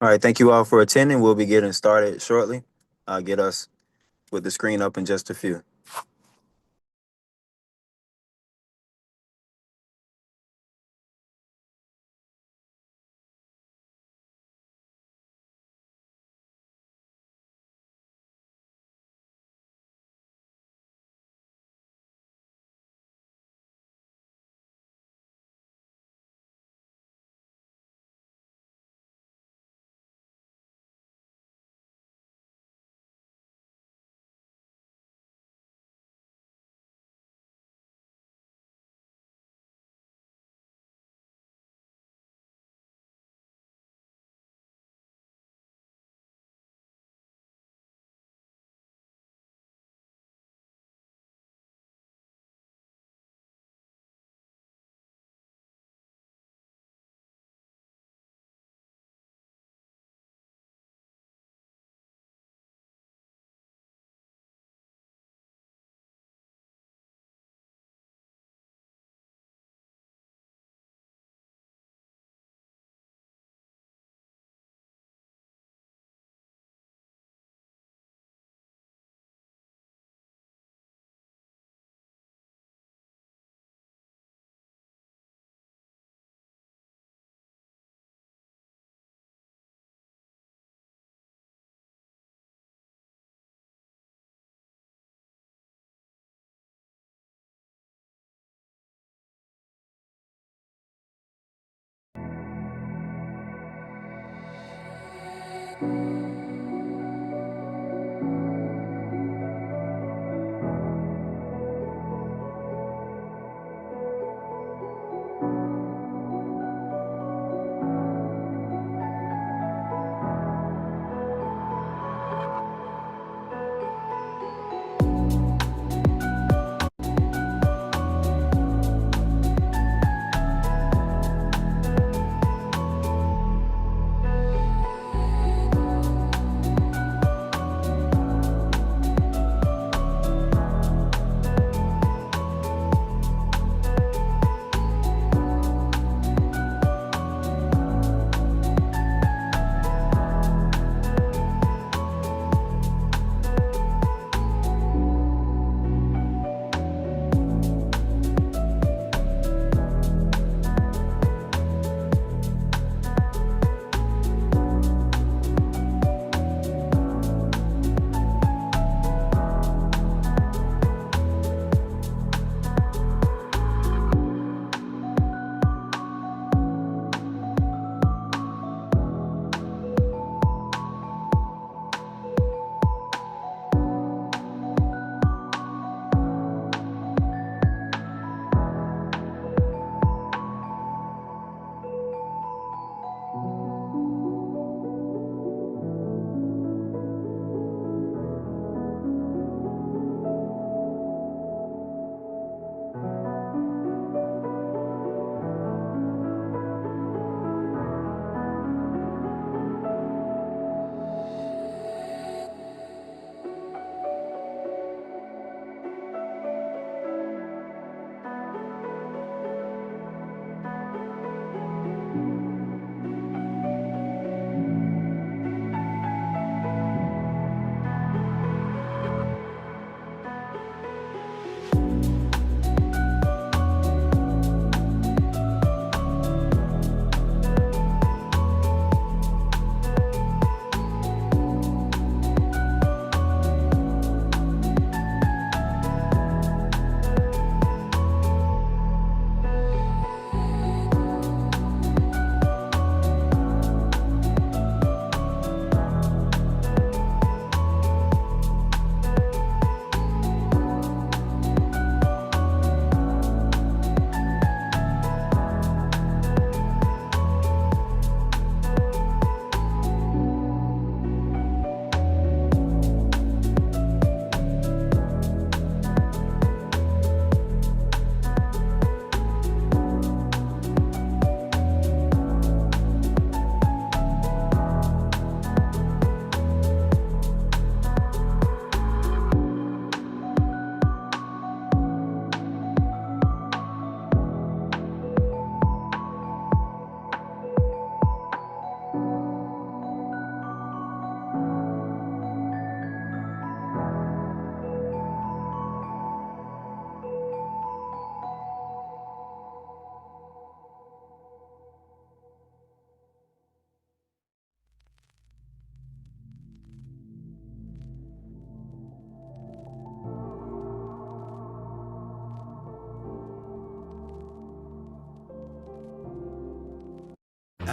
All right, thank you all for attending. We'll be getting started shortly. I'll get us with the screen up in just a few.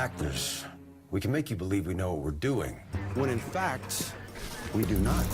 actors. We can make you believe we know what we're doing, when in fact, we do not.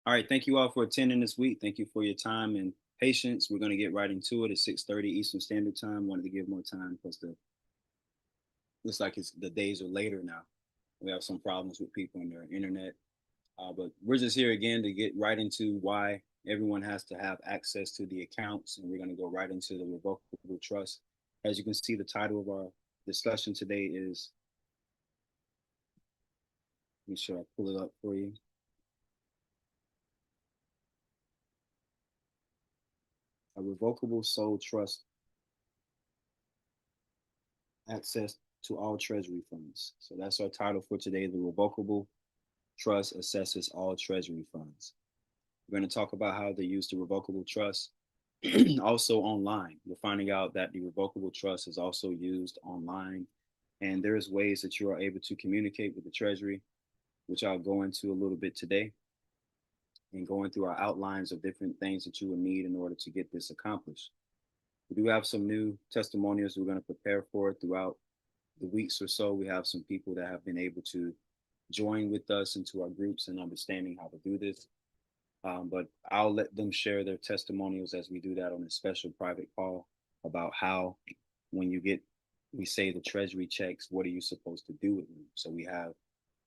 All right, thank you all for attending this week. Thank you for your time and patience. We're going to get right into it at 6:30 Eastern Standard Time. Wanted to give more time because the looks like the days are later now. We have some problems with people and their internet, but we're just here again to get right into why everyone has to have access to the accounts, and we're going to go right into the revocable trust. As you can see, the title of our discussion today is. Make sure I pull it up for you. A revocable sole trust access to all treasury funds. So that's our title for today. The revocable trust assesses all treasury funds. We're going to talk about how they use the revocable trust. Also online, we're finding out that the revocable trust is also used online, and there's ways that you are able to communicate with the treasury, which I'll go into a little bit today, and going through our outlines of different things that you will need in order to get this accomplished. We do have some new testimonials we're going to prepare for throughout the weeks or so. We have some people that have been able to join with us into our groups and understanding how to do this. But I'll let them share their testimonials as we do that on a special private call about how, when you get, we say the treasury checks, what are you supposed to do with them? So we have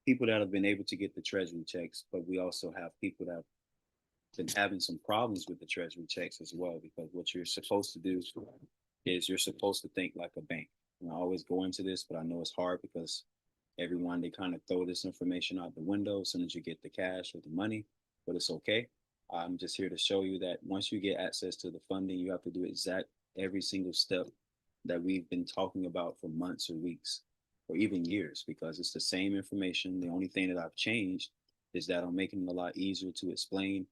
people that have been able to get the treasury checks, but we also have people that have been having some problems with the treasury checks as well, because what you're supposed to do is you're supposed to think like a bank. And I always go into this, but I know it's hard because everyone, they kind of throw this information out the window as soon as you get the cash or the money, but it's okay. I'm just here to show you that once you get access to the funding, you have to do exact every single step that we've been talking about for months or weeks or even years, because it's the same information. The only thing that I've changed is that I'm making it a lot easier to explain.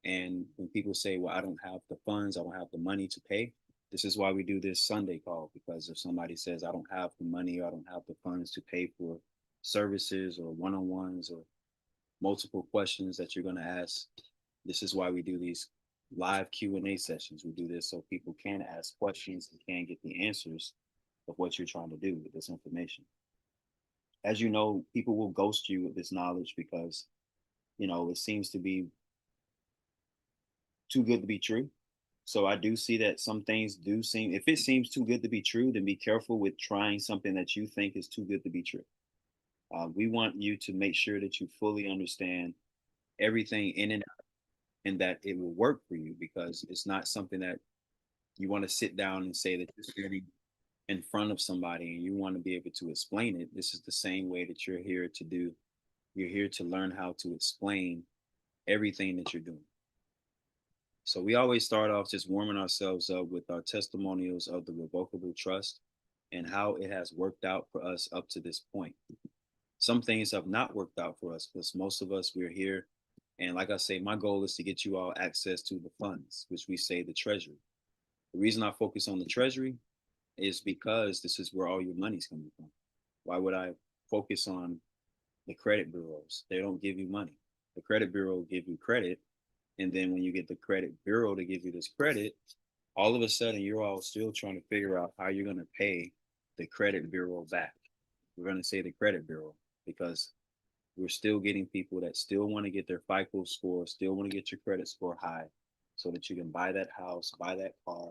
And when people say, well, I don't have the funds, I don't have the money to pay, this is why we do this Sunday call, because if somebody says, I don't have the money or I don't have the funds to pay for services or one-on-ones or multiple questions that you're going to ask, this is why we do these live Q&A sessions. We do this so people can ask questions and can get the answers of what you're trying to do with this information. As you know, people will ghost you with this knowledge because, it seems to be too good to be true. So I do see that some things do seem, if it seems too good to be true, then be careful with trying something that you think is too good to be true. We want you to make sure that you fully understand everything in and out and that it will work for you, because it's not something that you want to sit down and say that you're sitting in front of somebody and you want to be able to explain it. This is the same way that you're here to do. You're here to learn how to explain everything that you're doing. So we always start off just warming ourselves up with our testimonials of the revocable trust and how it has worked out for us up to this point. Some things have not worked out for us because most of us, we're here. And like I say, my goal is to get you all access to the funds, which we say the treasury. The reason I focus on the treasury is because this is where all your money's coming from. Why would I focus on the credit bureaus? They don't give you money. The credit bureau will give you credit. And then when you get the credit bureau to give you this credit, all of a sudden you're all still trying to figure out how you're going to pay the credit bureau back. We're going to say the credit bureau because we're still getting people that still want to get their FICO score, still want to get your credit score high so that you can buy that house, buy that car,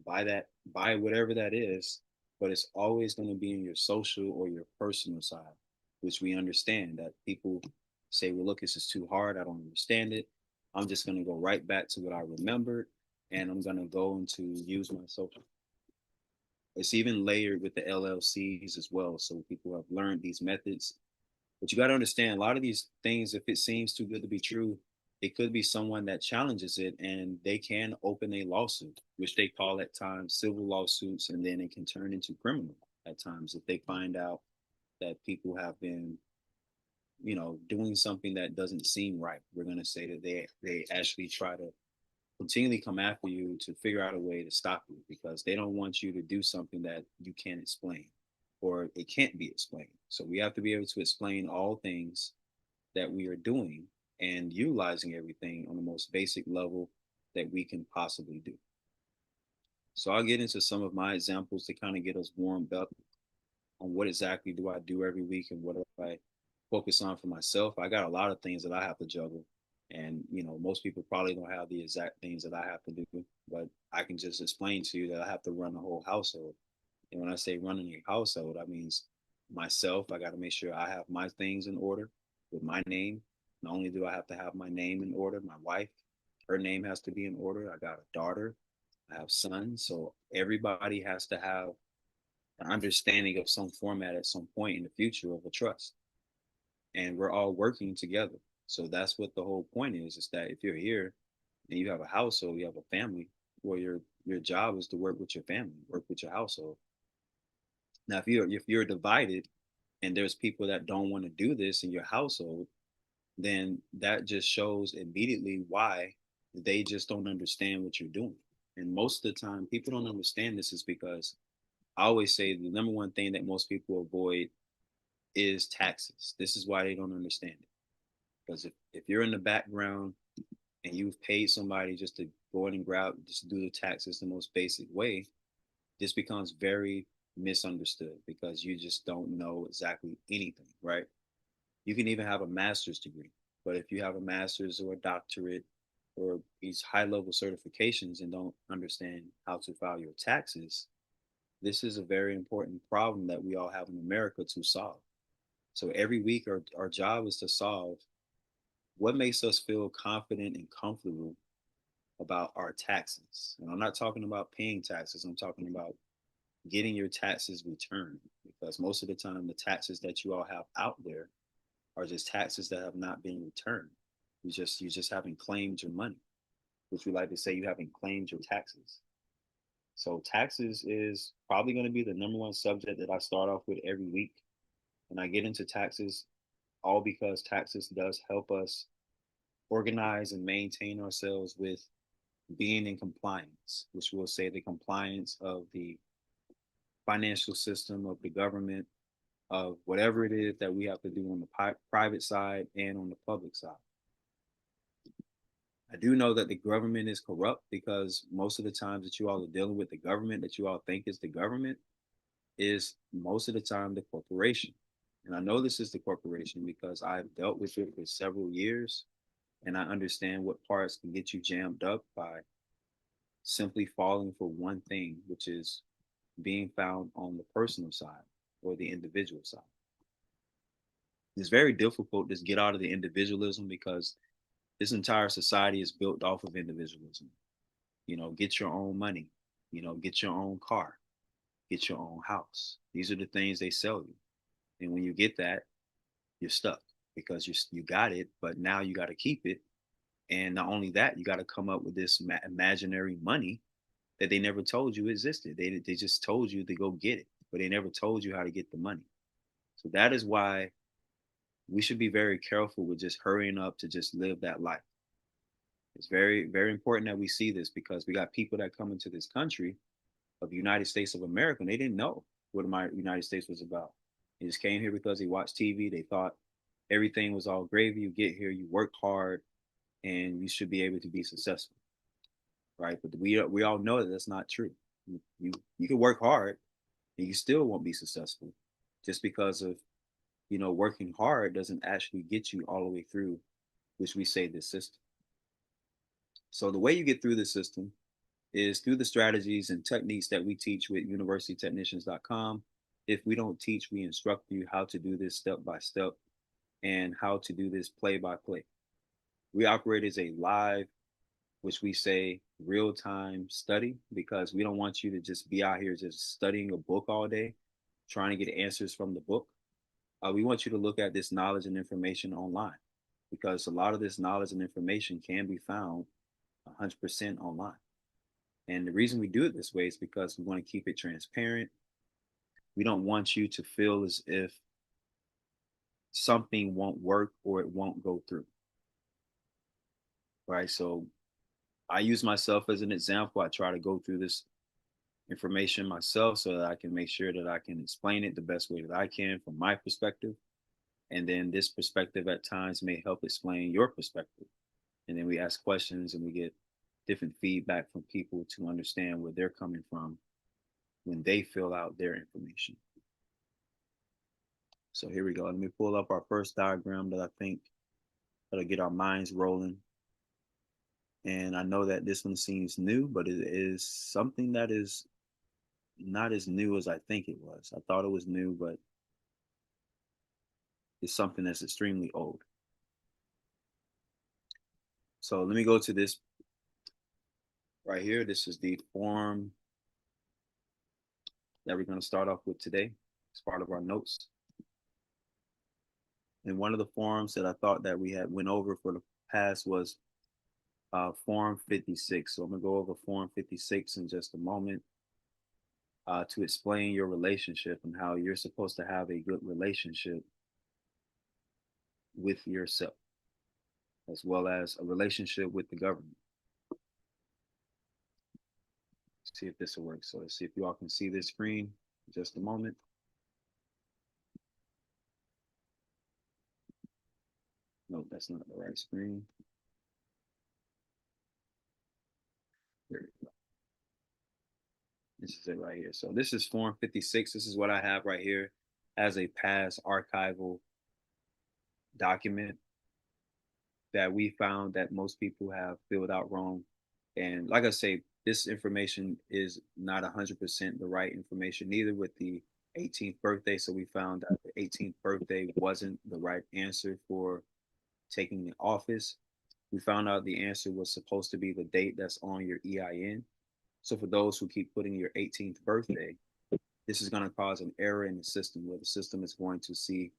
buy whatever that is. But it's always going to be in your social or your personal side, which we understand that people say, well, look, this is too hard. I don't understand it. I'm just going to go right back to what I remembered, and I'm going to go into use my social. It's even layered with the LLCs as well. So people have learned these methods. But you got to understand, a lot of these things, if it seems too good to be true, it could be someone that challenges it and they can open a lawsuit, which they call at times civil lawsuits, and then it can turn into criminal at times if they find out that people have been, doing something that doesn't seem right. We're going to say that they actually try to continually come after you to figure out a way to stop you because they don't want you to do something that you can't explain or it can't be explained. So we have to be able to explain all things that we are doing and utilizing everything on the most basic level that we can possibly do. So I'll get into some of my examples to kind of get us warmed up on what exactly do I do every week and what do I focus on for myself. I got a lot of things that I have to juggle. And, most people probably don't have the exact things that I have to do, but I can just explain to you that I have to run the whole household. And when I say running a household, that means myself. I got to make sure I have my things in order with my name. Not only do I have to have my name in order, my wife, her name has to be in order. I got a daughter, I have sons. So everybody has to have an understanding of some format at some point in the future of a trust. And we're all working together. So that's what the whole point is that if you're here and you have a household, you have a family, well, your job is to work with your family, work with your household. Now, if you're divided and there's people that don't want to do this in your household, then that just shows immediately why they just don't understand what you're doing. And most of the time, people don't understand this is because I always say the number one thing that most people avoid is taxes. This is why they don't understand it. Because if you're in the background and you've paid somebody just to go in and grab, just do the taxes the most basic way, this becomes very misunderstood because you just don't know exactly anything, right? You can even have a master's degree, but if you have a master's or a doctorate or these high level certifications and don't understand how to file your taxes, this is a very important problem that we all have in America to solve. So every week, our job is to solve what makes us feel confident and comfortable about our taxes. And I'm not talking about paying taxes, I'm talking about getting your taxes returned because most of the time, the taxes that you all have out there are just taxes that have not been returned. You just haven't claimed your money, which we like to say you haven't claimed your taxes. So taxes is probably going to be the number one subject that I start off with every week. And I get into taxes all because taxes does help us organize and maintain ourselves with being in compliance, which will say the compliance of the financial system, of the government, of whatever it is that we have to do on the private side and on the public side. I do know that the government is corrupt because most of the times that you all are dealing with the government that you all think is the government is most of the time the corporation. And I know this is the corporation because I've dealt with it for several years and I understand what parts can get you jammed up by simply falling for one thing, which is being found on the personal side or the individual side. It's very difficult to get out of the individualism because this entire society is built off of individualism. Get your own money, get your own car, get your own house. These are the things they sell you. And when you get that, you're stuck because you got it, but now you got to keep it. And not only that, you got to come up with this imaginary money that they never told you existed. They just told you to go get it, but they never told you how to get the money. So that is why we should be very careful with just hurrying up to just live that life. It's very, very important that we see this because we got people that come into this country of the United States of America and they didn't know what my United States was about. They just came here because they watched TV. They thought everything was all gravy. You get here, you work hard, and you should be able to be successful, right? But we all know that that's not true. You can work hard and you still won't be successful just because of working hard doesn't actually get you all the way through, which we say this system. So the way you get through the system is through the strategies and techniques that we teach with universitytechnicians.com. If we don't teach, we instruct you how to do this step by step and how to do this play by play. We operate as a live, which we say real time study, because we don't want you to just be out here just studying a book all day, trying to get answers from the book. We want you to look at this knowledge and information online because a lot of this knowledge and information can be found 100% online. And the reason we do it this way is because we want to keep it transparent. We don't want you to feel as if something won't work or it won't go through. Right. So I use myself as an example. I try to go through this information myself so that I can make sure that I can explain it the best way that I can from my perspective. And then this perspective at times may help explain your perspective. And then we ask questions and we get different feedback from people to understand where they're coming from when they fill out their information. So here we go. Let me pull up our first diagram that I think that'll get our minds rolling. And I know that this one seems new, but it is something that is not as new as I think it was. I thought it was new, but it's something that's extremely old. So let me go to this right here. This is the form that we're going to start off with today. It's part of our notes. And one of the forms that I thought that we had went over for the past was Form 56. So I'm going to go over Form 56 in just a moment to explain your relationship and how you're supposed to have a good relationship with yourself, as well as a relationship with the government. Let's see if this will work. So let's see if you all can see this screen in just a moment. No, that's not the right screen. There we go. This is it right here. So this is Form 56. This is what I have right here as a past archival document that we found that most people have filled out wrong. And like I say, this information is not 100% the right information, neither with the 18th birthday. So we found that the 18th birthday wasn't the right answer for taking the office. We found out the answer was supposed to be the date that's on your EIN. So for those who keep putting your 18th birthday, this is going to cause an error in the system where the system is going to see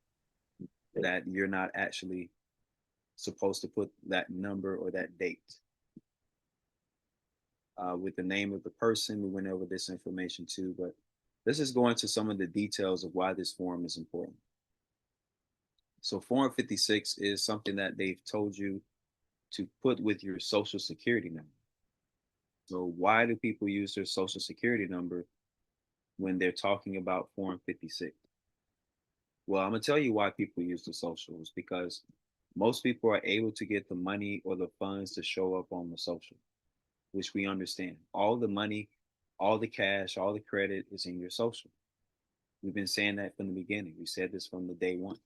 that you're not actually supposed to put that number or that date. With the name of the person, we went over this information too, but let's just go into some of the details of why this form is important. So Form 56 is something that they've told you to put with your social security number. So why do people use their social security number when they're talking about Form 56? Well, I'm gonna tell you why people use the socials, because most people are able to get the money or the funds to show up on the social, which we understand. All the money, all the cash, all the credit is in your social. We've been saying that from the beginning. We said this from the day one.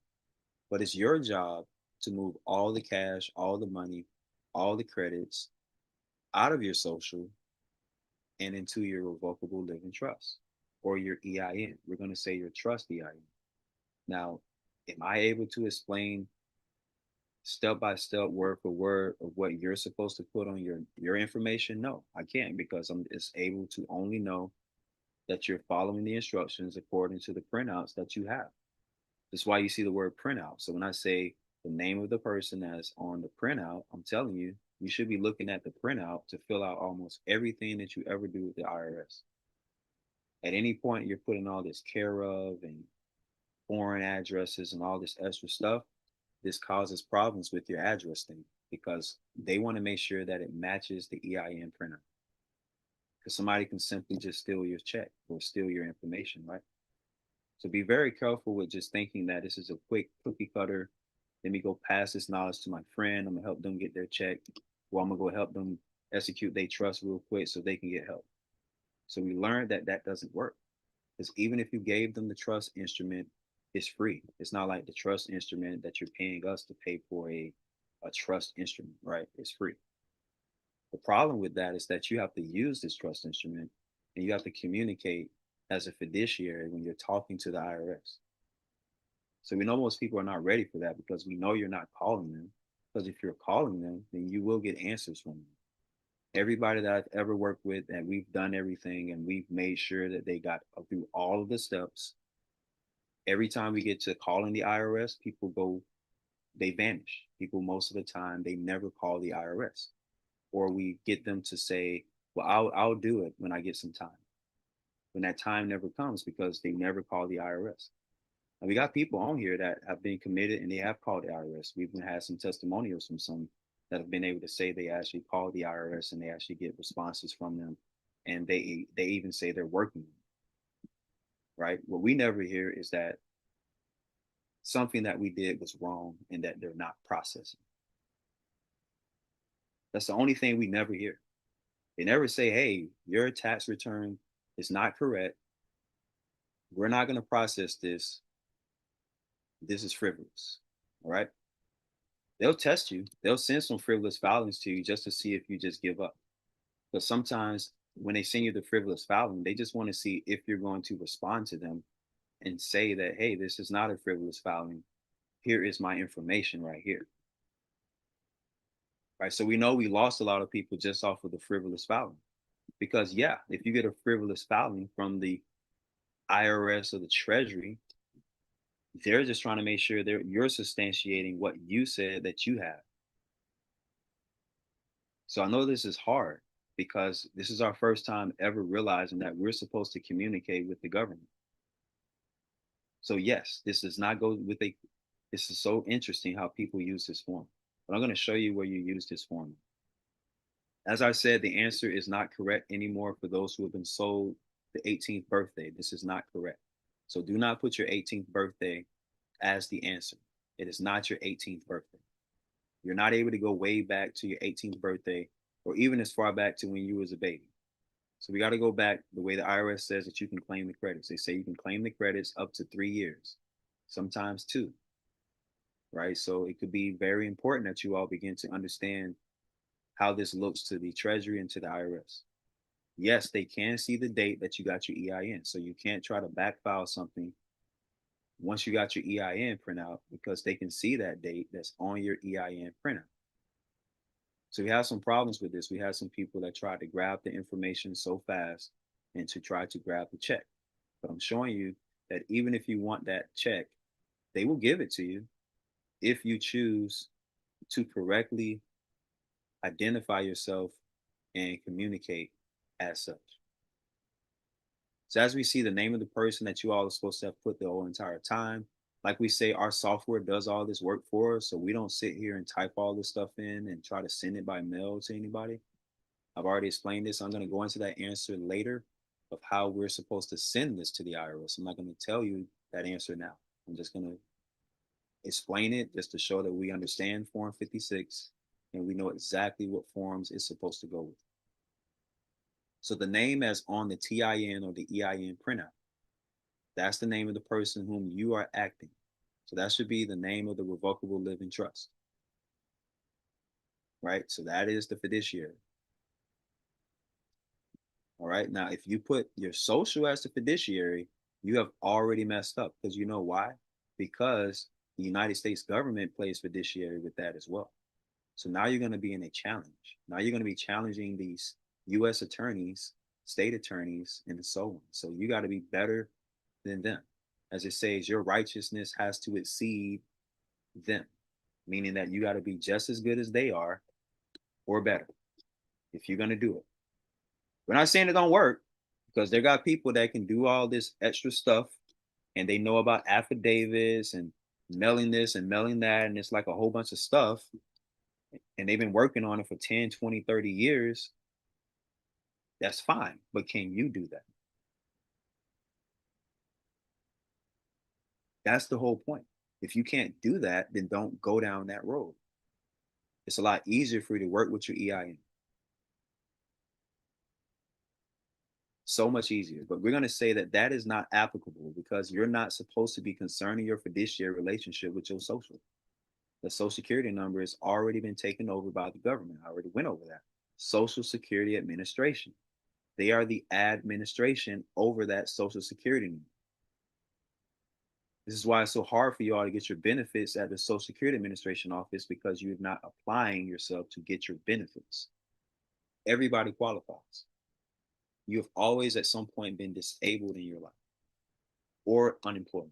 But it's your job to move all the cash, all the money, all the credits out of your social and into your revocable living trust or your EIN. We're going to say your trust EIN. Now, am I able to explain step by step, word for word of what you're supposed to put on your information? No, I can't, because I'm just able to only know that you're following the instructions according to the printouts that you have. That's why you see the word printout. So when I say the name of the person that's on the printout, I'm telling you, you should be looking at the printout to fill out almost everything that you ever do with the IRS. At any point, you're putting all this care of and foreign addresses and all this extra stuff. This causes problems with your address thing because they want to make sure that it matches the EIN printout. Because somebody can simply just steal your check or steal your information, right? So be very careful with just thinking that this is a quick cookie cutter. Let me go pass this knowledge to my friend. I'm gonna help them get their check, or I'm gonna go help them execute their trust real quick so they can get help. So we learned that that doesn't work, because even if you gave them the trust instrument, it's free. It's not like the trust instrument that you're paying us to pay for a trust instrument, right? It's free. The problem with that is that you have to use this trust instrument and you have to communicate as a fiduciary when you're talking to the IRS. So we know most people are not ready for that because we know you're not calling them. Because if you're calling them, then you will get answers from them. Everybody that I've ever worked with, and we've done everything and we've made sure that they got through all of the steps. Every time we get to calling the IRS, people go, they vanish. People, most of the time, they never call the IRS. Or we get them to say, well, I'll do it when I get some time. When that time never comes because they never call the IRS. And we got people on here that have been committed and they have called the IRS. We've even had some testimonials from some that have been able to say they actually called the IRS and they actually get responses from them. And they even say they're working, right? What we never hear is that something that we did was wrong and that they're not processing. That's the only thing we never hear. They never say, hey, your tax return is not correct. We're not going to process this. This is frivolous. All right. They'll test you. They'll send some frivolous filings to you just to see if you just give up. But sometimes when they send you the frivolous filing, they just want to see if you're going to respond to them and say that, hey, this is not a frivolous filing. Here is my information right here. Right. So we know we lost a lot of people just off of the frivolous filing. Because yeah, if you get a frivolous filing from the IRS or the Treasury, they're just trying to make sure you're substantiating what you said that you have. So I know this is hard because this is our first time ever realizing that we're supposed to communicate with the government. So yes, this does not go with a. This is so interesting how people use this form. But I'm going to show you where you use this form. As I said, the answer is not correct anymore for those who have been sold the 18th birthday. This is not correct. So do not put your 18th birthday as the answer. It is not your 18th birthday. You're not able to go way back to your 18th birthday or even as far back to when you was a baby. So we got to go back the way the IRS says that you can claim the credits. They say you can claim the credits up to 3 years, sometimes two, right? So it could be very important that you all begin to understand how this looks to the Treasury and to the IRS. Yes, they can see the date that you got your EIN. So you can't try to backfile something once you got your EIN printout because they can see that date that's on your EIN printout. So we have some problems with this. We have some people that try to grab the information so fast and to try to grab the check. But I'm showing you that even if you want that check, they will give it to you if you choose to correctly identify yourself and communicate as such. So as we see the name of the person that you all are supposed to have put the whole entire time, like we say, our software does all this work for us. So we don't sit here and type all this stuff in and try to send it by mail to anybody. I've already explained this. I'm going to go into that answer later of how we're supposed to send this to the IRS. I'm not going to tell you that answer now. I'm just going to explain it just to show that we understand Form 56 and we know exactly what forms it's supposed to go with. So the name as on the TIN or the EIN printout, that's the name of the person whom you are acting. So that should be the name of the revocable living trust. Right? So that is the fiduciary. All right. Now, if you put your social as the fiduciary, you have already messed up because you know why? Because the United States government plays fiduciary with that as well. So now you're going to be in a challenge. Now you're going to be challenging these U.S. attorneys, state attorneys, and so on. So you got to be better than them. As it says, your righteousness has to exceed them, meaning that you got to be just as good as they are or better if you're going to do it. We're not saying it don't work because they got people that can do all this extra stuff and they know about affidavits and mailing this and mailing that. And it's like a whole bunch of stuff. And they've been working on it for 10, 20, 30 years. That's fine. But can you do that? That's the whole point. If you can't do that, then don't go down that road. It's a lot easier for you to work with your EIN. So much easier. But we're going to say that that is not applicable because you're not supposed to be concerning your fiduciary relationship with your social. The social security number has already been taken over by the government. I already went over that. Social Security Administration. They are the administration over that social security number. This is why it's so hard for you all to get your benefits at the Social Security Administration office because you're not applying yourself to get your benefits. Everybody qualifies. You have always at some point been disabled in your life or unemployed.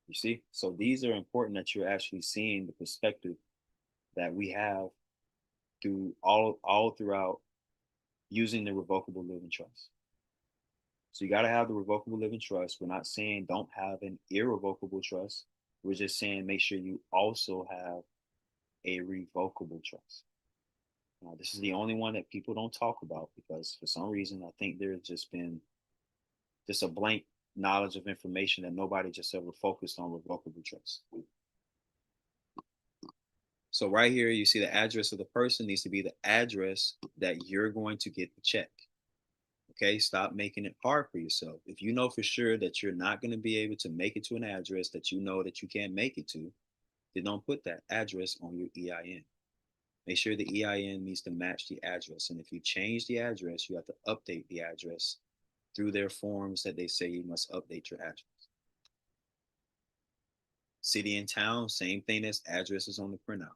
You see? So these are important that you're actually seeing the perspective that we have through all throughout using the revocable living trust. So you got to have the revocable living trust. We're not saying don't have an irrevocable trust. We're just saying make sure you also have a revocable trust. Now, this is the only one that people don't talk about because for some reason I think there's just been just a blank knowledge of information that nobody just ever focused on revocable trust. So right here, you see the address of the person needs to be the address that you're going to get the check. Okay, stop making it hard for yourself. If you know for sure that you're not going to be able to make it to an address that you know that you can't make it to, then don't put that address on your EIN. Make sure the EIN needs to match the address. And if you change the address, you have to update the address through their forms that they say you must update your address. City and town, same thing as addresses on the printout.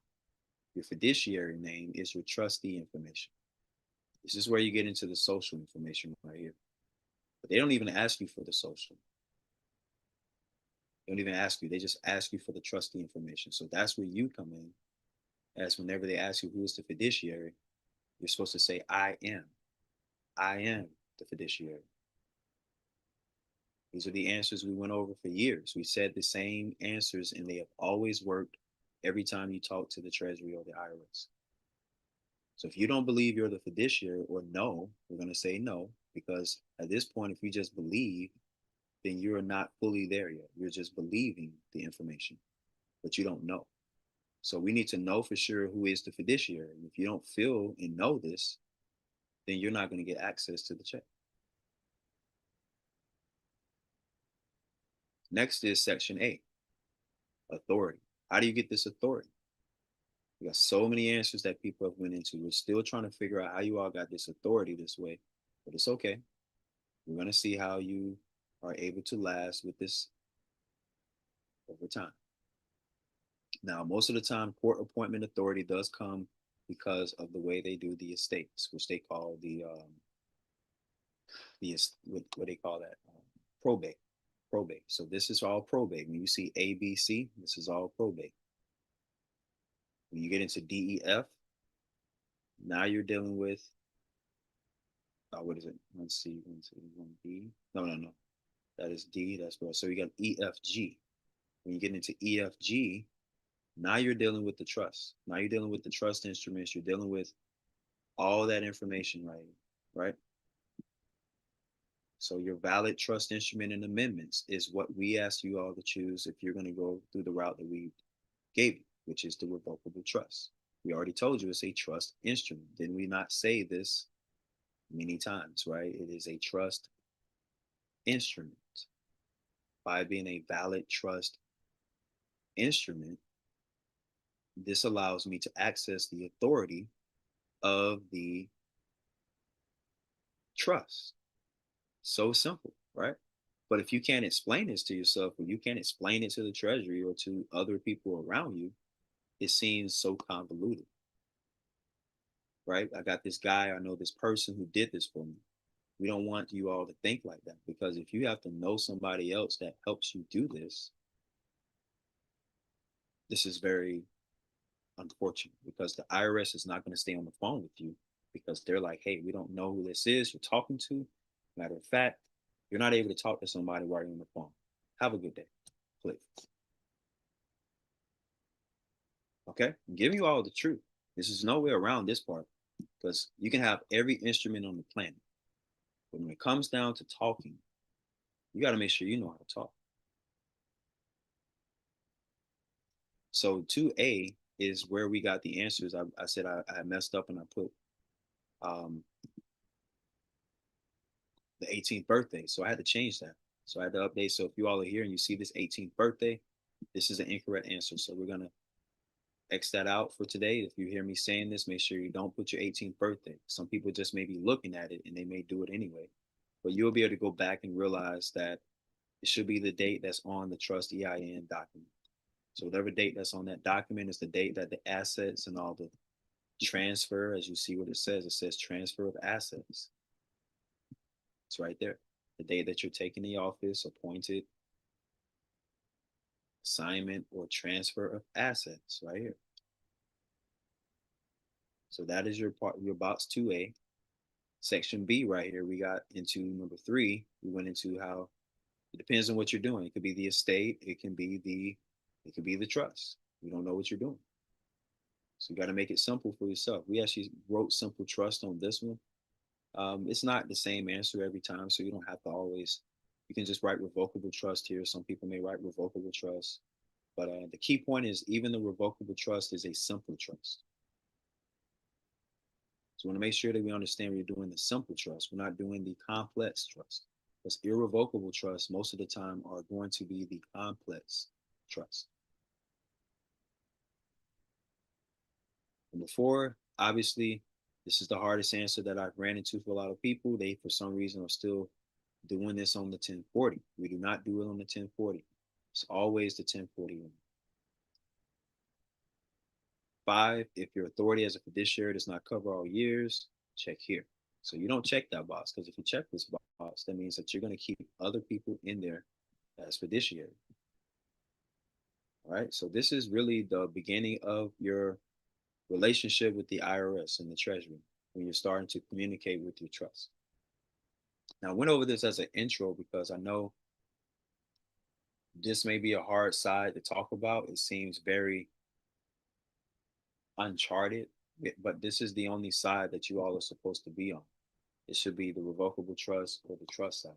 Your fiduciary name is your trustee information. This is where you get into the social information right here. But they don't even ask you for the social. They don't even ask you. They just ask you for the trustee information. So that's where you come in. As whenever they ask you who is the fiduciary, you're supposed to say, I am. I am the fiduciary. These are the answers we went over for years. We said the same answers, and they have always worked every time you talk to the Treasury or the IRS. So if you don't believe you're the fiduciary or no, we're going to say no, because at this point, if you just believe, then you're not fully there yet. You're just believing the information, but you don't know. So we need to know for sure who is the fiduciary. And if you don't feel and know this, then you're not going to get access to the check. Next is Section A, authority. How do you get this authority? We got so many answers that people have went into. We're still trying to figure out how you all got this authority this way, but it's okay. We're going to see how you are able to last with this over time. Now, most of the time, court appointment authority does come because of the way they do the estates, which they call what they call that probate. Probate. So this is all probate. When you see A, B, C, this is all probate. When you get into D, E, F, now you're dealing with what is it? 1C, 1C, 1B. No. That is D. That's what. So you got E, F, G. When you get into E, F, G, now you're dealing with the trust. Now you're dealing with the trust instruments. You're dealing with all that information right? So your valid trust instrument and amendments is what we ask you all to choose if you're going to go through the route that we gave you, which is the revocable trust. We already told you it's a trust instrument. Didn't we not say this many times, right? It is a trust instrument. By being a valid trust instrument, this allows me to access the authority of the trust. So simple, right? But if you can't explain this to yourself, or you can't explain it to the Treasury or to other people around you, it seems so convoluted, right? I got this guy, I know this person who did this for me. We don't want you all to think like that, because if you have to know somebody else that helps you do this, this is very unfortunate, because the IRS is not going to stay on the phone with you because they're like, hey, we don't know who this is you're talking to. Matter of fact, you're not able to talk to somebody while you're on the phone. Have a good day. Click. Okay? I'm giving you all the truth. This is no way around this part, because you can have every instrument on the planet. But when it comes down to talking, you got to make sure you know how to talk. So 2A is where we got the answers. I said I messed up and I put the 18th birthday. So I had to change that. So I had to update. So if you all are here and you see this 18th birthday, this is an incorrect answer. So we're going to X that out for today. If you hear me saying this, make sure you don't put your 18th birthday. Some people just may be looking at it and they may do it anyway. But you'll be able to go back and realize that it should be the date that's on the trust EIN document. So whatever date that's on that document is the date that the assets and all the transfer, as you see what it says transfer of assets. It's right there. The day that you're taking the office, appointed, assignment, or transfer of assets, right here. So that is your part, your box 2A. Section B right here, we got into number 3. We went into how it depends on what you're doing. It could be the estate, it can be the trust. You don't know what you're doing. So you got to make it simple for yourself. We actually wrote simple trust on this one. It's not the same answer every time, so you don't have to always, you can just write revocable trust here. Some people may write revocable trust. But the key point is even the revocable trust is a simple trust. So we want to make sure that we understand we're doing the simple trust. We're not doing the complex trust. Because irrevocable trusts most of the time are going to be the complex trust. And before, obviously, this is the hardest answer that I've ran into for a lot of people. They, for some reason, are still doing this on the 1040. We do not do it on the 1040. It's always the 1041. 5, if your authority as a fiduciary does not cover all years, check here. So you don't check that box, because if you check this box, that means that you're going to keep other people in there as fiduciary. All right. So this is really the beginning of your relationship with the IRS and the Treasury when you're starting to communicate with your trust. Now, I went over this as an intro because I know this may be a hard side to talk about. It seems very uncharted, but this is the only side that you all are supposed to be on. It should be the revocable trust or the trust side.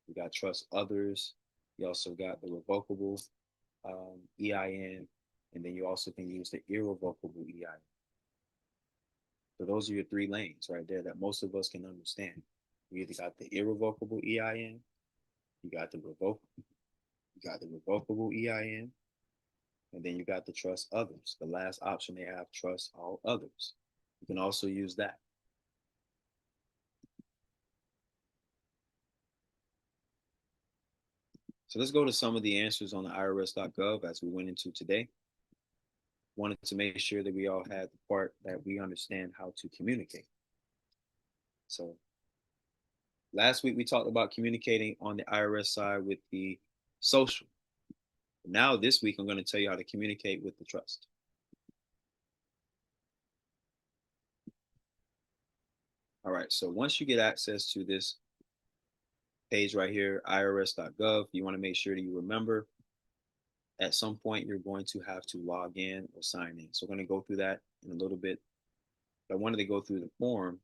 You got trust others. You also got the revocable EIN, and then you also can use the irrevocable EIN. So those are your 3 lanes right there that most of us can understand. You either got the irrevocable EIN, you got the revocable EIN, and then you got the trust others. The last option they have, trust all others. You can also use that. So let's go to some of the answers on the irs.gov as we went into today. Wanted to make sure that we all had the part that we understand how to communicate. So last week we talked about communicating on the IRS side with the social. Now this week I'm going to tell you how to communicate with the trust. All right, so once you get access to this page right here, irs.gov, you want to make sure that you remember at some point you're going to have to log in or sign in. So we're going to go through that in a little bit. But I wanted to go through the form.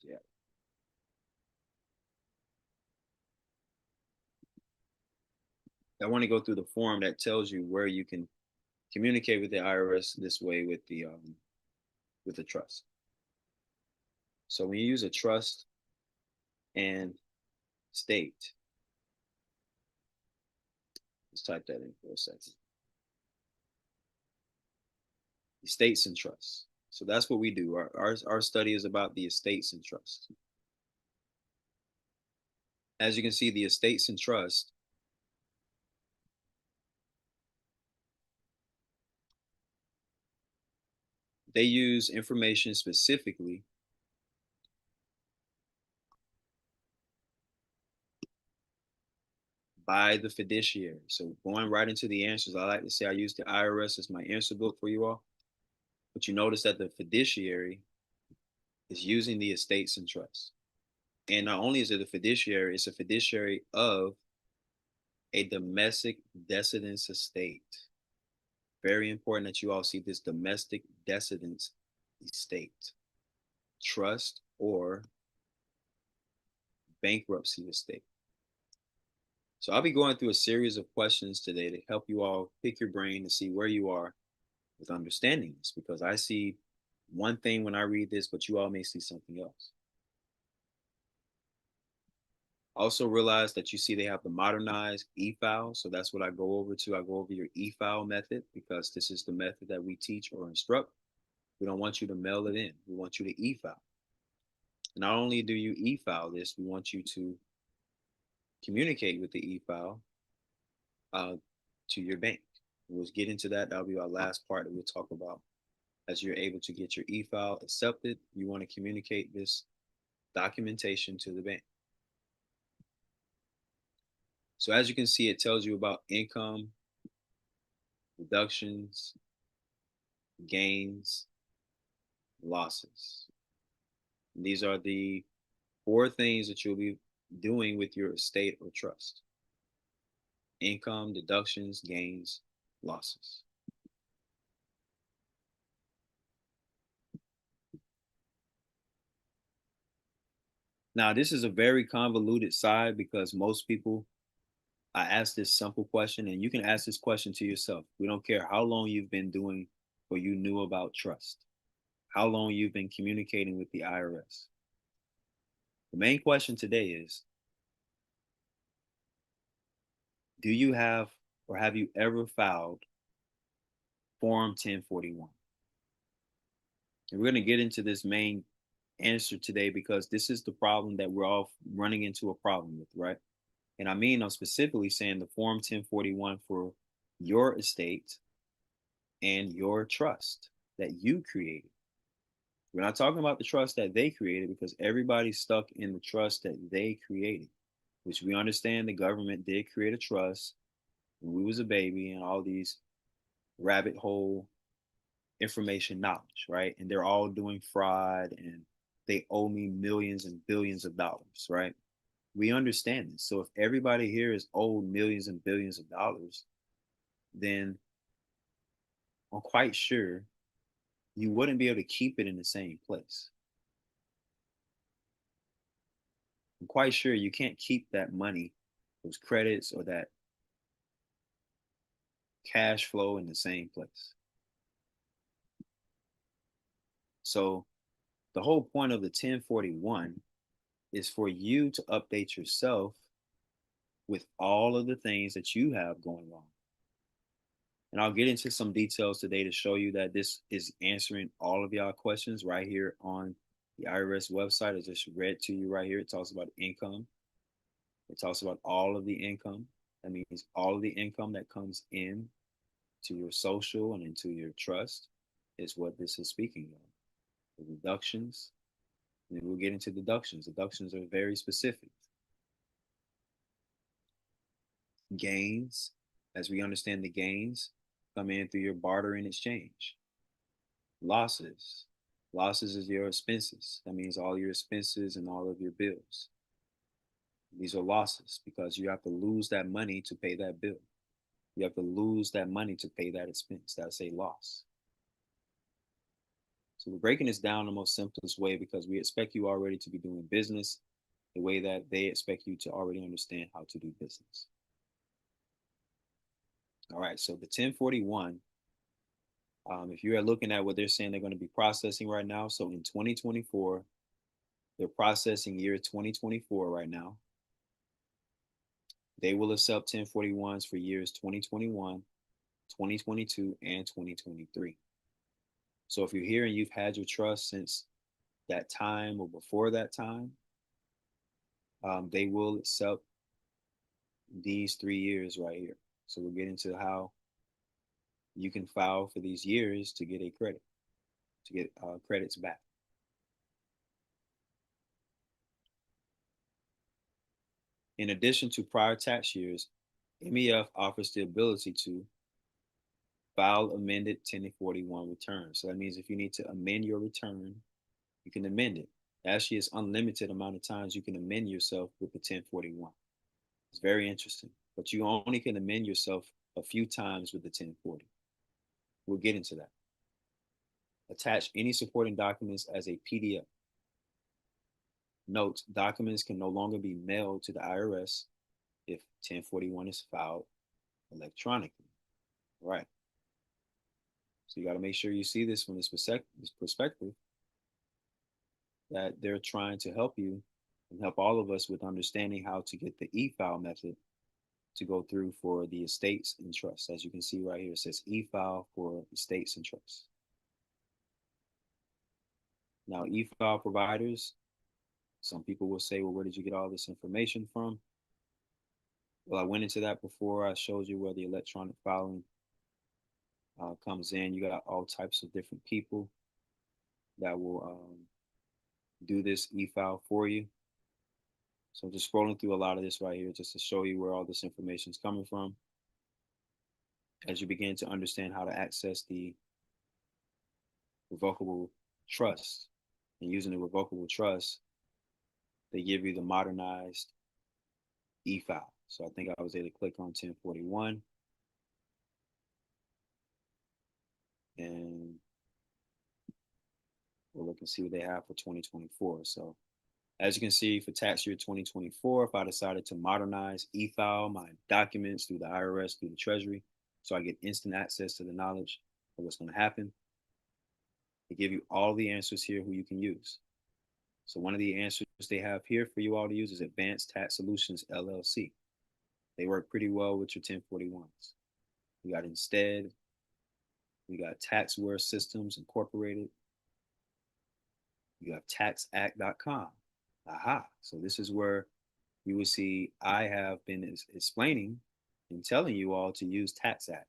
Yeah. I want to go through the form that tells you where you can communicate with the IRS this way with the trust. So when you use a trust and state, let's type that in for a second. Estates and trusts. So that's what we do. Our study is about the estates and trusts. As you can see, the estates and trust they use information specifically by the fiduciary. So going right into the answers, I like to say I use the IRS as my answer book for you all. But you notice that the fiduciary is using the estates and trusts. And not only is it a fiduciary, it's a fiduciary of a domestic decedent's estate. Very important that you all see this domestic decedent's estate, trust, or bankruptcy estate. So I'll be going through a series of questions today to help you all pick your brain to see where you are with understanding this, because I see one thing when I read this, but you all may see something else. Also realize that you see they have the modernized e-file. So that's what I go over to. I go over your e-file method because this is the method that we teach or instruct. We don't want you to mail it in. We want you to e-file. Not only do you e-file this, we want you to communicate with the e-file to your bank. We'll get into that. That'll be our last part that we'll talk about. As you're able to get your e-file accepted, you want to communicate this documentation to the bank. So as you can see, it tells you about income, deductions, gains, losses. And these are the 4 things that you'll be doing with your estate or trust: income, deductions, gains, losses. Now, this is a very convoluted side because most people I asked this simple question, and you can ask this question to yourself. We don't care how long you've been doing or you knew about trust, how long you've been communicating with the IRS. The main question today is, do you have or have you ever filed Form 1041? And we're going to get into this main answer today because this is the problem that we're all running into a problem with, right? And I mean, I'm specifically saying the Form 1041 for your estate and your trust that you created. We're not talking about the trust that they created because everybody's stuck in the trust that they created, which we understand the government did create a trust when we was a baby and all these rabbit hole information knowledge, right? And they're all doing fraud and they owe me millions and billions of dollars, right? We understand this. So if everybody here is owed millions and billions of dollars, then I'm quite sure you wouldn't be able to keep it in the same place. I'm quite sure you can't keep that money, those credits, or that cash flow in the same place. So the whole point of the 1041 is for you to update yourself with all of the things that you have going on. And I'll get into some details today to show you that this is answering all of y'all questions right here on the IRS website. I just read to you right here. It talks about income. It talks about all of the income. That means all of the income that comes in to your social and into your trust is what this is speaking of. The deductions, and then we'll get into deductions. Deductions are very specific. Gains, as we understand the gains, come in through your barter and exchange. Losses. Losses is your expenses. That means all your expenses and all of your bills. These are losses because you have to lose that money to pay that bill. You have to lose that money to pay that expense. That's a loss. So we're breaking this down the most simplest way because we expect you already to be doing business the way that they expect you to already understand how to do business. All right, so the 1041, if you are looking at what they're saying they're going to be processing right now, so in 2024, they're processing year 2024 right now. They will accept 1041s for years 2021, 2022, and 2023. So if you're here and you've had your trust since that time or before that time, they will accept these 3 years right here. So we'll get into how you can file for these years to get a credit, to get credits back. In addition to prior tax years, MEF offers the ability to file amended 1041 returns. So that means if you need to amend your return, you can amend it. Actually, it's unlimited amount of times you can amend yourself with the 1041. It's very interesting, but you only can amend yourself a few times with the 1040. We'll get into that. Attach any supporting documents as a PDF. Note, documents can no longer be mailed to the IRS if 1041 is filed electronically. Right. So you got to make sure you see this from this perspective that they're trying to help you and help all of us with understanding how to get the e-file method to go through for the estates and trusts. As you can see right here, it says e-file for estates and trusts. Now, e-file providers, some people will say, well, where did you get all this information from? Well, I went into that before. I showed you where the electronic filing comes in. You got all types of different people that will do this e-file for you. So I'm just scrolling through a lot of this right here just to show you where all this information is coming from. As you begin to understand how to access the revocable trust and using the revocable trust, they give you the modernized e-file. So I think I was able to click on 1041 and we'll look and see what they have for 2024. So As you can see, for tax year 2024, if I decided to modernize, e-file my documents through the IRS, through the Treasury, so I get instant access to the knowledge of what's going to happen, they give you all the answers here who you can use. So one of the answers they have here for you all to use is Advanced Tax Solutions LLC. They work pretty well with your 1041s. We got Instead, we got Taxware Systems Incorporated. You have taxact.com. Aha. So this is where you will see I have been explaining and telling you all to use TaxAct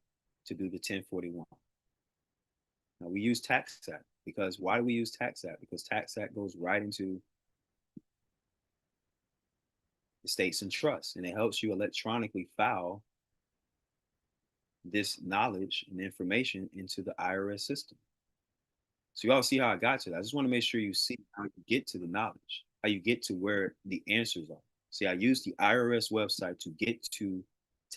to do the 1041. Now we use TaxAct because why do we use TaxAct? Because TaxAct goes right into estates and trusts, and it helps you electronically file this knowledge and information into the IRS system. So you all see how I got to that. I just want to make sure you see how you get to the knowledge, how you get to where the answers are. See, I used the IRS website to get to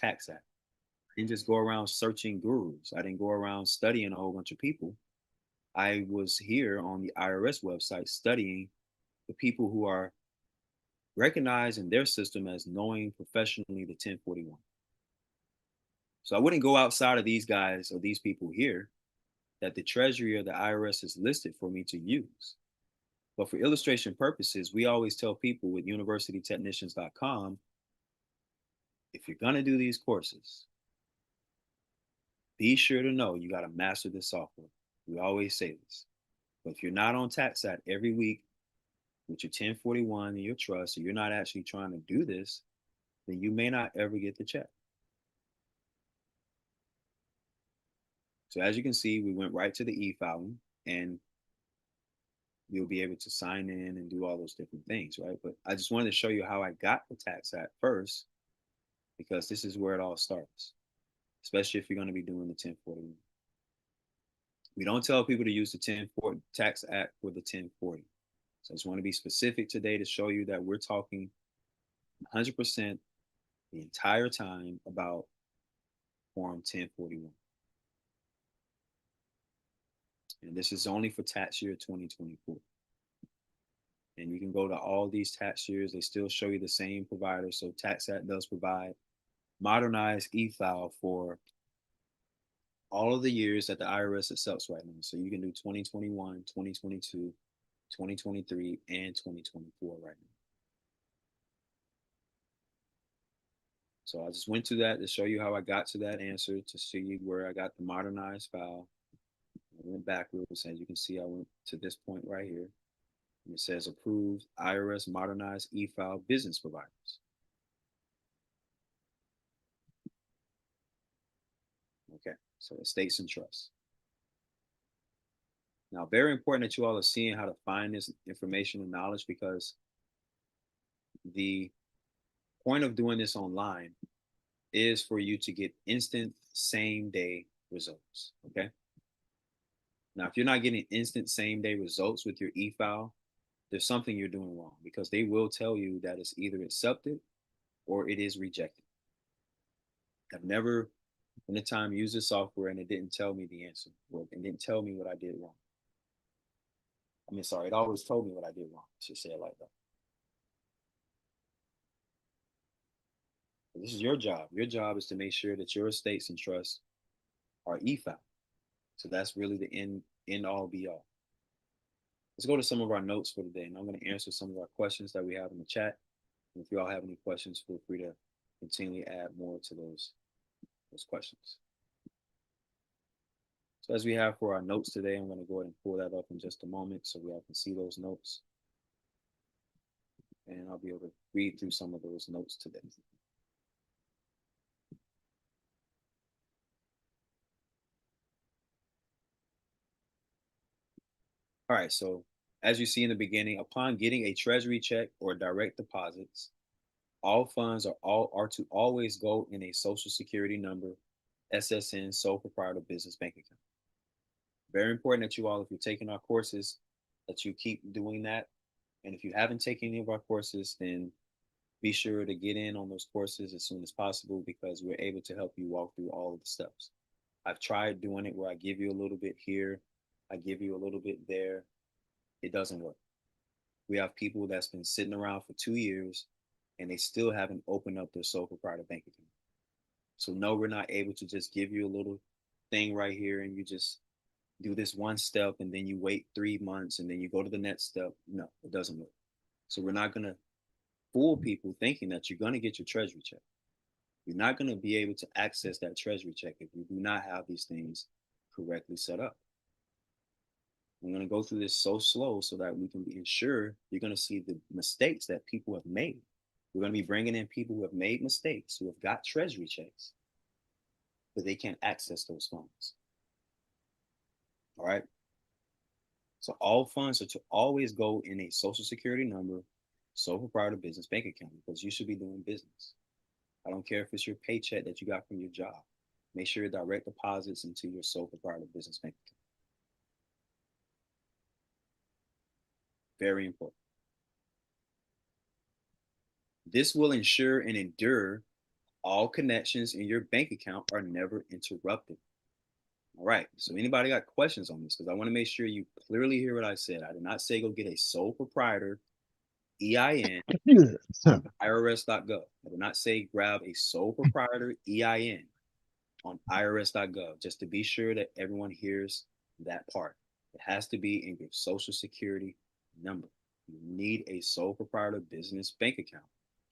TaxAct. I didn't just go around searching gurus. I didn't go around studying a whole bunch of people. I was here on the IRS website studying the people who are recognized in their system as knowing professionally the 1041. So I wouldn't go outside of these guys or these people here that the Treasury or the IRS has listed for me to use. But for illustration purposes, we always tell people with universitytechnicians.com, if you're going to do these courses, be sure to know you got to master this software. We always say this. But if you're not on TaxAct every week with your 1041 and your trust, or you're not actually trying to do this, then you may not ever get the check. So as you can see, we went right to the e-filing, and you'll be able to sign in and do all those different things, right? But I just wanted to show you how I got the TaxAct first, because this is where it all starts, especially if you're going to be doing the 1041. We don't tell people to use the 1040 TaxAct for the 1040. So I just want to be specific today to show you that we're talking 100% the entire time about Form 1041. And this is only for tax year 2024. And you can go to all these tax years. They still show you the same provider. So TaxAct does provide modernized e-file for all of the years that the IRS accepts right now. So you can do 2021, 2022, 2023, and 2024 right now. So I just went to that to show you how I got to that answer, to see where I got the modernized file. I went backwards. As you can see, I went to this point right here. And it says approved IRS modernized e-file business providers. Okay, so estates and trusts. Now, very important that you all are seeing how to find this information and knowledge, because the point of doing this online is for you to get instant same day results. Okay. Now, if you're not getting instant same day results with your e-file, there's something you're doing wrong, because they will tell you that it's either accepted or it is rejected. I've never in the time used this software and it didn't tell me the answer, or it didn't tell me what I did wrong. I mean, sorry, it always told me what I did wrong. I should say it like that. But this is your job. Your job is to make sure that your estates and trusts are e-file. So that's really the end all be all. Let's go to some of our notes for today, and I'm going to answer some of our questions that we have in the chat. And if you all have any questions, feel free to continually add more to those questions. So as we have for our notes today, I'm going to go ahead and pull that up in just a moment so we all can see those notes. And I'll be able to read through some of those notes today. All right, so as you see in the beginning, upon getting a treasury check or direct deposits, all funds are to always go in a social security number, SSN, sole proprietor business bank account. Very important that you all, if you're taking our courses, that you keep doing that. And if you haven't taken any of our courses, then be sure to get in on those courses as soon as possible, because we're able to help you walk through all of the steps. I've tried doing it where I give you a little bit here, I give you a little bit there. It doesn't work. We have people that's been sitting around for 2 years and they still haven't opened up their sole proprietor bank account. So no, we're not able to just give you a little thing right here and you just do this one step and then you wait 3 months and then you go to the next step. No, it doesn't work. So we're not going to fool people thinking that you're going to get your treasury check. You're not going to be able to access that treasury check if you do not have these things correctly set up. I'm going to go through this so slow so that we can ensure you're going to see the mistakes that people have made. We're going to be bringing in people who have made mistakes, who have got treasury checks, but they can't access those funds. All right. So all funds are to always go in a social security number, sole proprietor business bank account, because you should be doing business. I don't care if it's your paycheck that you got from your job. Make sure direct deposits into your sole proprietor business bank account. Very important. This will ensure and endure all connections in your bank account are never interrupted. All right. So anybody got questions on this? Because I want to make sure you clearly hear what I said. I did not say go get a sole proprietor EIN on irs.gov. I did not say grab a sole proprietor EIN on irs.gov, just to be sure that everyone hears that part. It has to be in your social security number. You need a sole proprietor business bank account.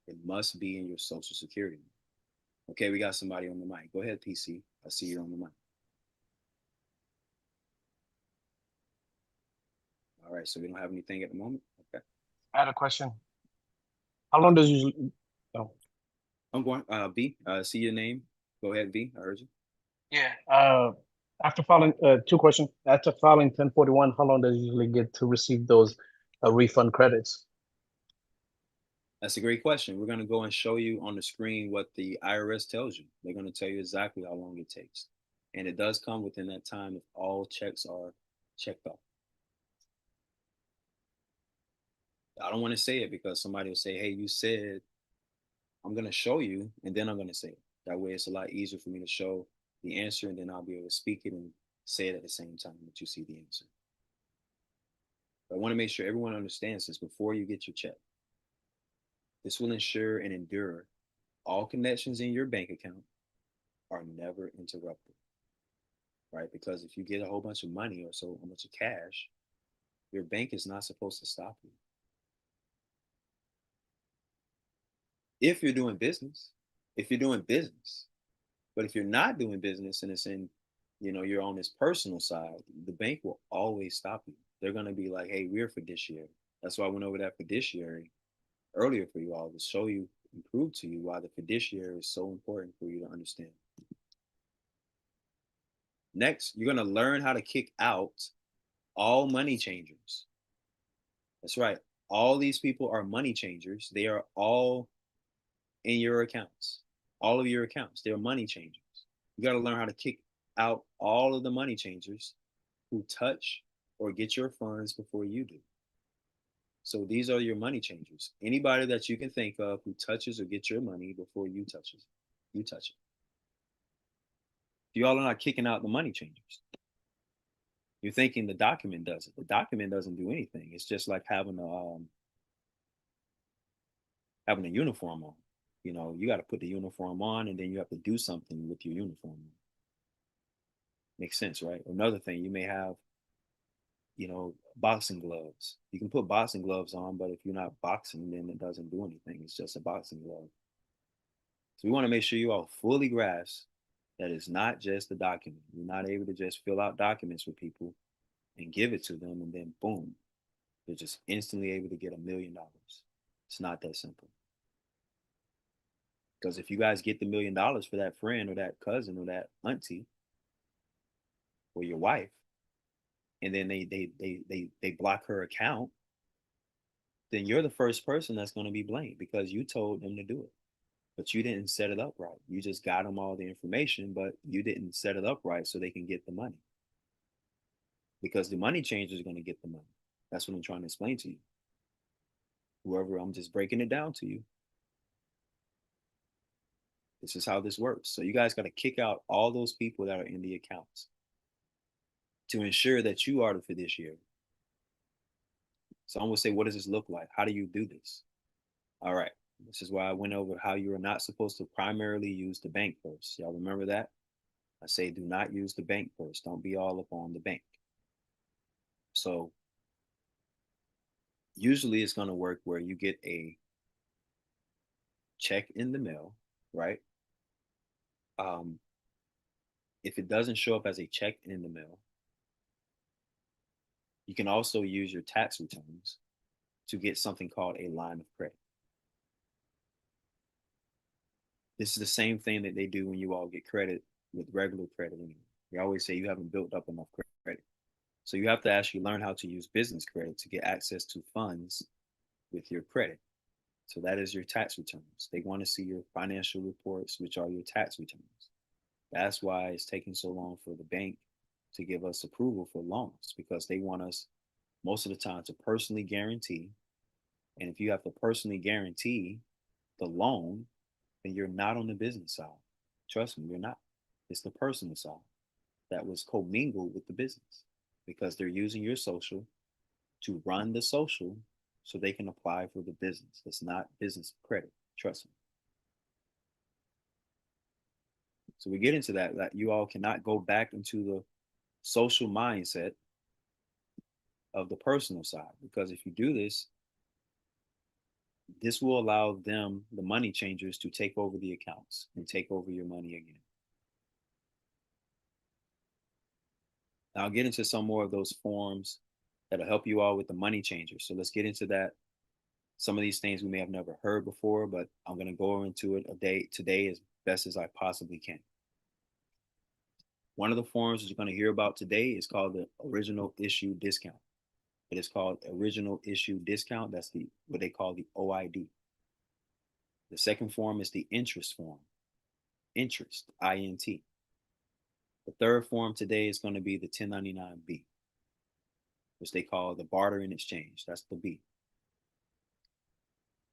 It must be in your social security number. Okay, we got somebody on the mic. Go ahead, PC. I see you on the mic. All right, so we don't have anything at the moment. Okay. I had a question. How long does usually? Oh, I'm going. B. See your name. Go ahead, B. I heard you. yeah. After filing, two questions. After filing 1041, how long does it usually get to receive those refund credits? That's a great question. We're going to go and show you on the screen what the IRS tells you. They're going to tell you exactly how long it takes. And it does come within that time if all checks are checked off. I don't want to say it because somebody will say, hey, you said, I'm going to show you, and then I'm going to say it. That way it's a lot easier for me to show the answer, and then I'll be able to speak it and say it at the same time that you see the answer. But I want to make sure everyone understands this before you get your check. This will ensure and endure all connections in your bank account are never interrupted, right? Because if you get a whole bunch of money or so, a bunch of cash, your bank is not supposed to stop you. If you're doing business, but if you're not doing business and it's in, you're on this personal side, the bank will always stop you. They're going to be like, hey, we're fiduciary. That's why I went over that fiduciary earlier for you all to show you and prove to you why the fiduciary is so important for you to understand. Next, you're going to learn how to kick out all money changers. That's right. All these people are money changers. They are all in your accounts, all of your accounts. They're money changers. You got to learn how to kick out all of the money changers who touch or get your funds before you do. So these are your money changers. Anybody that you can think of who touches or gets your money before you touch it, you touch it. You all are not kicking out the money changers. You're thinking the document does it. The document doesn't do anything. It's just like having a uniform on. You got to put the uniform on, and then you have to do something with your uniform. Makes sense, right? Another thing, you may have, boxing gloves. You can put boxing gloves on, but if you're not boxing, then it doesn't do anything. It's just a boxing glove. So we want to make sure you all fully grasp that it's not just a document. You're not able to just fill out documents with people and give it to them, and then boom, they're just instantly able to get $1 million. It's not that simple. Because if you guys get the $1 million for that friend or that cousin or that auntie or your wife, and then they block her account, then you're the first person that's going to be blamed because you told them to do it. But you didn't set it up right. You just got them all the information, but you didn't set it up right so they can get the money. Because the money changer is going to get the money. That's what I'm trying to explain to you. Whoever, I'm just breaking it down to you. This is how this works. So you guys got to kick out all those people that are in the accounts to ensure that you are the fiduciary. Someone would say, what does this look like? How do you do this? All right. This is why I went over how you are not supposed to primarily use the bank purse. Y'all remember that? I say, do not use the bank purse. Don't be all up on the bank. So usually it's going to work where you get a check in the mail, right? Um, if it doesn't show up as a check in the mail, you can also use your tax returns to get something called a line of credit. This is the same thing that they do when you all get credit with regular credit. They always say you haven't built up enough credit. So you have to actually learn how to use business credit to get access to funds with your credit. So that is your tax returns. They want to see your financial reports, which are your tax returns. That's why it's taking so long for the bank to give us approval for loans, because they want us most of the time to personally guarantee. And if you have to personally guarantee the loan, then you're not on the business side. Trust me, you're not. It's the personal side that was commingled with the business, because they're using your social to run the social so they can apply for the business. It's not business credit. Trust me. So we get into that you all cannot go back into the social mindset of the personal side, because if you do this, this will allow them, the money changers, to take over the accounts and take over your money again. Now I'll get into some more of those forms that'll help you all with the money changers. So let's get into that. Some of these things we may have never heard before, but I'm going to go into it today as best as I possibly can. One of the forms that you're going to hear about today is called the original issue discount. It is called original issue discount. That's what they call the OID. The second form is the interest form. Interest, INT. The third form today is going to be the 1099B, which they call the barter in exchange. That's the B.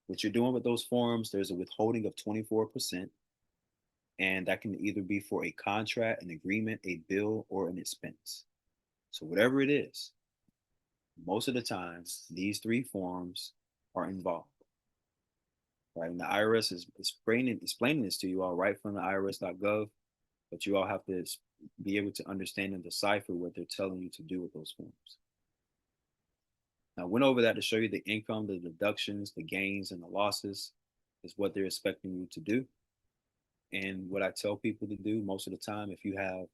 What you're doing with those forms, there's a withholding of 24%, and that can either be for a contract, an agreement, a bill, or an expense. So whatever it is, most of the time, these three forms are involved. Right? And the IRS is explaining this to you all right from the irs.gov, but you all have to be able to understand and decipher what they're telling you to do with those forms. Now, I went over that to show you the income, the deductions, the gains, and the losses is what they're expecting you to do. And what I tell people to do most of the time, if you have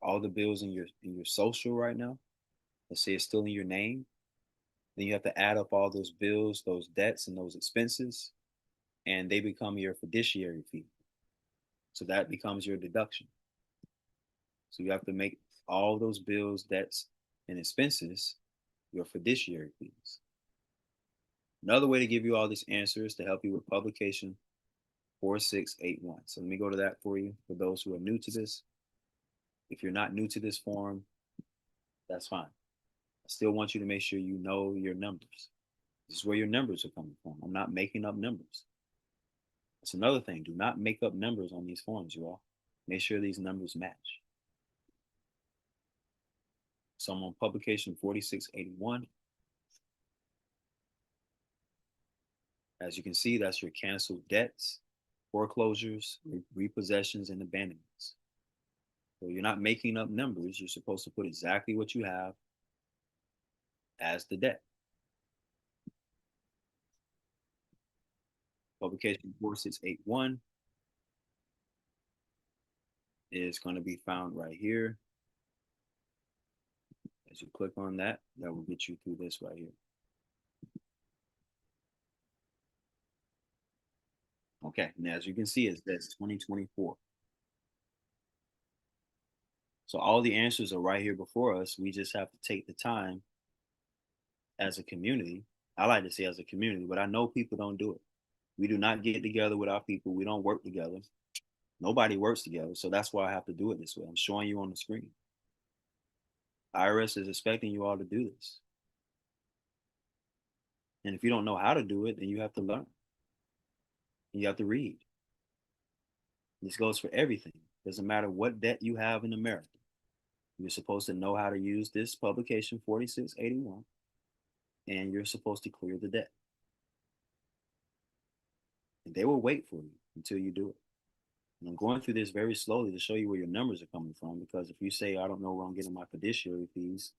all the bills in your social right now, let's say it's still in your name, then you have to add up all those bills, those debts, and those expenses, and they become your fiduciary fee. So that becomes your deduction. So you have to make all those bills, debts, and expenses your fiduciary fees. Another way to give you all these answers to help you with publication 4681. So let me go to that for you for those who are new to this. If you're not new to this form, that's fine. I still want you to make sure you know your numbers. This is where your numbers are coming from. I'm not making up numbers. That's another thing. Do not make up numbers on these forms, you all. Make sure these numbers match. So I'm on publication 4681. As you can see, that's your canceled debts, foreclosures, repossessions, and abandonments. So you're not making up numbers. You're supposed to put exactly what you have as the debt. Publication 4681 is going to be found right here. As you click on that, that will get you through this right here. Okay, now as you can see, it says 2024. So all the answers are right here before us. We just have to take the time as a community. I like to say as a community, but I know people don't do it. We do not get together with our people. We don't work together. Nobody works together. So that's why I have to do it this way. I'm showing you on the screen. IRS is expecting you all to do this. And if you don't know how to do it, then you have to learn. You have to read. This goes for everything. Doesn't matter what debt you have in America. You're supposed to know how to use this publication 4681 and you're supposed to clear the debt. And they will wait for you until you do it. And I'm going through this very slowly to show you where your numbers are coming from. Because if you say, I don't know where I'm getting my fiduciary fees,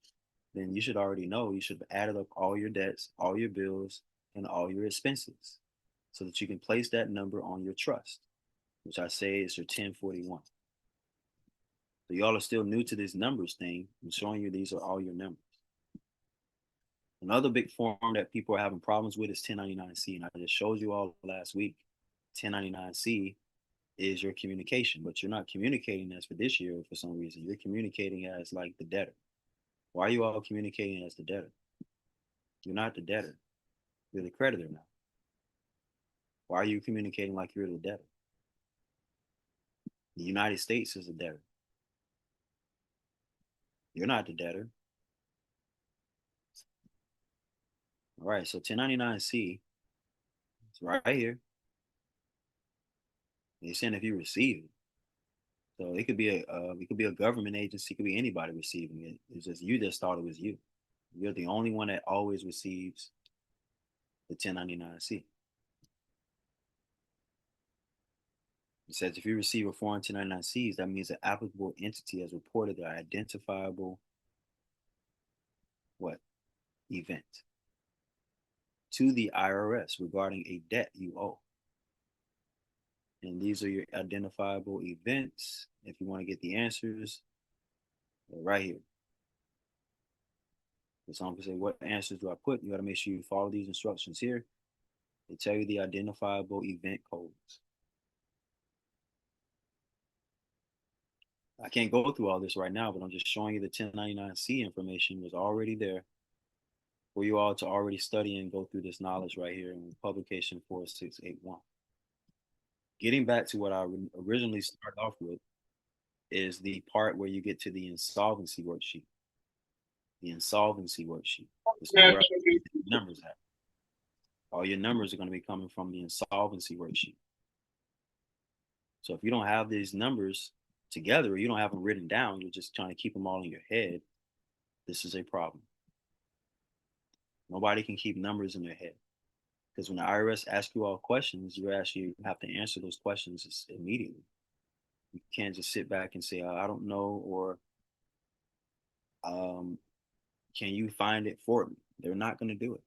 then you should already know. You should have added up all your debts, all your bills, and all your expenses so that you can place that number on your trust, which I say is your 1041. So y'all are still new to this numbers thing. I'm showing you these are all your numbers. Another big form that people are having problems with is 1099-C. And I just showed you all last week. 1099-C is your communication, but you're not communicating as fiduciary for some reason. You're communicating as like the debtor. Why are you all communicating as the debtor? You're not the debtor. You're the creditor now. Why are you communicating like you're the debtor? The United States is the debtor. You're not the debtor. All right, so 1099-C, it's right here. They're saying if you receive it. So it could be a government agency, it could be anybody receiving it. It's just you just thought it was you. You're the only one that always receives the 1099-C. It says if you receive a foreign 1099-Cs, that means the applicable entity has reported the identifiable what event to the IRS regarding a debt you owe. And these are your identifiable events. If you want to get the answers, they're right here. So someone can say, what answers do I put? You got to make sure you follow these instructions here. They tell you the identifiable event codes. I can't go through all this right now, but I'm just showing you the 1099-C information was already there for you all to already study and go through this knowledge right here in publication 4681. Getting back to what I originally started off with is the part where you get to the insolvency worksheet. The insolvency worksheet. This is where numbers at. All your numbers are going to be coming from the insolvency worksheet. So if you don't have these numbers together, or you don't have them written down, you're just trying to keep them all in your head, this is a problem. Nobody can keep numbers in their head. Because when the IRS asks you all questions, you actually have to answer those questions immediately. You can't just sit back and say, I don't know, or can you find it for me? They're not going to do it.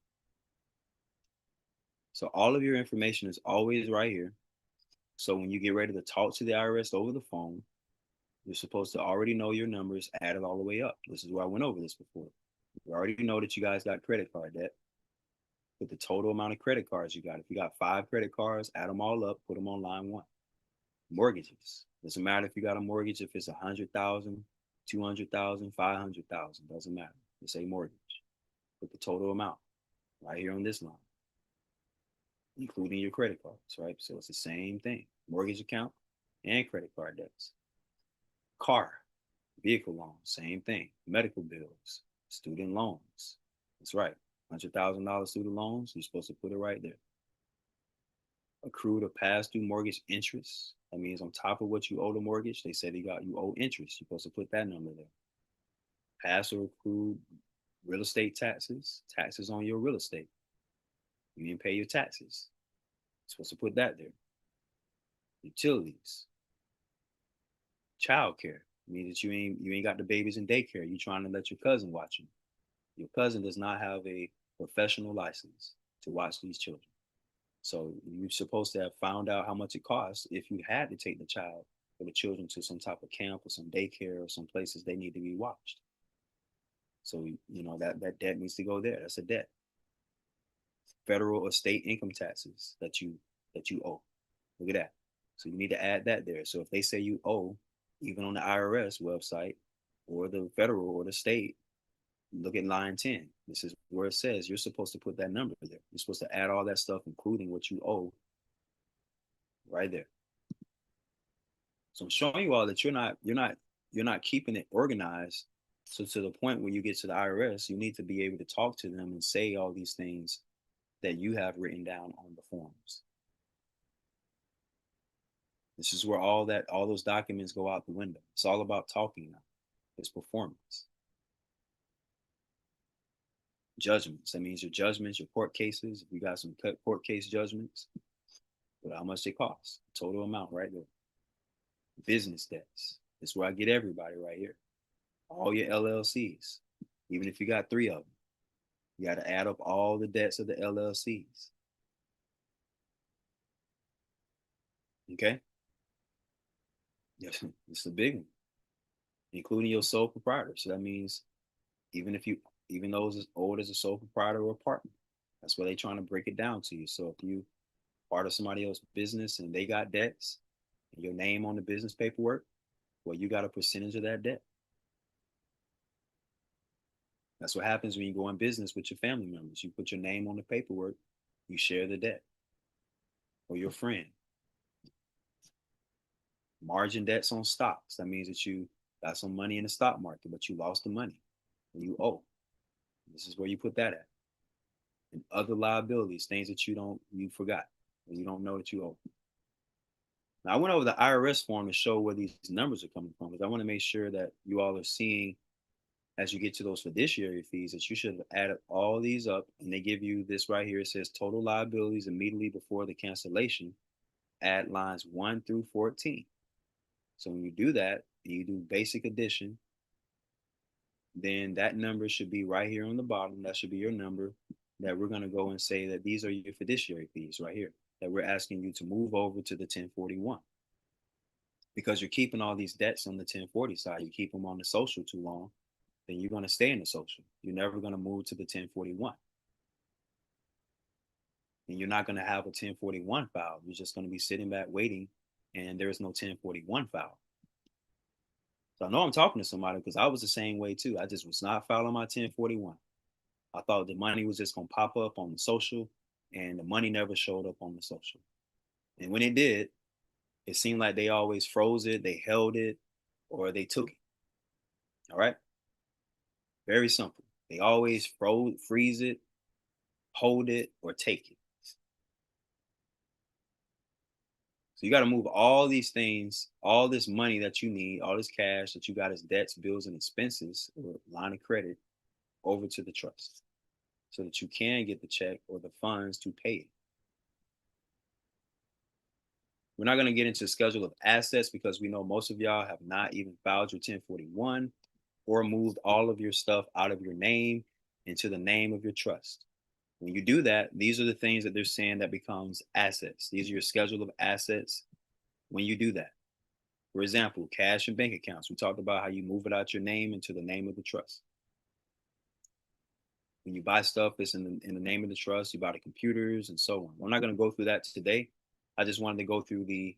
So all of your information is always right here. So when you get ready to talk to the IRS over the phone, you're supposed to already know your numbers added all the way up. This is where I went over this before. You already know that you guys got credit card debt. Put the total amount of credit cards you got. If you got 5 credit cards, add them all up, put them on line 1. Mortgages. Doesn't matter if you got a mortgage, if it's 100,000, 200,000, 500,000, doesn't matter. It's a mortgage. Put the total amount right here on this line, including your credit cards, right? So it's the same thing. Mortgage account and credit card debts. Car, vehicle loans, same thing. Medical bills, student loans. That's right. $100,000 student loans, you're supposed to put it right there. Accrued or past due mortgage interest. That means on top of what you owe the mortgage, they said you owe interest. You're supposed to put that number there. Past or accrued real estate taxes, taxes on your real estate. You didn't pay your taxes. You're supposed to put that there. Utilities. Child care. Means that you ain't got the babies in daycare. You're trying to let your cousin watch them. Your cousin does not have a professional license to watch these children. So you're supposed to have found out how much it costs if you had to take the child or the children to some type of camp or some daycare or some places they need to be watched. So that debt needs to go there. That's a debt. Federal or state income taxes that you owe. Look at that. So you need to add that there. So if they say you owe, even on the IRS website or the federal or the state, look at line 10. This is where it says you're supposed to put that number there. You're supposed to add all that stuff, including what you owe, right there. So I'm showing you all that you're not keeping it organized. So to the point where you get to the IRS, you need to be able to talk to them and say all these things that you have written down on the forms. This is where all those documents go out the window. It's all about talking now. It's performance. judgments. That means your judgments, your court cases. If you got some court case judgments, but how much they cost, total amount right there. Business debts. That's where I get everybody right here. All your LLCs, even if you got 3 of them, you got to add up all the debts of the LLCs. Okay? Yes, it's a big one, including your sole proprietor. So that means even if you, even those as old as a sole proprietor or partner, that's where they're trying to break it down to you. So if you part of somebody else's business and they got debts and your name on the business paperwork, well, you got a percentage of that debt. That's what happens when you go in business with your family members. You put your name on the paperwork, you share the debt. Or your friend. Margin debts on stocks. That means that you got some money in the stock market, but you lost the money and you owe. This is where you put that at. And other liabilities, things that you forgot, or you don't know that you owe. Now, I went over the IRS form to show where these numbers are coming from, because I want to make sure that you all are seeing as you get to those fiduciary fees that you should have added all these up, and they give you this right here. It says total liabilities immediately before the cancellation. Add lines 1 through 14. So when you do that, you do basic addition, then that number should be right here on the bottom. That should be your number that we're going to go and say that these are your fiduciary fees right here that we're asking you to move over to the 1041. Because you're keeping all these debts on the 1040 side, you keep them on the social too long, then you're going to stay in the social. You're never going to move to the 1041. And you're not going to have a 1041 file. You're just going to be sitting back waiting, and there's no 1041 file. So I know I'm talking to somebody because I was the same way too. I just was not filing my 1041. I thought the money was just going to pop up on the social, and the money never showed up on the social. And when it did, it seemed like they always froze it, they held it, or they took it. All right? Very simple. They always freeze it, hold it, or take it. So you got to move all these things, all this money that you need, all this cash that you got as debts, bills, and expenses, or line of credit, over to the trust so that you can get the check or the funds to pay it. We're not going to get into the schedule of assets because we know most of y'all have not even filed your 1041 or moved all of your stuff out of your name into the name of your trust. When you do that, these are the things that they're saying that becomes assets. These are your schedule of assets when you do that. For example, cash and bank accounts. We talked about how you move it out your name into the name of the trust. When you buy stuff, it's in the name of the trust. You buy the computers and so on. We're not going to go through that today. I just wanted to go through the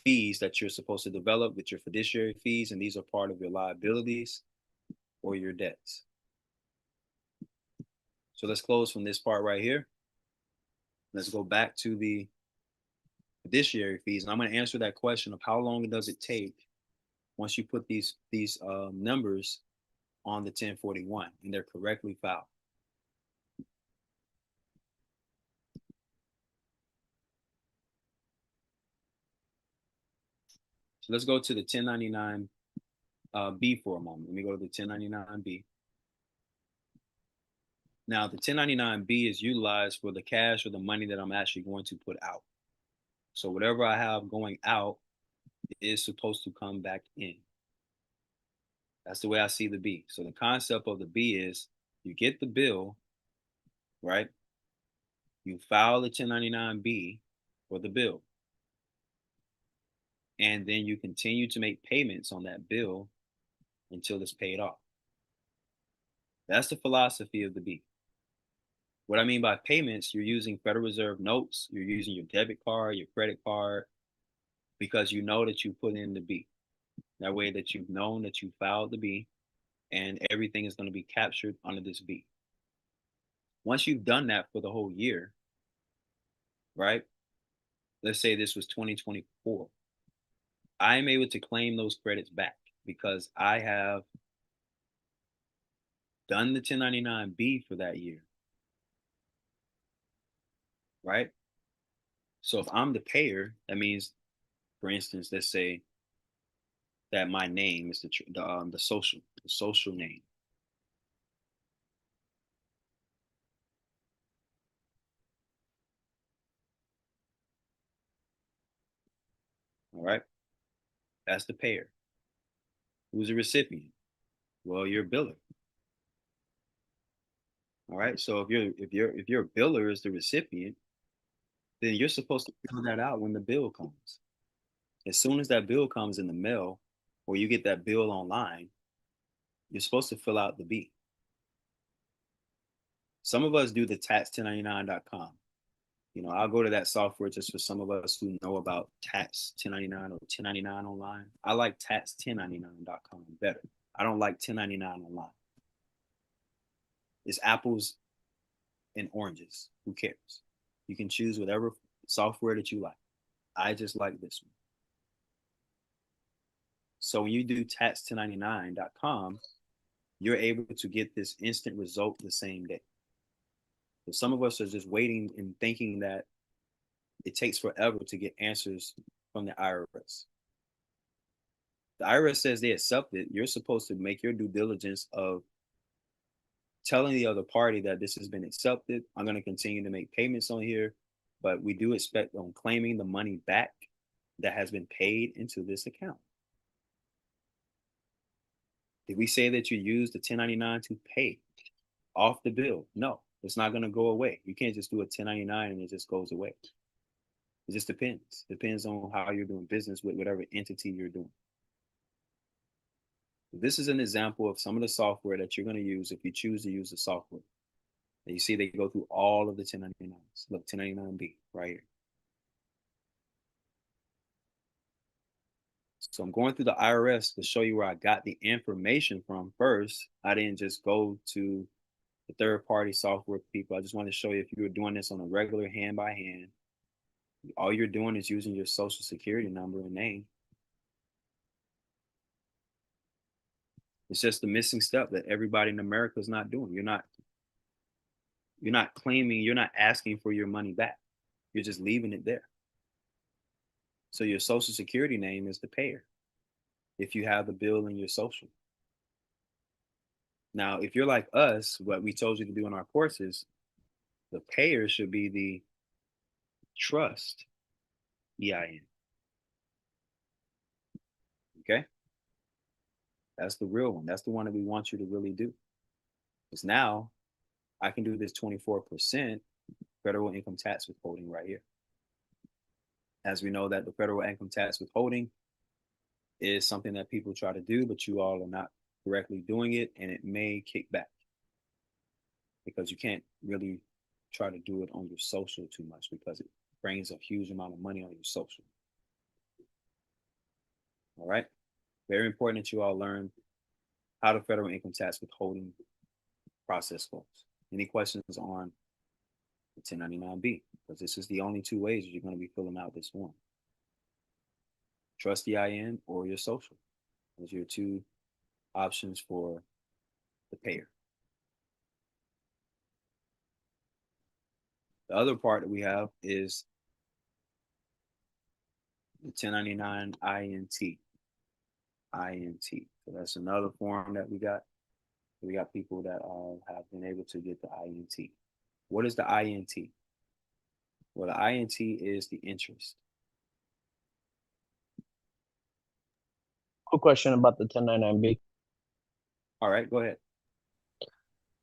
fees that you're supposed to develop with your fiduciary fees, and these are part of your liabilities or your debts. So let's close from this part right here. Let's go back to the fiduciary fees, and I'm going to answer that question of how long does it take once you put these numbers on the 1041 and they're correctly filed. So let's go to the 1099 B for a moment. Let me go to the 1099B. Now, the 1099B is utilized for the cash or the money that I'm actually going to put out. So whatever I have going out is supposed to come back in. That's the way I see the B. So the concept of the B is you get the bill, right? You file the 1099B for the bill. And then you continue to make payments on that bill until it's paid off. That's the philosophy of the B. What I mean by payments, you're using Federal Reserve notes, you're using your debit card, your credit card, because you know that you put in the B. That way that you've known that you filed the B and everything is going to be captured under this B. Once you've done that for the whole year, right? Let's say this was 2024. I'm able to claim those credits back because I have done the 1099B for that year, right? So if I'm the payer, that means, for instance, let's say that my name is the social name. All right. That's the payer. Who's the recipient? Well, your biller. All right. So if your biller is the recipient, then you're supposed to fill that out when the bill comes. As soon as that bill comes in the mail, or you get that bill online, you're supposed to fill out the B. Some of us do the tax1099.com. I'll go to that software just for some of us who know about tax 1099 or 1099 online. I like tax1099.com better. I don't like 1099 online. It's apples and oranges. Who cares? You can choose whatever software that you like. I just like this one. So when you do tax1099.com, you're able to get this instant result the same day. So some of us are just waiting and thinking that it takes forever to get answers from the IRS. The IRS says they accept it. You're supposed to make your due diligence of telling the other party that this has been accepted. I'm going to continue to make payments on here, but we do expect on claiming the money back that has been paid into this account. Did we say that you use the 1099 to pay off the bill? No, it's not going to go away. You can't just do a 1099 and it just goes away. It just depends. Depends on how you're doing business with whatever entity you're doing. This is an example of some of the software that you're going to use if you choose to use the software. And you see they go through all of the 1099s. Look, 1099B right here. So I'm going through the IRS to show you where I got the information from first. I didn't just go to the third-party software people. I just wanted to show you if you were doing this on a regular hand by hand, all you're doing is using your social security number and name. It's just the missing step that everybody in America is not doing. You're not claiming, you're not asking for your money back. You're just leaving it there. So your social security name is the payer if you have the bill in your social. Now, if you're like us, what we told you to do in our courses, the payer should be the trust EIN. Okay? That's the real one. That's the one that we want you to really do. Because now I can do this 24% federal income tax withholding right here. As we know that the federal income tax withholding is something that people try to do, but you all are not correctly doing it, and it may kick back because you can't really try to do it on your social too much because it brings a huge amount of money on your social. All right. Very important that you all learn how the federal income tax withholding process goes. Any questions on the 1099B? Because this is the only two ways that you're going to be filling out this form. Trust EIN or your social. Those are your two options for the payer. The other part that we have is the 1099 INT. INT. So that's another form that we got. We got people that have been able to get the INT. What is the INT? Well, the INT is the interest. Quick question about the 1099B. All right, go ahead.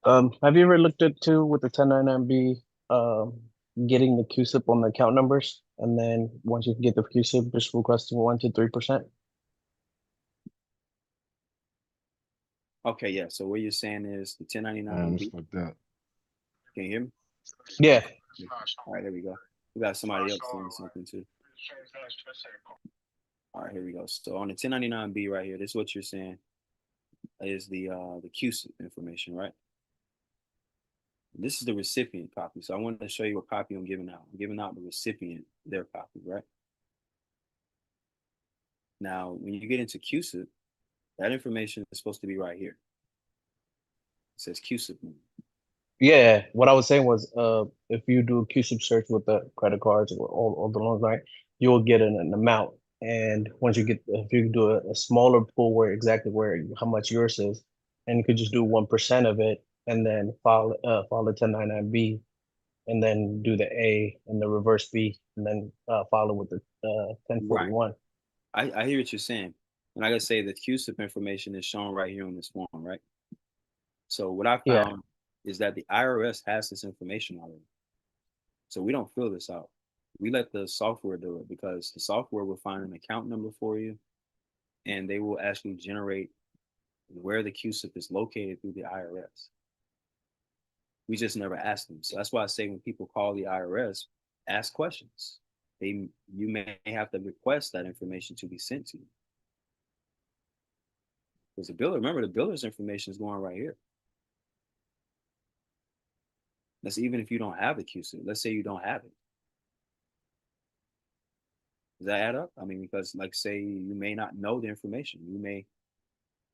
Have you ever looked into with the 1099B getting the QSIP on the account numbers, and then once you get the QSIP, just requesting 1 to 3%? Okay, yeah. So what you're saying is the 1099B. Like that. Can you hear me? Yeah. All right, there we go. We got somebody else saying something too. All right, here we go. So on the 1099B right here, this is what you're saying is the QSIP information, right? This is the recipient copy. So I wanted to show you what copy I'm giving out. I'm giving out the recipient, their copy, right? Now, when you get into QSIP, that information is supposed to be right here. It says QSIP. Yeah, what I was saying was, if you do a QSIP search with the credit cards or all the loans, right, you will get an amount. And once you get, if you do a smaller pool where exactly where how much yours is, and you could just do 1% of it, and then file the 1099B, and then do the A and the reverse B, and then file it with the 1041. I hear what you're saying. And like I say, the CUSIP information is shown right here on this form, right? So what I Yeah. found is that the IRS has this information already. So we don't fill this out. We let the software do it because the software will find an account number for you and they will actually generate where the CUSIP is located through the IRS. We just never ask them. So that's why I say when people call the IRS, ask questions. You may have to request that information to be sent to you. Because the biller, remember the biller's information is going right here. That's even if you don't have the CUSIP. Let's say you don't have it. Does that add up? I mean, because like say you may not know the information. You may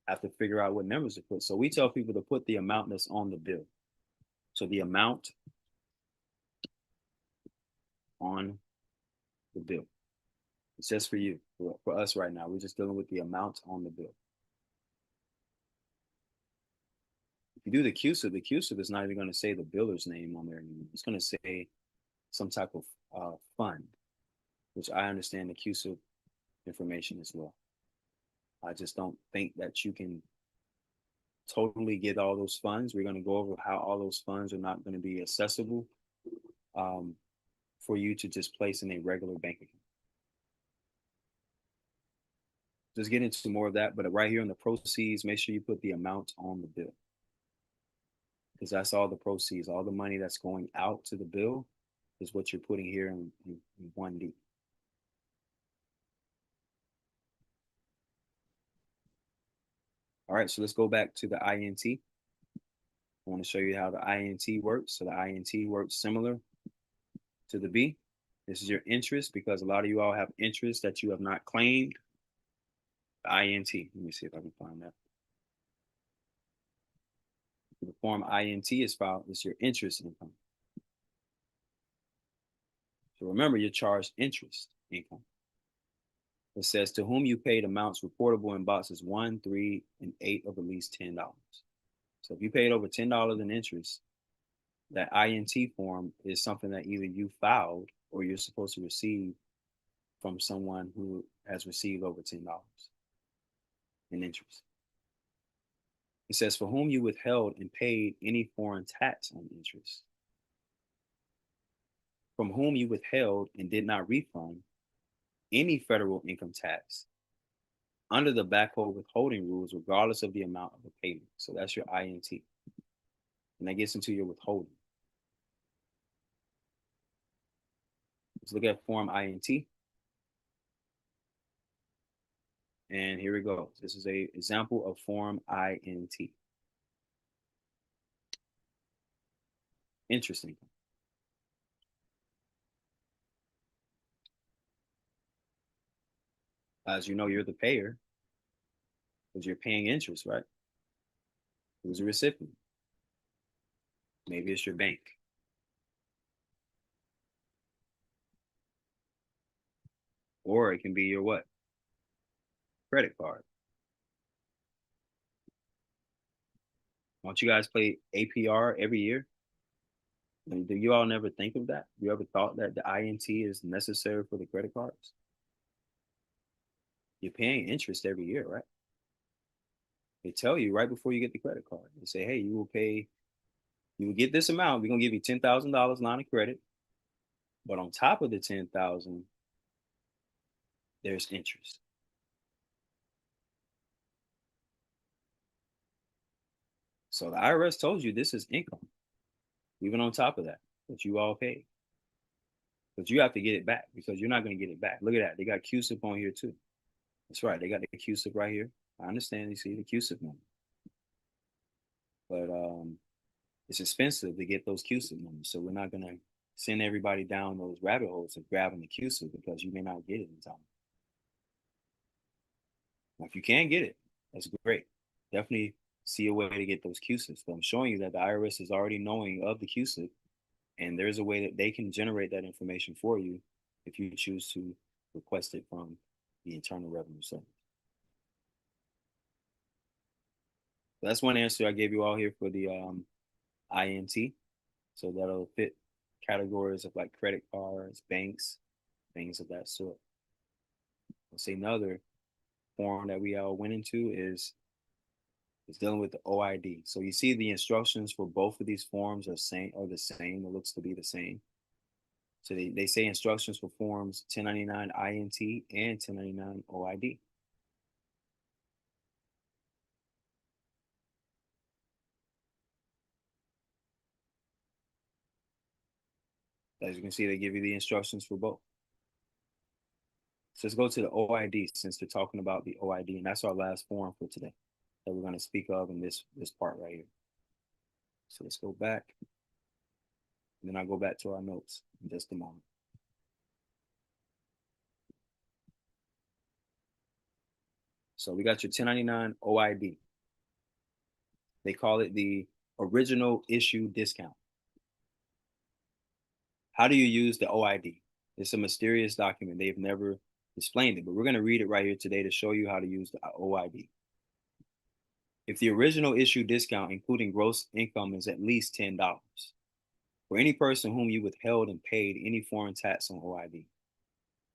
have to figure out what numbers to put. So we tell people to put the amount that's on the bill. So the amount on the bill. It's just for you. For us right now, we're just dealing with the amount on the bill. If you do the CUSIP is not even going to say the biller's name on there anymore. It's going to say some type of fund, which I understand the CUSIP information as well. I just don't think that you can totally get all those funds. We're going to go over how all those funds are not going to be accessible for you to just place in a regular bank account. Just get into more of that, but right here on the proceeds, make sure you put the amount on the bill because that's all the proceeds, all the money that's going out to the bill is what you're putting here in 1D. All right, so let's go back to the INT. I want to show you how the INT works. So the INT works similar to the B. This is your interest because a lot of you all have interest that you have not claimed. The INT. Let me see if I can find that. The form INT is filed is your interest income. So remember, you're charged interest income. It says to whom you paid amounts reportable in boxes 1, 3, and 8 of at least $10. So if you paid over $10 in interest, that INT form is something that either you filed or you're supposed to receive from someone who has received over $10 in interest. It says for whom you withheld and paid any foreign tax on interest. From whom you withheld and did not refund any federal income tax under the backhold withholding rules, regardless of the amount of the payment. So that's your INT. And that gets into your withholding. Let's look at form INT. And here we go. This is an example of form INT. Interesting. As you know, you're the payer because you're paying interest, right? Who's the recipient? Maybe it's your bank. Or it can be your what? Credit card. Don't you guys play APR every year? Do you all never think of that? You ever thought that the INT is necessary for the credit cards? You're paying interest every year, right? They tell you right before you get the credit card. They say, hey, you will get this amount. We're gonna give you $10,000 line of credit, but on top of the 10,000, there's interest. So the IRS told you this is income, even on top of that you all paid. But you have to get it back because you're not going to get it back. Look at that. They got CUSIP on here too. That's right. They got the CUSIP right here. I understand. You see the CUSIP number. But it's expensive to get those CUSIP numbers. So we're not going to send everybody down those rabbit holes of grabbing the CUSIP because you may not get it in time. Now, if you can get it, that's great. Definitely see a way to get those CUSIPs. But I'm showing you that the IRS is already knowing of the CUSIP, and there's a way that they can generate that information for you if you choose to request it from the Internal Revenue Service. So that's one answer I gave you all here for the INT. So that'll fit categories of like credit cards, banks, things of that sort. Let's say another form that we all went into is dealing with the OID. So you see the instructions for both of these forms are the same. It looks to be the same. So they say instructions for forms 1099 INT and 1099 OID. As you can see, they give you the instructions for both. So let's go to the OID since they're talking about the OID, and that's our last form for today that we're going to speak of in this part right here. So let's go back, and then I'll go back to our notes in just a moment. So we got your 1099 OID. They call it the original issue discount. How do you use the OID? It's a mysterious document. They've never explained it, but we're going to read it right here today to show you how to use the OID. If the original issue discount, including gross income, is at least $10 for any person whom you withheld and paid any foreign tax on OID,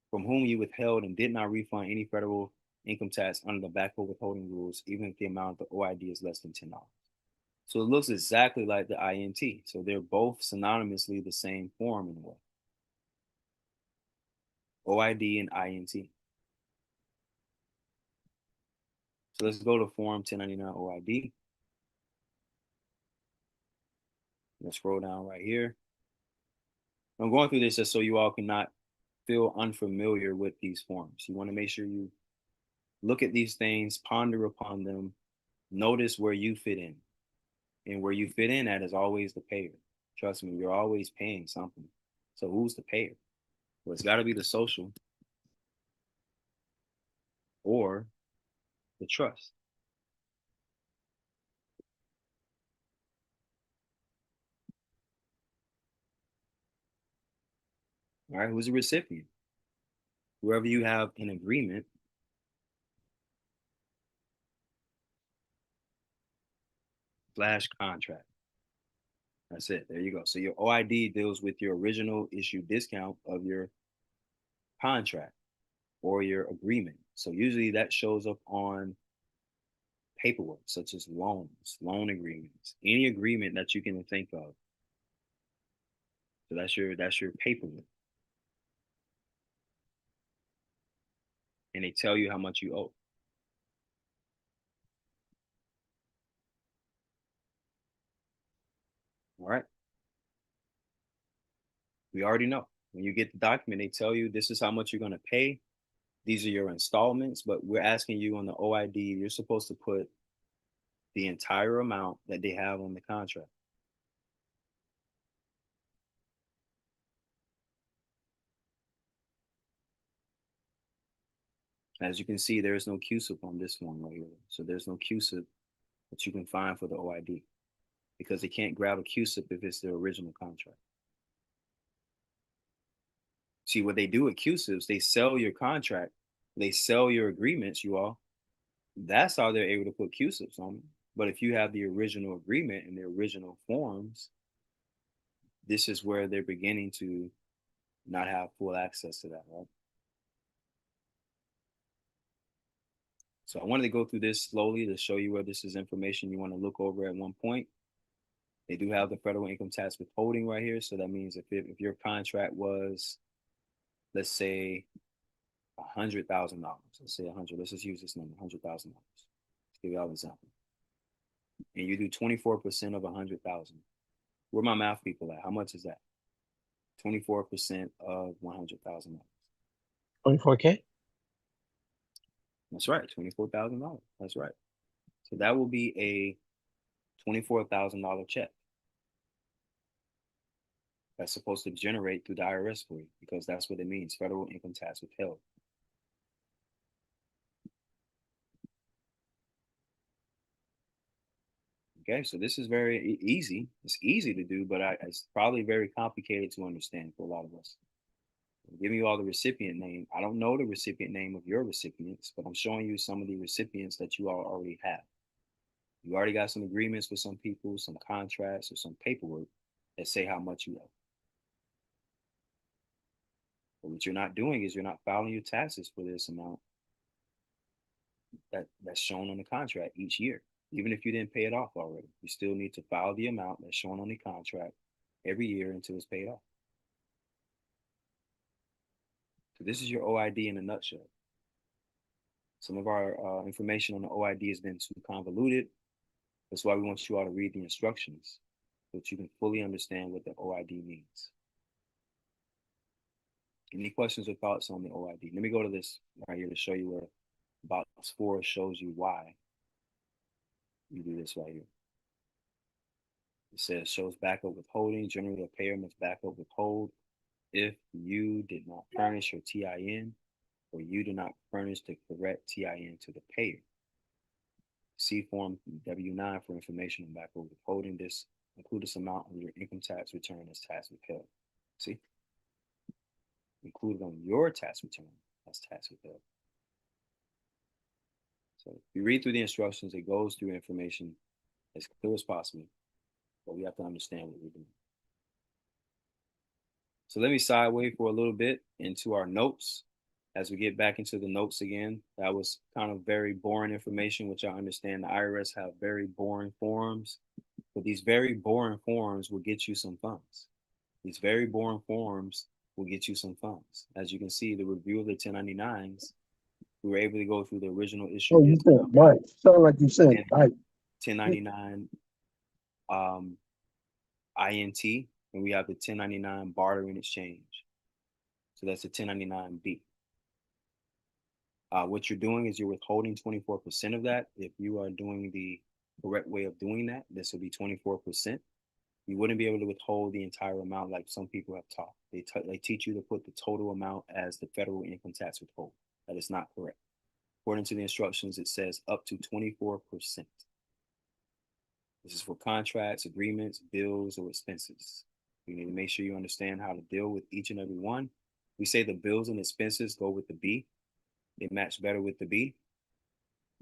from whom you withheld and did not refund any federal income tax under the tobacco withholding rules, even if the amount of the OID is less than $10. So it looks exactly like the INT. So they're both synonymously the same form in a way. OID and INT. So let's go to form 1099 OID. Let's scroll down right here. I'm going through this just so you all cannot feel unfamiliar with these forms. You want to make sure you look at these things, ponder upon them, notice where you fit in. And where you fit in at is always the payer. Trust me, you're always paying something. So who's the payer? Well, it's got to be the social or the trust. All right, who's the recipient? Wherever you have an agreement / contract. That's it. There you go. So your OID deals with your original issue discount of your contract or your agreement. So usually that shows up on paperwork such as loans, loan agreements, any agreement that you can think of. So that's your paperwork. And they tell you how much you owe. All right. We already know. When you get the document, they tell you this is how much you're going to pay. These are your installments, but we're asking you on the OID, you're supposed to put the entire amount that they have on the contract. As you can see, there is no QSIP on this one right here. So there's no QSIP that you can find for the OID because they can't grab a QSIP if it's the original contract. See, what they do with QSIPs, they sell your contract, they sell your agreements, you all. That's how they're able to put QSIPs on them. But if you have the original agreement and the original forms, this is where they're beginning to not have full access to that, right? So I wanted to go through this slowly to show you where this is information you want to look over at one point. They do have the federal income tax withholding right here. So that means if your contract was, let's say, $100,000, let's say 100, let's just use this number, $100,000. Let's give you all an example. And you do 24% of 100,000. Where my math people at? How much is that? 24% of $100,000. 24K? That's right, $24,000. That's right. So that will be a $24,000 check that's supposed to generate through the IRS for you because that's what it means, federal income tax withheld. Okay, so this is very easy. It's easy to do, but it's probably very complicated to understand for a lot of us. I'm giving you all the recipient name. I don't know the recipient name of your recipients, but I'm showing you some of the recipients that you all already have. You already got some agreements with some people, some contracts, or some paperwork that say how much you owe. But what you're not doing is you're not filing your taxes for this amount that's shown on the contract each year. Even if you didn't pay it off already, you still need to file the amount that's shown on the contract every year until it's paid off. So this is your OID in a nutshell. Some of our information on the OID has been too convoluted. That's why we want you all to read the instructions so that you can fully understand what the OID means. Any questions or thoughts on the OID? Let me go to this right here to show you where box 4 shows you why you do this right here. It says shows backup withholding. Generally, a payer must backup withhold if you did not furnish your TIN or you do not furnish the correct TIN to the payer. See Form W-9 for information on backup withholding. This include this amount on your income tax return as tax withheld. See? Included on your tax return as tax withheld. So if you read through the instructions, it goes through information as clear as possible, but we have to understand what we're doing. So let me sideway for a little bit into our notes. As we get back into the notes again, that was kind of very boring information, which I understand the IRS have very boring forms, but these very boring forms will get you some funds. These very boring forms will get you some funds. As you can see, the review of the 1099s, we were able to go through the original issue. Oh, you said right. Sound like you said right. 1099 INT, and we have the 1099 barter and exchange. So that's the 1099B. What you're doing is you're withholding 24% of that. If you are doing the correct way of doing that, this will be 24%. You wouldn't be able to withhold the entire amount like some people have taught. They teach you to put the total amount as the federal income tax withhold. That is not correct. According to the instructions, it says up to 24%. This is for contracts, agreements, bills, or expenses. You need to make sure you understand how to deal with each and every one. We say the bills and expenses go with the B. They match better with the B.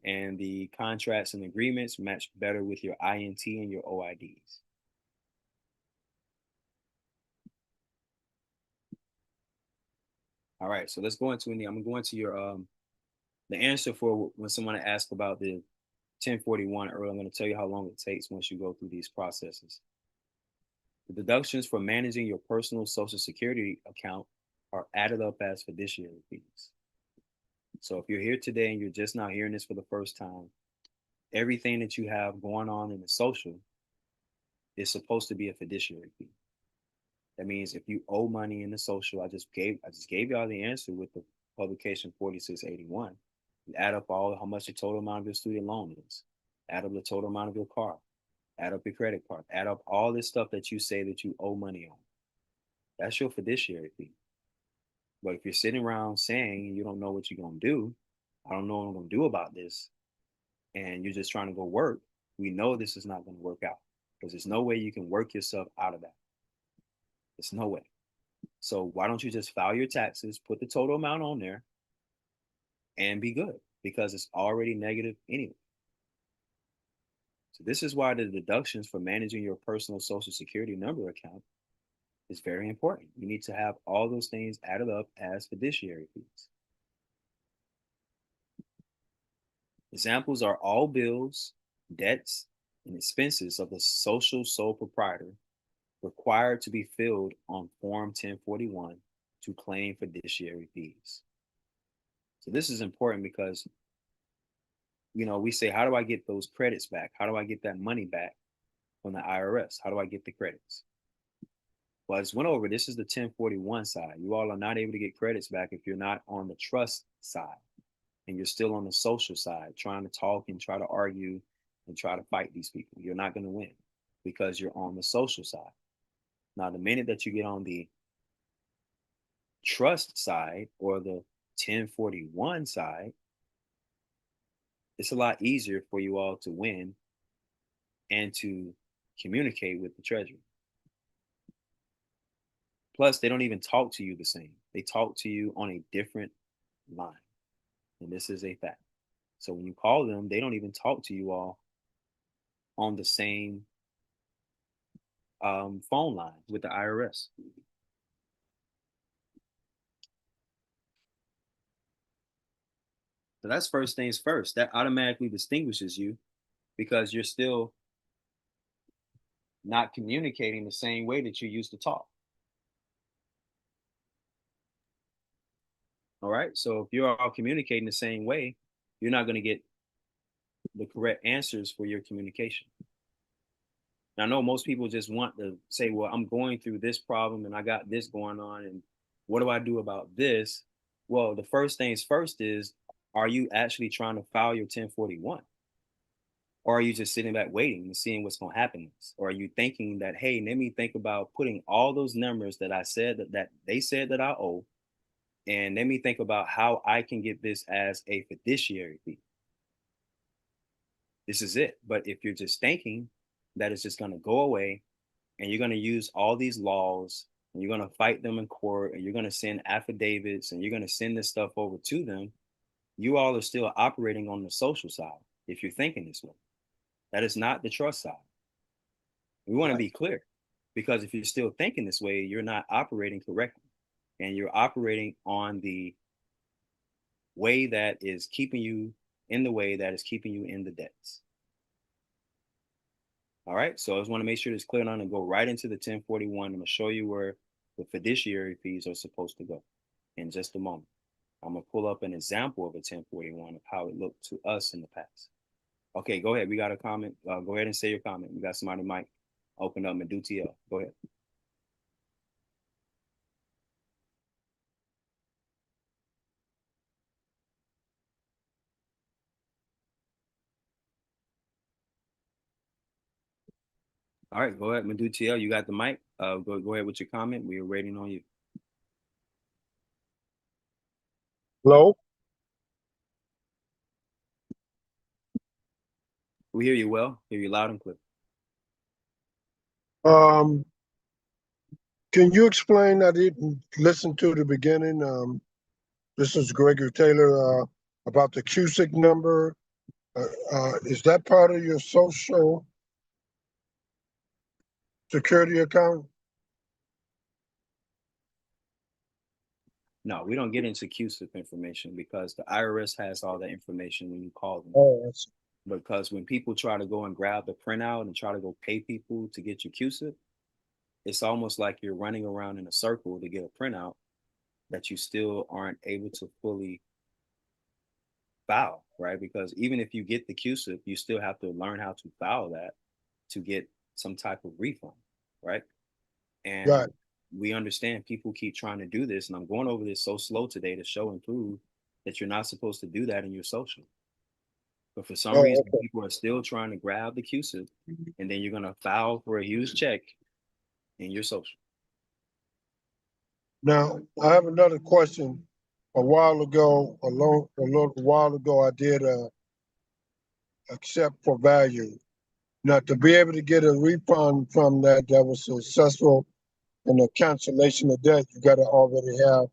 And the contracts and agreements match better with your INT and your OIDs. All right, so let's go into I'm gonna go into your the answer for when someone asks about the 1041 earlier. I'm gonna tell you how long it takes once you go through these processes. The deductions for managing your personal Social Security account are added up as fiduciary fees. So if you're here today and you're just now hearing this for the first time, everything that you have going on in the social is supposed to be a fiduciary fee. That means if you owe money in the social, I just gave y'all the answer with the publication 4681. You add up how much the total amount of your student loan is, add up the total amount of your car, add up your credit card, add up all this stuff that you say that you owe money on. That's your fiduciary fee. But if you're sitting around saying you don't know what you're gonna do, I don't know what I'm gonna do about this, and you're just trying to go work, we know this is not gonna work out because there's no way you can work yourself out of that. There's no way. So why don't you just file your taxes, put the total amount on there, and be good because it's already negative anyway. So this is why the deductions for managing your personal Social Security number account is very important. You need to have all those things added up as fiduciary fees. Examples are all bills, debts, and expenses of the social sole proprietor required to be filled on Form 1041 to claim fiduciary fees. So this is important because, we say, how do I get those credits back? How do I get that money back from the IRS? How do I get the credits? Well, I just went over, this is the 1041 side. You all are not able to get credits back if you're not on the trust side and you're still on the social side, trying to talk and try to argue and try to fight these people. You're not going to win because you're on the social side. Now, the minute that you get on the trust side or the 1041 side, it's a lot easier for you all to win and to communicate with the Treasury. Plus, they don't even talk to you the same. They talk to you on a different line. And this is a fact. So when you call them, they don't even talk to you all on the same phone line with the IRS. So that's first things first. That automatically distinguishes you because you're still not communicating the same way that you used to talk. All right. So if you're all communicating the same way, you're not going to get the correct answers for your communication. Now, I know most people just want to say, well, I'm going through this problem and I got this going on. And what do I do about this? Well, the first things first is, are you actually trying to file your 1041? Or are you just sitting back waiting and seeing what's going to happen next? Or are you thinking that, hey, let me think about putting all those numbers that I said that they said that I owe, and let me think about how I can get this as a fiduciary fee. This is it. But if you're just thinking that it's just going to go away and you're going to use all these laws and you're going to fight them in court and you're going to send affidavits and you're going to send this stuff over to them, you all are still operating on the social side if you're thinking this way. That is not the trust side. We want to be clear, because if you're still thinking this way, you're not operating correctly. And you're operating on the way that is keeping you in the way that is keeping you in the debts. All right. So I just want to make sure it's clear on and go right into the 1041. I'm going to show you where the fiduciary fees are supposed to go in just a moment. I'm going to pull up an example of a 1041 of how it looked to us in the past. Okay, go ahead. We got a comment. Go ahead and say your comment. We got somebody mic open up and do TL. Go ahead. All right, go ahead, Madu TL. You got the mic. Go ahead with your comment. We are waiting on you. Hello? We hear you well. Hear you loud and clear. Can you explain? I didn't listen to the beginning. This is Gregory Taylor, about the CUSIC number. Is that part of your social security account? No, we don't get into CUSIP information because the IRS has all that information when you call them. Oh, that's Because when people try to go and grab the printout and try to go pay people to get your CUSIP, it's almost like you're running around in a circle to get a printout that you still aren't able to fully file, right? Because even if you get the CUSIP, you still have to learn how to file that to get some type of refund, right? And right. we understand people keep trying to do this, and I'm going over this so slow today to show and prove that you're not supposed to do that in your social. But for some reason, Okay. people are still trying to grab the CUSIP, and then you're going to file for a huge check in your social. Now, I have another question. A while ago, a little while ago, I did accept for value. Now, to be able to get a refund from that was successful in a cancellation of debt, you got to already have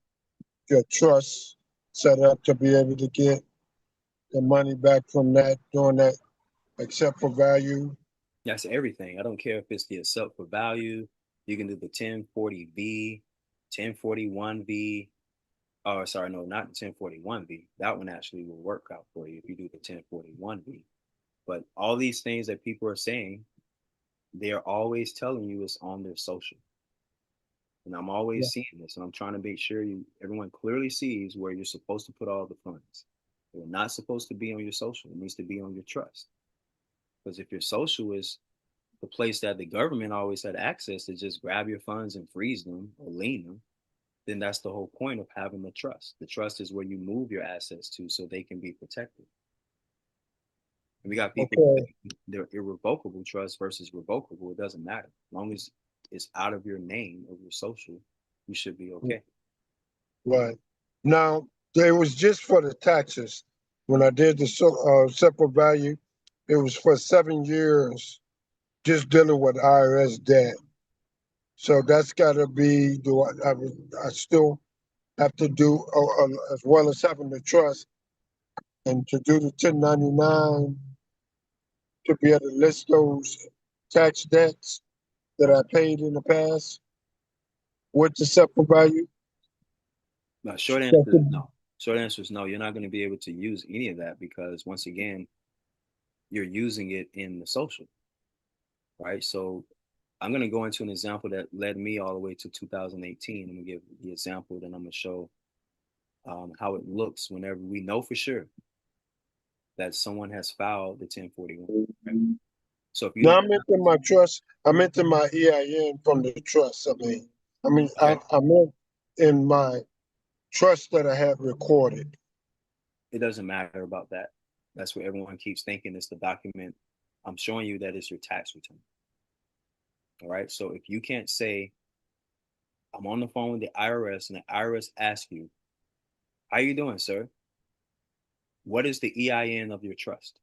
your trust set up to be able to get the money back from that, doing that accept for value. That's everything. I don't care if it's the accept for value. You can do the 1040V, 1041V. Oh, sorry, no, not the 1041V. That one actually will work out for you if you do the 1041V. But all these things that people are saying, they are always telling you it's on their social. And I'm always seeing this, and I'm trying to make sure everyone clearly sees where you're supposed to put all the funds. They're not supposed to be on your social. It needs to be on your trust. Because if your social is the place that the government always had access to just grab your funds and freeze them or lien them, then that's the whole point of having the trust. The trust is where you move your assets to so they can be protected. And we got people who think they're irrevocable trust versus revocable. It doesn't matter. As long as it's out of your name or your social, you should be okay. Right. Now, it was just for the taxes. When I did the separate value, it was for 7 years just dealing with IRS debt. So that's got to be, I still have to do, as well as having the trust and to do the 1099 to be able to list those tax debts that I paid in the past with the separate value. Now, short answer is no. Short answer is no. You're not going to be able to use any of that because once again, you're using it in the social, right? So I'm going to go into an example that led me all the way to 2018. I'm going to give the example, then I'm going to show how it looks whenever we know for sure that someone has filed the 1041. Right? So if you Now look, I'm into my trust. I'm into my EIN from the trust. okay, I'm in my trust that I have recorded. it doesn't matter about that. That's what everyone keeps thinking. It's the document. I'm showing you that it's your tax return. All right. So if you can't say, I'm on the phone with the IRS and the IRS asks you, how you doing, sir? What is the EIN of your trust?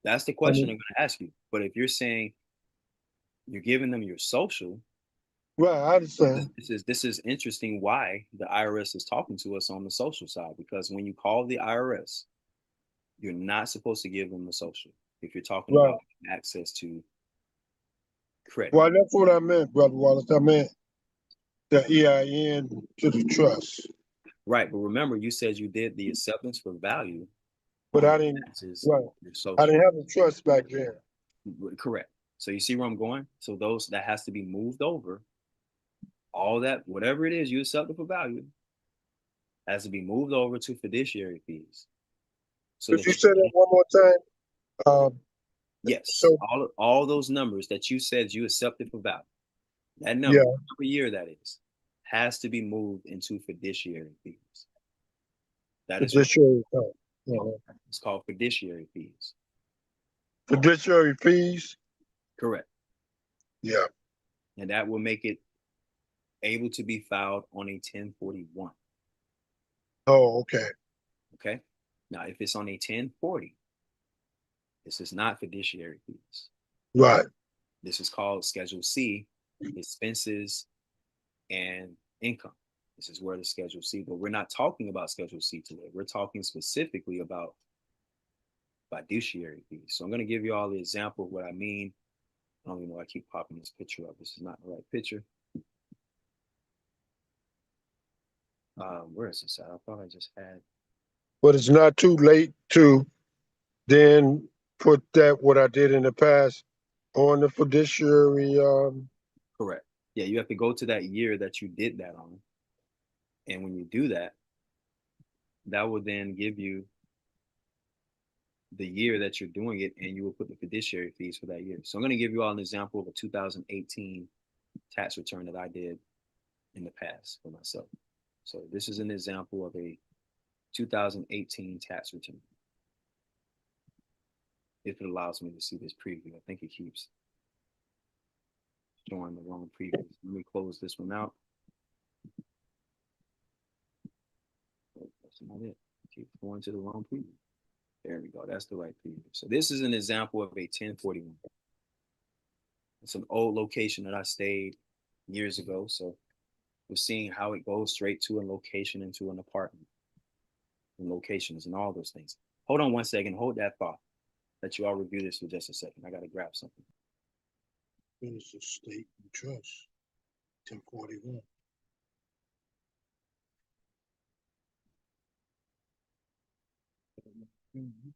That's the I question mean, I'm going to ask you. But if you're saying you're giving them your social, right, I understand. this is interesting why the IRS is talking to us on the social side, because when you call the IRS, you're not supposed to give them the social if you're talking Right. about access to credit. Well, that's what I meant, Brother Wallace. I meant the EIN to the trust. Right. But remember, you said you did the acceptance for value But on I your didn't, taxes, right. your I social. didn't have a trust back then. Correct. So you see where I'm going? So those that has to be moved over, all that, whatever it is you accepted for value, has to be moved over to fiduciary fees. So Could that you you say that can, one more time? yes, So, all those numbers that you said you accepted for value, that yeah, number, whatever year that is, has to be moved into fiduciary fees. That is what fiduciary, uh, it's called, fiduciary fees. fiduciary fees. Correct. Yeah. And that will make it able to be filed on a 1041. Oh, okay. Okay. Now, if it's on a 1040, this is not fiduciary fees. Right. This is called Schedule C, expenses and income. This is where the Schedule C, but we're not talking about Schedule C today. We're talking specifically about fiduciary fees. So I'm going to give you all the example of what I mean. I don't even know why I keep popping this picture up. This is not the right picture. Where is this at? I thought I just had. But it's not too late to then put that what I did in the past on the fiduciary. Correct. Yeah, you have to go to that year that you did that on. And when you do that, that will then give you the year that you're doing it, and you will put the fiduciary fees for that year. So I'm going to give you all an example of a 2018 tax return that I did in the past for myself. So this is an example of a 2018 tax return. If it allows me to see this preview, I think it keeps showing the wrong preview. Let me close this one out. Oh, that's not it. Keep going to the wrong preview. There we go. That's the right preview. So this is an example of a 1041. It's an old location that I stayed years ago. So we're seeing how it goes straight to a location into an apartment and locations and all those things. Hold on one second. Hold that thought. Let you all review this for just a second. I got to grab something. Minister State and Trust, 1041. Mm-hmm.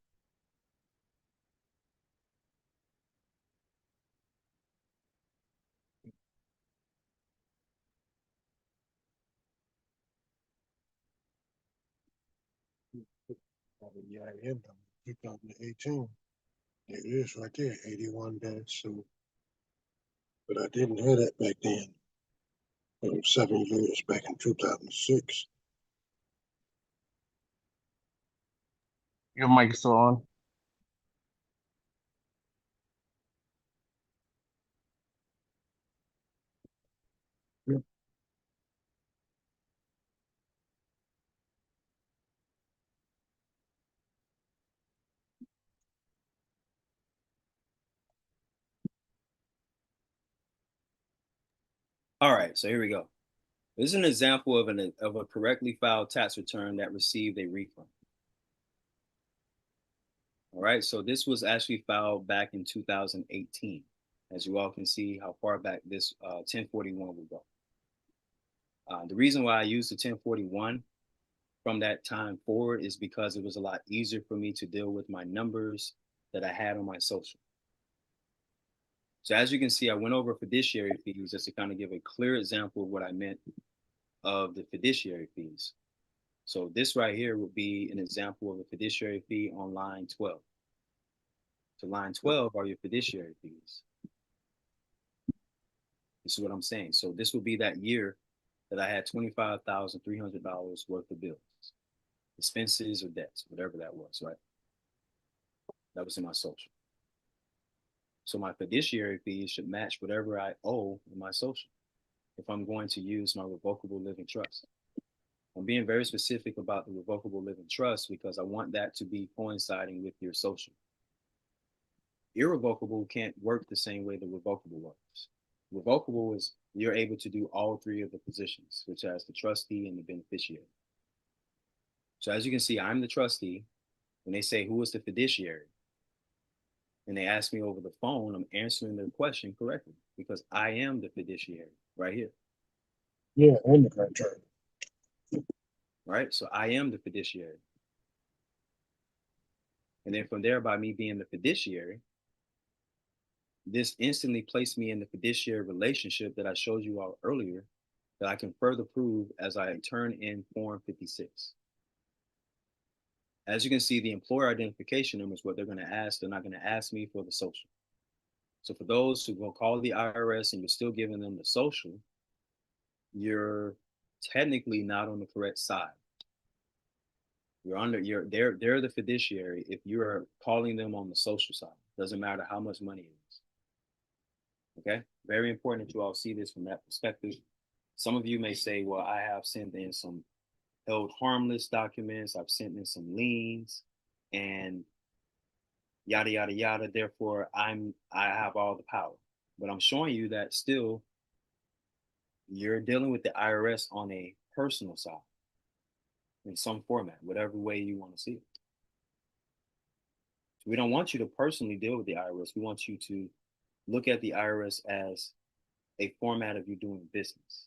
Yeah, I am 2018. There it is right there, 81 dash. So, but I didn't have that back then. It was 7 years back in 2006. Your mic is still on. All right. So here we go. This is an example of a correctly filed tax return that received a refund. All right. So this was actually filed back in 2018. As you all can see how far back this 1041 will go. The reason why I used the 1041 from that time forward is because it was a lot easier for me to deal with my numbers that I had on my social. So as you can see, I went over fiduciary fees just to kind of give a clear example of what I meant of the fiduciary fees. So this right here would be an example of a fiduciary fee on line 12. So line 12 are your fiduciary fees. This is what I'm saying. So this would be that year that I had $25,300 worth of bills, expenses or debts, whatever that was, right? That was in my social. So my fiduciary fees should match whatever I owe in my social if I'm going to use my revocable living trust. I'm being very specific about the revocable living trust because I want that to be coinciding with your social. Irrevocable can't work the same way the revocable works. Revocable is you're able to do all three of the positions, which has the trustee and the beneficiary. So as you can see, I'm the trustee. When they say who is the fiduciary, and they ask me over the phone, I'm answering their question correctly because I am the fiduciary right here. Yeah, on the contract. Right? So I am the fiduciary. And then from there, by me being the fiduciary, this instantly placed me in the fiduciary relationship that I showed you all earlier that I can further prove as I turn in Form 56. As you can see, the employer identification number is what they're going to ask. They're not going to ask me for the social. So for those who will call the IRS and you're still giving them the social, you're technically not on the correct side. They're the fiduciary if you're calling them on the social side. Doesn't matter how much money it is. Okay, very important that you all see this from that perspective. Some of you may say, well, I have sent in some held harmless documents, I've sent in some liens, and yada yada yada. Therefore, I have all the power. But I'm showing you that still you're dealing with the IRS on a personal side in some format, whatever way you want to see it. So we don't want you to personally deal with the IRS. We want you to look at the IRS as a format of you doing business.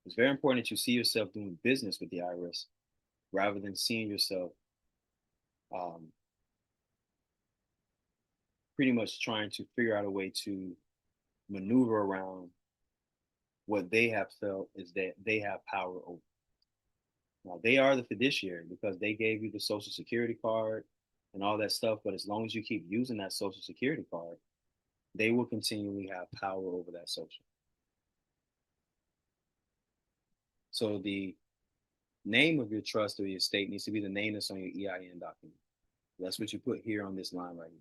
It's very important that you see yourself doing business with the IRS rather than seeing yourself pretty much trying to figure out a way to maneuver around what they have felt is that they have power over. Now, they are the fiduciary because they gave you the social security card and all that stuff. But as long as you keep using that social security card, they will continually have power over that social. So the name of your trust or your estate needs to be the name that's on your EIN document. That's what you put here on this line right here.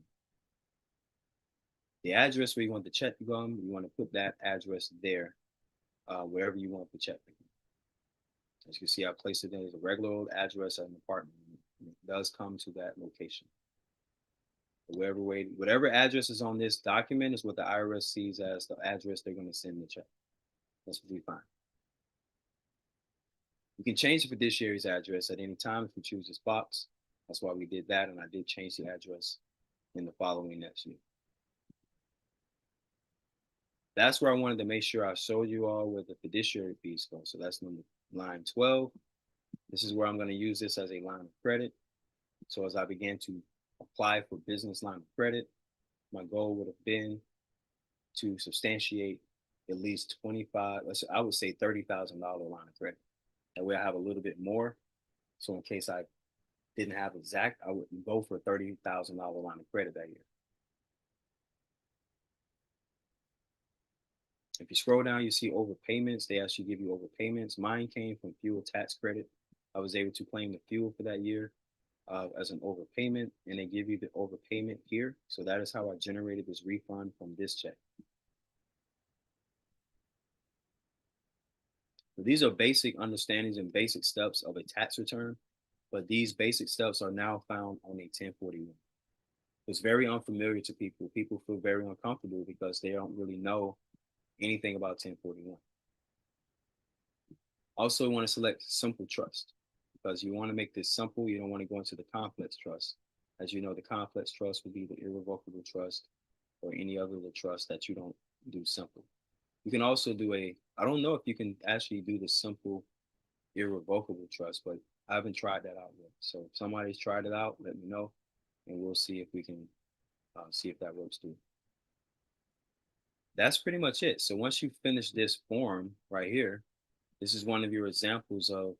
The address where you want the check to go, you want to put that address there, wherever you want the check to go. As you can see, I placed it in as a regular old address at an apartment. It does come to that location. Whatever address is on this document is what the IRS sees as the address they're going to send the check. That's what we find. You can change the fiduciary's address at any time if you choose this box. That's why we did that, and I did change the address in the following next year. That's where I wanted to make sure I showed you all where the fiduciary fees go. So that's line 12. This is where I'm going to use this as a line of credit. So as I began to apply for business line of credit, my goal would have been to substantiate at least I would say $30,000 line of credit. That way I have a little bit more. So in case I didn't have exact, I would go for a $30,000 line of credit that year. If you scroll down, you see overpayments. They actually give you overpayments. Mine came from fuel tax credit. I was able to claim the fuel for that year as an overpayment, and they give you the overpayment here. So that is how I generated this refund from this check. So these are basic understandings and basic steps of a tax return, but these basic steps are now found on a 1041. It's very unfamiliar to people. People feel very uncomfortable because they don't really know anything about 1041. Also, you want to select simple trust because you want to make this simple. You don't want to go into the complex trust. As you know, the complex trust would be the irrevocable trust or any other trust that you don't do simple. You can also do a I don't know if you can actually do the simple irrevocable trust, but I haven't tried that out yet. So if somebody's tried it out, let me know, and we'll see if we can see if that works too. That's pretty much it. So once you finish this form right here, this is one of your examples of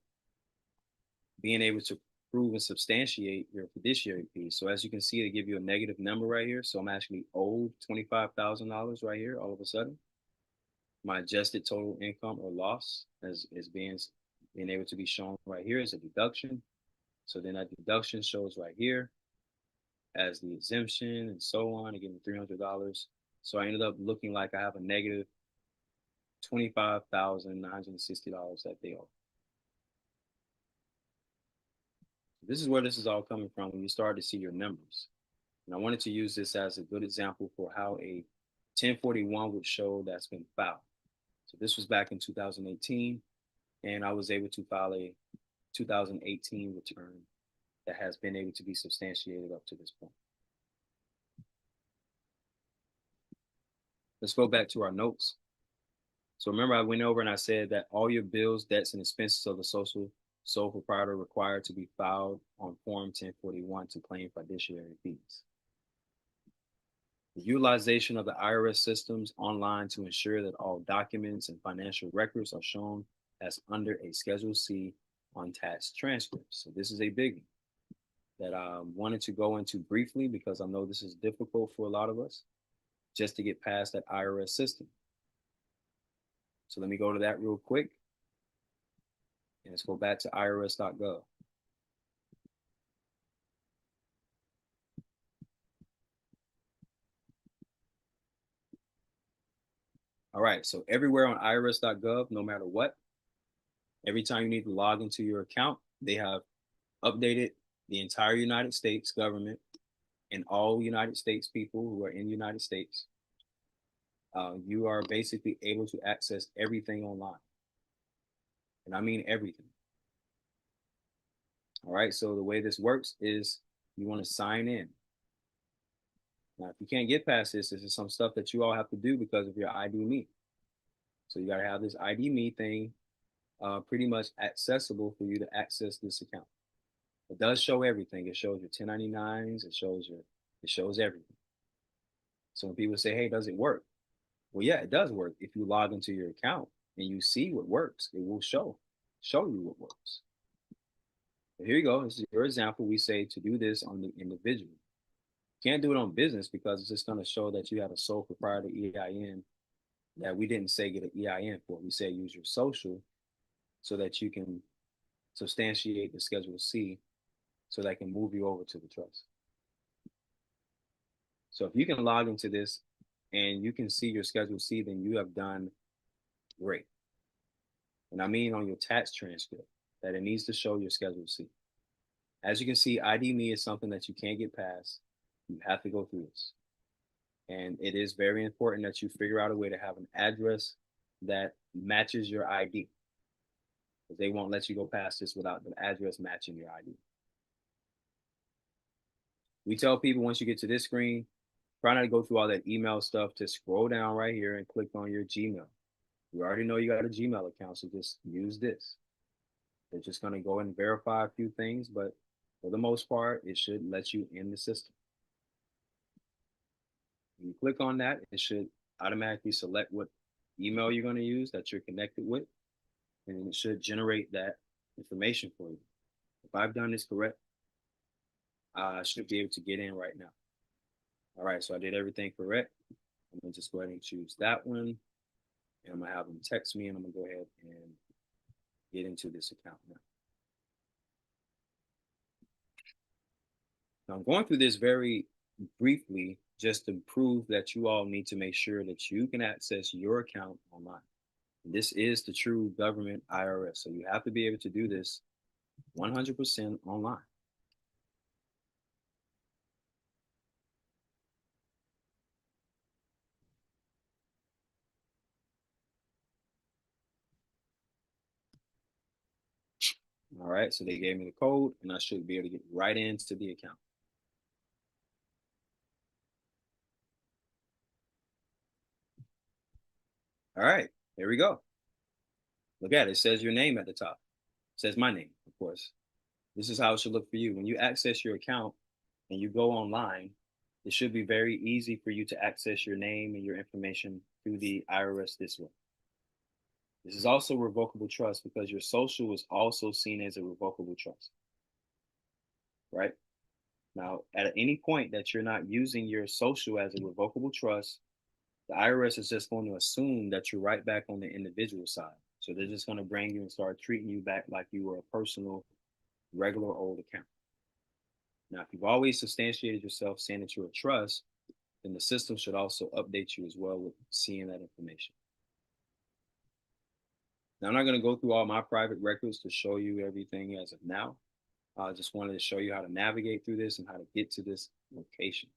being able to prove and substantiate your fiduciary fees. So as you can see, they give you a negative number right here. So I'm actually owed $25,000 right here all of a sudden. My adjusted total income or loss is being able to be shown right here as a deduction. So then that deduction shows right here as the exemption and so on, to give me $300. So I ended up looking like I have a negative $25,960 that they owe. This is where this is all coming from when you start to see your numbers. And I wanted to use this as a good example for how a 1041 would show that's been filed. So this was back in 2018, and I was able to file a 2018 return that has been able to be substantiated up to this point. Let's go back to our notes. So remember, I went over and I said that all your bills, debts, and expenses of the sole proprietor are required to be filed on Form 1041 to claim fiduciary fees. The utilization of the IRS systems online to ensure that all documents and financial records are shown as under a Schedule C on tax transcripts. So this is a biggie that I wanted to go into briefly because I know this is difficult for a lot of us just to get past that IRS system. So let me go to that real quick. And let's go back to irs.gov. All right, so everywhere on irs.gov, no matter what, every time you need to log into your account, they have updated the entire United States government and all United States people who are in the United States. You are basically able to access everything online. And I mean everything. All right, so the way this works is you want to sign in. Now, if you can't get past this, this is some stuff that you all have to do because of your ID Me. So you got to have this ID Me thing pretty much accessible for you to access this account. It does show everything. It shows your 1099s. It shows everything. So when people say, hey, does it work? Well, yeah, it does work. If you log into your account and you see what works, it will show you what works. So here you go. This is your example. We say to do this on the individual. Can't do it on business because it's just going to show that you have a sole proprietor EIN that we didn't say get an EIN for. We say use your social so that you can substantiate the Schedule C so that I can move you over to the trust. So if you can log into this and you can see your Schedule C, then you have done great. And I mean on your tax transcript that it needs to show your Schedule C. As you can see, ID Me is something that you can't get past. You have to go through this. And it is very important that you figure out a way to have an address that matches your ID. Because they won't let you go past this without the address matching your ID. We tell people once you get to this screen, try not to go through all that email stuff, to scroll down right here and click on your Gmail. You already know you got a Gmail account, so just use this. They're just going to go and verify a few things, but for the most part, it should let you in the system. When you click on that, it should automatically select what email you're going to use that you're connected with, and it should generate that information for you. If I've done this correct, I should be able to get in right now. All right, so I did everything correct. I'm going to just go ahead and choose that one, and I'm going to have them text me, and I'm going to go ahead and get into this account now. Now, I'm going through this very briefly just to prove that you all need to make sure that you can access your account online. This is the true government IRS, so you have to be able to do this 100% online. All right, so they gave me the code, and I should be able to get right into the account. All right, there we go. Look at it. It says your name at the top. It says my name, of course. This is how it should look for you. When you access your account and you go online, it should be very easy for you to access your name and your information through the IRS this way. This is also revocable trust because your social is also seen as a revocable trust, right? Now, at any point that you're not using your social as a revocable trust, the IRS is just going to assume that you're right back on the individual side. So they're just going to bring you and start treating you back like you were a personal, regular old account. Now, if you've always substantiated yourself saying that you're a trust, then the system should also update you as well with seeing that information. Now, I'm not going to go through all my private records to show you everything as of now. I just wanted to show you how to navigate through this and how to get to this location.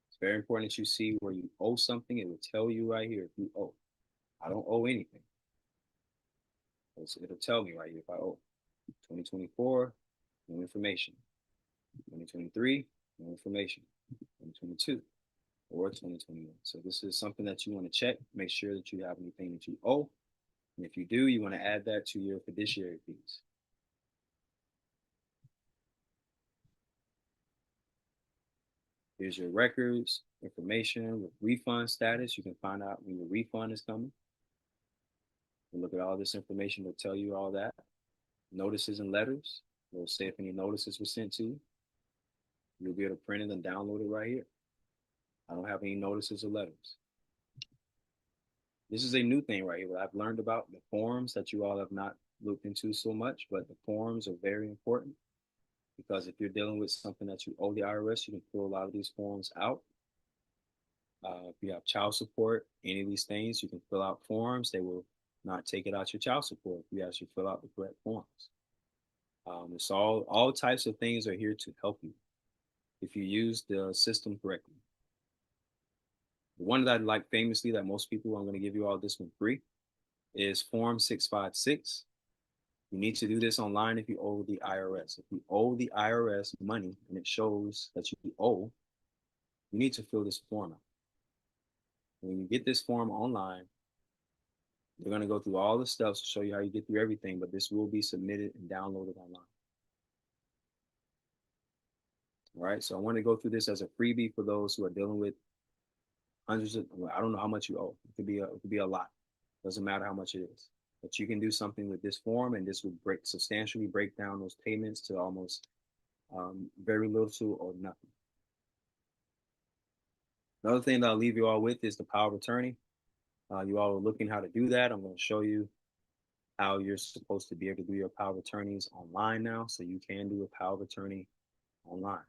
It's very important that you see where you owe something. It will tell you right here if you owe. I don't owe anything. It'll tell me right here if I owe. 2024, no information. 2023, no information. 2022 or 2021. So this is something that you want to check. Make sure that you have anything that you owe. And if you do, you want to add that to your fiduciary fees. Here's your records, information with refund status. You can find out when your refund is coming. You look at all this information, it'll tell you all that. Notices and letters. It'll say if any notices were sent to you. You'll be able to print it and download it right here. I don't have any notices or letters. This is a new thing right here that I've learned about, the forms that you all have not looked into so much, but the forms are very important because if you're dealing with something that you owe the IRS, you can fill a lot of these forms out. If you have child support, any of these things, you can fill out forms. They will not take it out your child support if you actually fill out the correct forms. It's all types of things are here to help you if you use the system correctly. The one that I like famously that most people, I'm going to give you all this one free, is Form 656. You need to do this online if you owe the IRS. If you owe the IRS money and it shows that you owe, you need to fill this form out. When you get this form online, they're going to go through all the steps to show you how you get through everything, but this will be submitted and downloaded online. All right, so I want to go through this as a freebie for those who are dealing with hundreds of, I don't know how much you owe. It could be a lot. Doesn't matter how much it is. But you can do something with this form, and this will substantially break down those payments to almost very little or nothing. Another thing that I'll leave you all with is the power of attorney. You all are looking how to do that. I'm going to show you how you're supposed to be able to do your power of attorneys online now, so you can do a power of attorney online.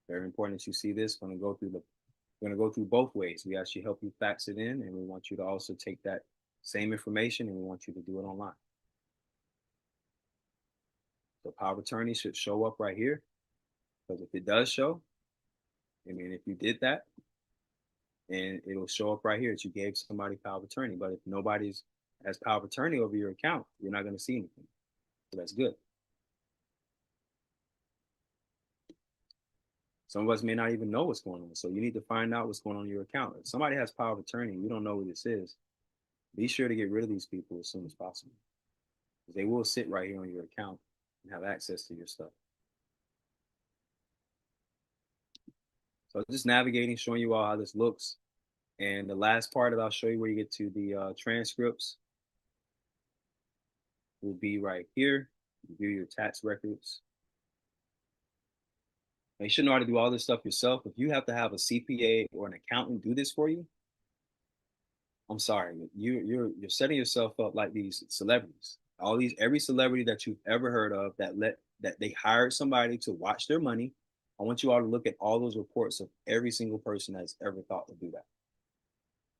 Very important that you see this. We're going to go through both ways. We actually help you fax it in, and we want you to also take that same information and we want you to do it online. The power of attorney should show up right here, because if it does show, I mean, if you did that, and it'll show up right here that you gave somebody power of attorney. But if nobody's has power of attorney over your account, you're not going to see anything. So that's good. Some of us may not even know what's going on. So you need to find out what's going on in your account. If somebody has power of attorney, you don't know who this is, be sure to get rid of these people as soon as possible. They will sit right here on your account and have access to your stuff. So just navigating, showing you all how this looks. And the last part that I'll show you where you get to the transcripts will be right here. Review your tax records. Now, you should know how to do all this stuff yourself. If you have to have a CPA or an accountant do this for you, I'm sorry, you're setting yourself up like these celebrities. Every celebrity that you've ever heard of that they hired somebody to watch their money. I want you all to look at all those reports of every single person that's ever thought to do that.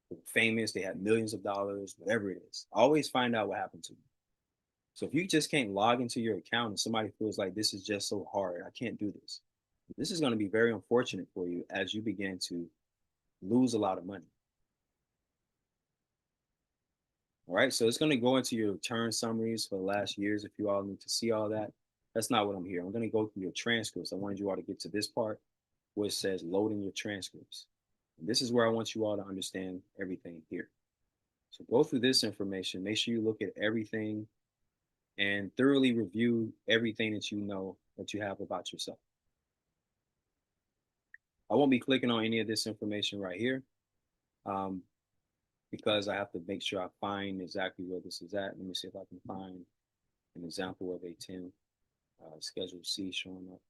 They were famous, they had millions of dollars, whatever it is. Always find out what happened to them. So if you just can't log into your account and somebody feels like this is just so hard, I can't do this. This is going to be very unfortunate for you as you begin to lose a lot of money. All right, so it's going to go into your return summaries for the last years if you all need to see all that. That's not what I'm here. I'm going to go through your transcripts. I wanted you all to get to this part where it says loading your transcripts. And this is where I want you all to understand everything here. So go through this information. Make sure you look at everything and thoroughly review everything that you know that you have about yourself. I won't be clicking on any of this information right here um, because I have to make sure I find exactly where this is at. Let me see if I can find an example of a 10 Schedule C showing up.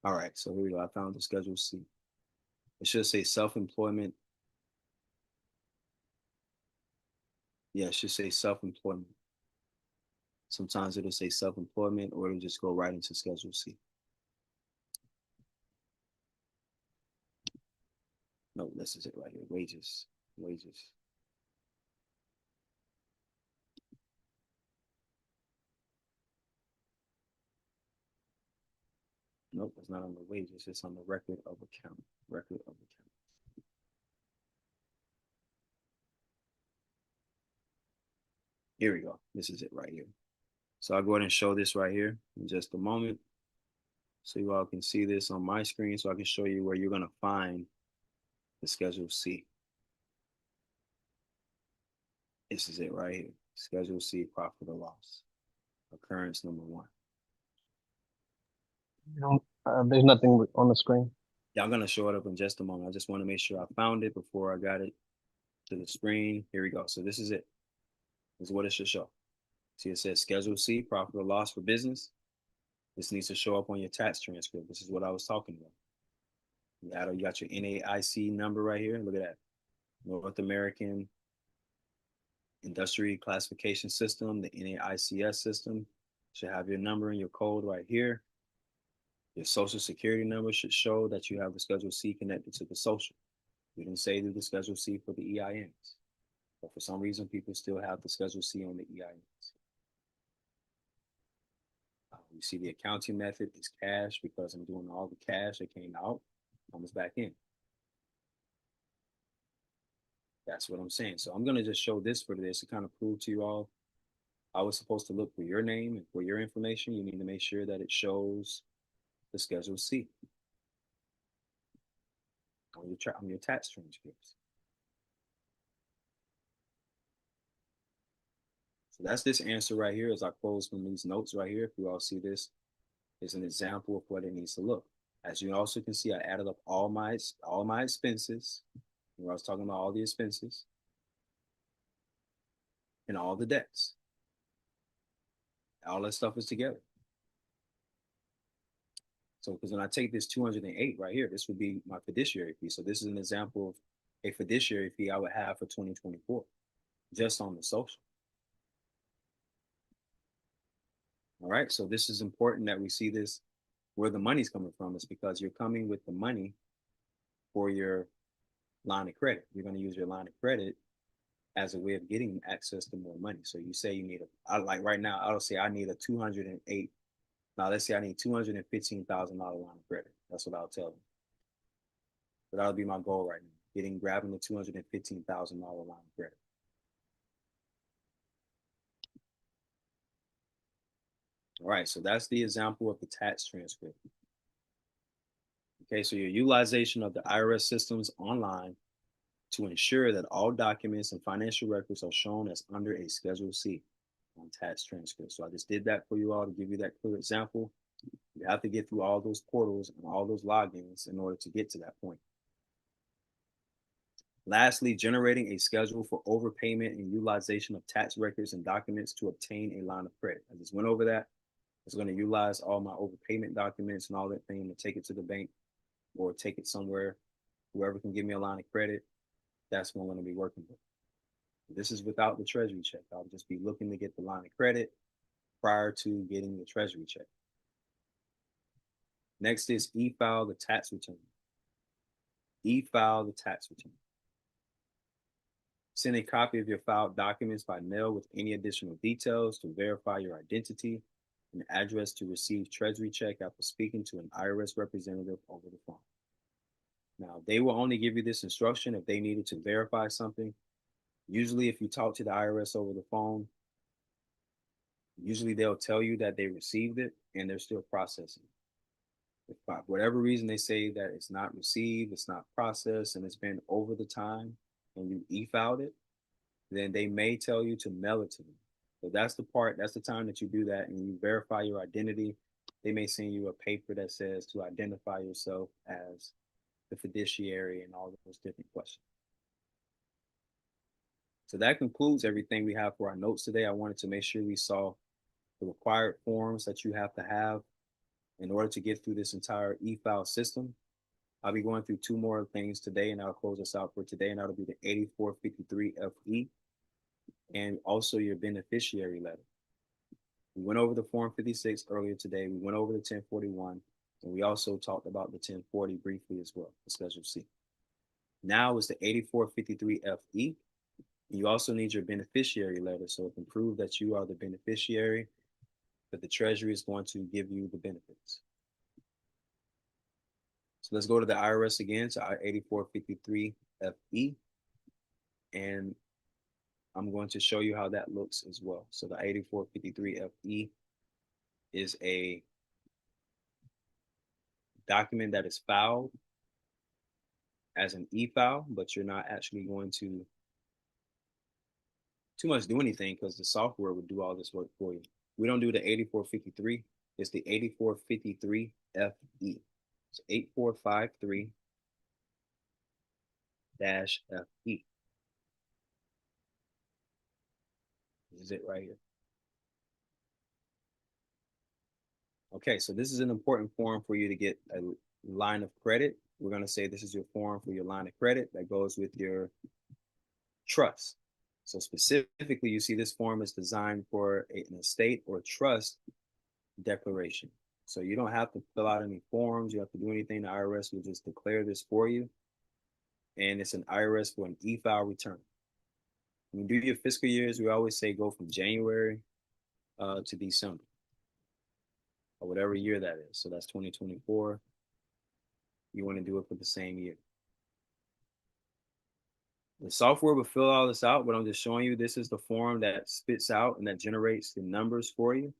All right, so here we go. I found the Schedule C. It should say self-employment. Yeah, it should say self-employment. Sometimes it'll say self-employment or it'll just go right into Schedule C. No, this is it right here. Wages. Wages. Nope, it's not on the wages. It's on the record of account. Record of account. Here we go. This is it right here. So I'll go ahead and show this right here in just a moment. So you all can see this on my screen so I can show you where you're going to find the Schedule C. This is it right here. Schedule C, profit or loss. Occurrence number 1. There's nothing on the screen. Yeah, I'm going to show it up in just a moment. I just want to make sure I found it before I got it to the screen. Here we go. So this is it. This is what it should show. See, it says Schedule C, profit or loss for business. This needs to show up on your tax transcript. This is what I was talking about. You got your NAIC number right here. Look at that. North American Industry Classification System, the NAICS system. Should have your number and your code right here. Your social security number should show that you have the Schedule C connected to the social. We didn't say do the Schedule C for the EINs. But for some reason, people still have the Schedule C on the EINs. You see the accounting method is cash because I'm doing all the cash that came out, comes back in. That's what I'm saying. So I'm going to just show this for this to kind of prove to you all I was supposed to look for your name and for your information. You need to make sure that it shows the Schedule C on your tax transcripts. So that's this answer right here as I close from these notes right here. If you all see this, is an example of what it needs to look. As you also can see, I added up all my expenses. Where I was talking about all the expenses and all the debts. All that stuff is together. So, because when I take this 208 right here, this would be my fiduciary fee. So this is an example of a fiduciary fee I would have for 2024, just on the social. All right, so this is important that we see this, where the money's coming from is because you're coming with the money for your line of credit. You're going to use your line of credit as a way of getting access to more money. So you say you need like right now, I'll say I need a 208. Now let's say I need $215,000 line of credit. That's what I'll tell them. But that'll be my goal right now, grabbing the $215,000 line of credit. All right, so that's the example of the tax transcript. Okay, so your utilization of the IRS systems online to ensure that all documents and financial records are shown as under a Schedule C on tax transcript. So I just did that for you all to give you that clear example. You have to get through all those portals and all those logins in order to get to that point. Lastly, generating a schedule for overpayment and utilization of tax records and documents to obtain a line of credit. I just went over that. It's going to utilize all my overpayment documents and all that thing to take it to the bank or take it somewhere. Whoever can give me a line of credit, that's what I'm going to be working with. This is without the treasury check. I'll just be looking to get the line of credit prior to getting the treasury check. Next is e-file the tax return. E-file the tax return. Send a copy of your filed documents by mail with any additional details to verify your identity and address to receive treasury check after speaking to an IRS representative over the phone. Now, they will only give you this instruction if they needed to verify something. Usually, if you talk to the IRS over the phone, usually they'll tell you that they received it and they're still processing. If by whatever reason they say that it's not received, it's not processed, and it's been over the time and you e-filed it, then they may tell you to mail it to them. So that's the part, that's the time that you do that and you verify your identity. They may send you a paper that says to identify yourself as the fiduciary and all those different questions. So that concludes everything we have for our notes today. I wanted to make sure we saw the required forms that you have to have in order to get through this entire e-file system. I'll be going through two more things today, and I'll close us out for today, and that'll be the 8453 FE and also your beneficiary letter. We went over the Form 56 earlier today. We went over the 1041, and we also talked about the 1040 briefly as well, the Schedule C. Now is the 8453 FE. You also need your beneficiary letter, so it can prove that you are the beneficiary, that the Treasury is going to give you the benefits. So let's go to the IRS again, to our 8453 FE, and I'm going to show you how that looks as well. So the 8453 FE is a document that is filed as an e-file, but you're not actually going to too much do anything because the software would do all this work for you. We don't do the 8453. It's the 8453 FE. It's 8453 FE. This is it right here. Okay, so this is an important form for you to get a line of credit. We're going to say this is your form for your line of credit that goes with your trust. So specifically, you see this form is designed for an estate or trust declaration. So you don't have to fill out any forms. You have to do anything. The IRS will just declare this for you. And it's an IRS for an e-file return. When you do your fiscal years, we always say go from January to December, or whatever year that is. So that's 2024. You want to do it for the same year. The software will fill all this out, but I'm just showing you this is the form that spits out and that generates the numbers for you.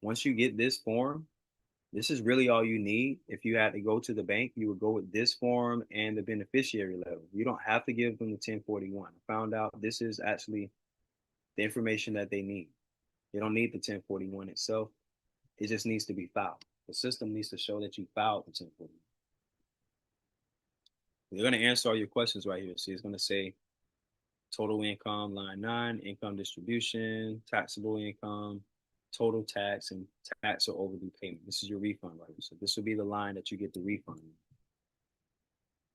Once you get this form, this is really all you need. If you had to go to the bank, you would go with this form and the beneficiary letter. You don't have to give them the 1041. I found out this is actually the information that they need. They don't need the 1041 itself. It just needs to be filed. The system needs to show that you filed the 1041. You're going to answer all your questions right here. So it's going to say total income, line 9, income distribution, taxable income, total tax, and tax or overdue payment. This is your refund right here. So this will be the line that you get the refund in.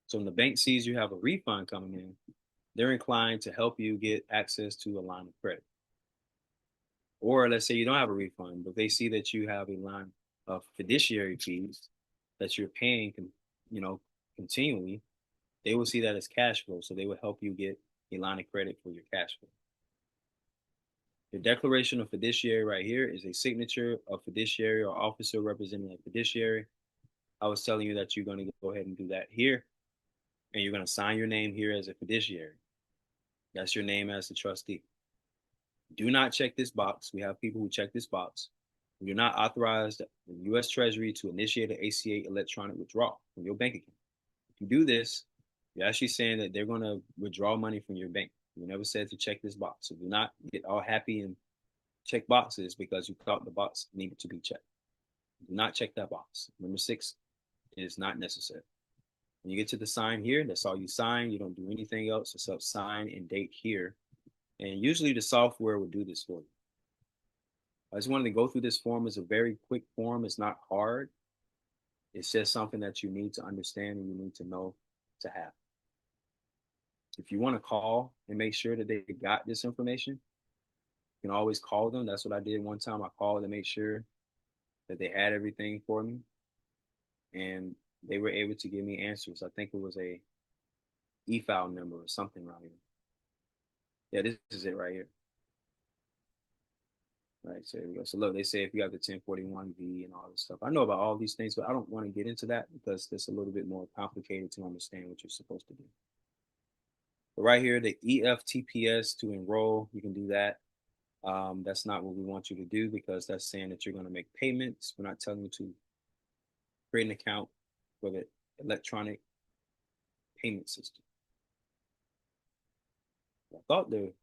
So when the bank sees you have a refund coming in, they're inclined to help you get access to a line of credit. Or let's say you don't have a refund, but they see that you have a line of fiduciary fees that you're paying, continually. They will see that as cash flow. So they will help you get a line of credit for your cash flow. The declaration of fiduciary right here is a signature of fiduciary or officer representing a fiduciary. I was telling you that you're going to go ahead and do that here. And you're going to sign your name here as a fiduciary. That's your name as the trustee. Do not check this box. We have people who check this box. You're not authorized in the U.S. Treasury to initiate an ACA electronic withdrawal from your bank account. If you do this, you're actually saying that they're going to withdraw money from your bank. You never said to check this box. So do not get all happy and check boxes because you thought the box needed to be checked. Do not check that box. Number 6 is not necessary. When you get to the sign here, that's all you sign. You don't do anything else except sign and date here. And usually the software will do this for you. I just wanted to go through this form. It's a very quick form. It's not hard. It's just something that you need to understand and you need to know to have. If you want to call and make sure that they got this information, you can always call them. That's what I did one time. I called to make sure that they had everything for me. And they were able to give me answers. I think it was a e-file number or something around here. Yeah, this is it right here. Right, so there we go. So look, they say if you have the 1041V and all this stuff, I know about all these things, but I don't want to get into that because it's a little bit more complicated to understand what you're supposed to do. But right here, the EFTPS to enroll, you can do that. That's not what we want you to do because that's saying that you're going to make payments. We're not telling you to create an account for the electronic payment system. I thought the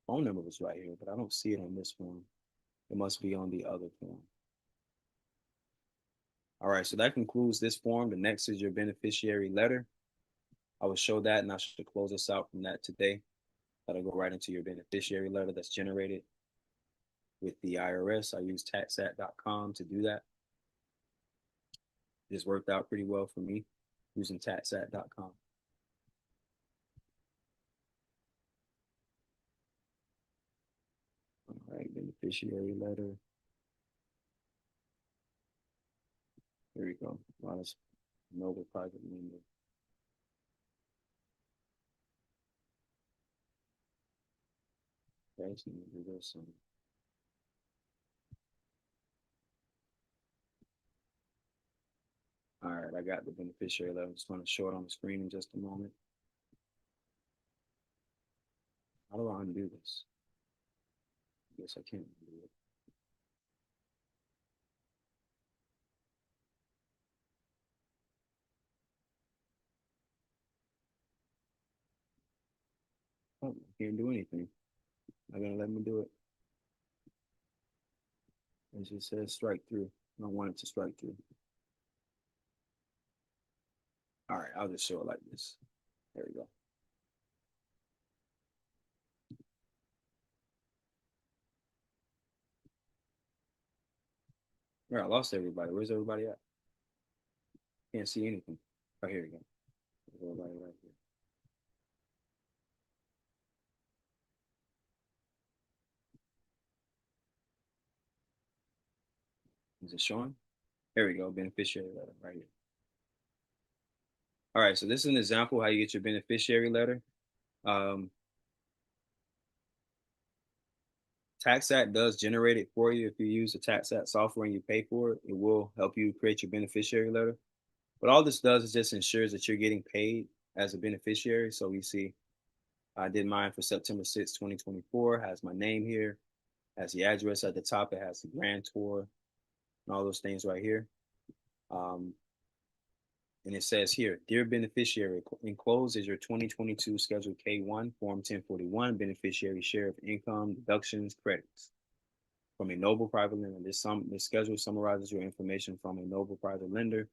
phone number was right here, but I don't see it on this form. It must be on the other form. All right, so that concludes this form. The next is your beneficiary letter. I will show that, and I should close us out from that today. That'll go right into your beneficiary letter that's generated with the IRS. I use taxat.com to do that. This worked out pretty well for me using taxat.com. All right, beneficiary letter. Here we go. Honest noble private lender. Okay, so do this one. All right, I got the beneficiary letter. I just want to show it on the screen in just a moment. How do I undo this? I guess I can't undo it. Oh, I can't do anything. Not gonna let me do it. It just says strike through. I don't want it to strike through. All right, I'll just show it like this. There we go. All right, I lost everybody. Where's everybody at? Can't see anything. Oh, here we go. There's everybody right here. Is it showing? There we go. Beneficiary letter right here. All right, so this is an example how you get your beneficiary letter. TaxAct does generate it for you. If you use the TaxAct software and you pay for it, it will help you create your beneficiary letter. But all this does is just ensures that you're getting paid as a beneficiary. So we see I did mine for September 6, 2024, has my name here, has the address at the top, it has the grantor and all those things right here. And it says here, dear beneficiary, enclosed is your 2022 Schedule K1, Form 1041, beneficiary share of income, deductions, credits from a noble private lender. This schedule summarizes your information from a noble private lender.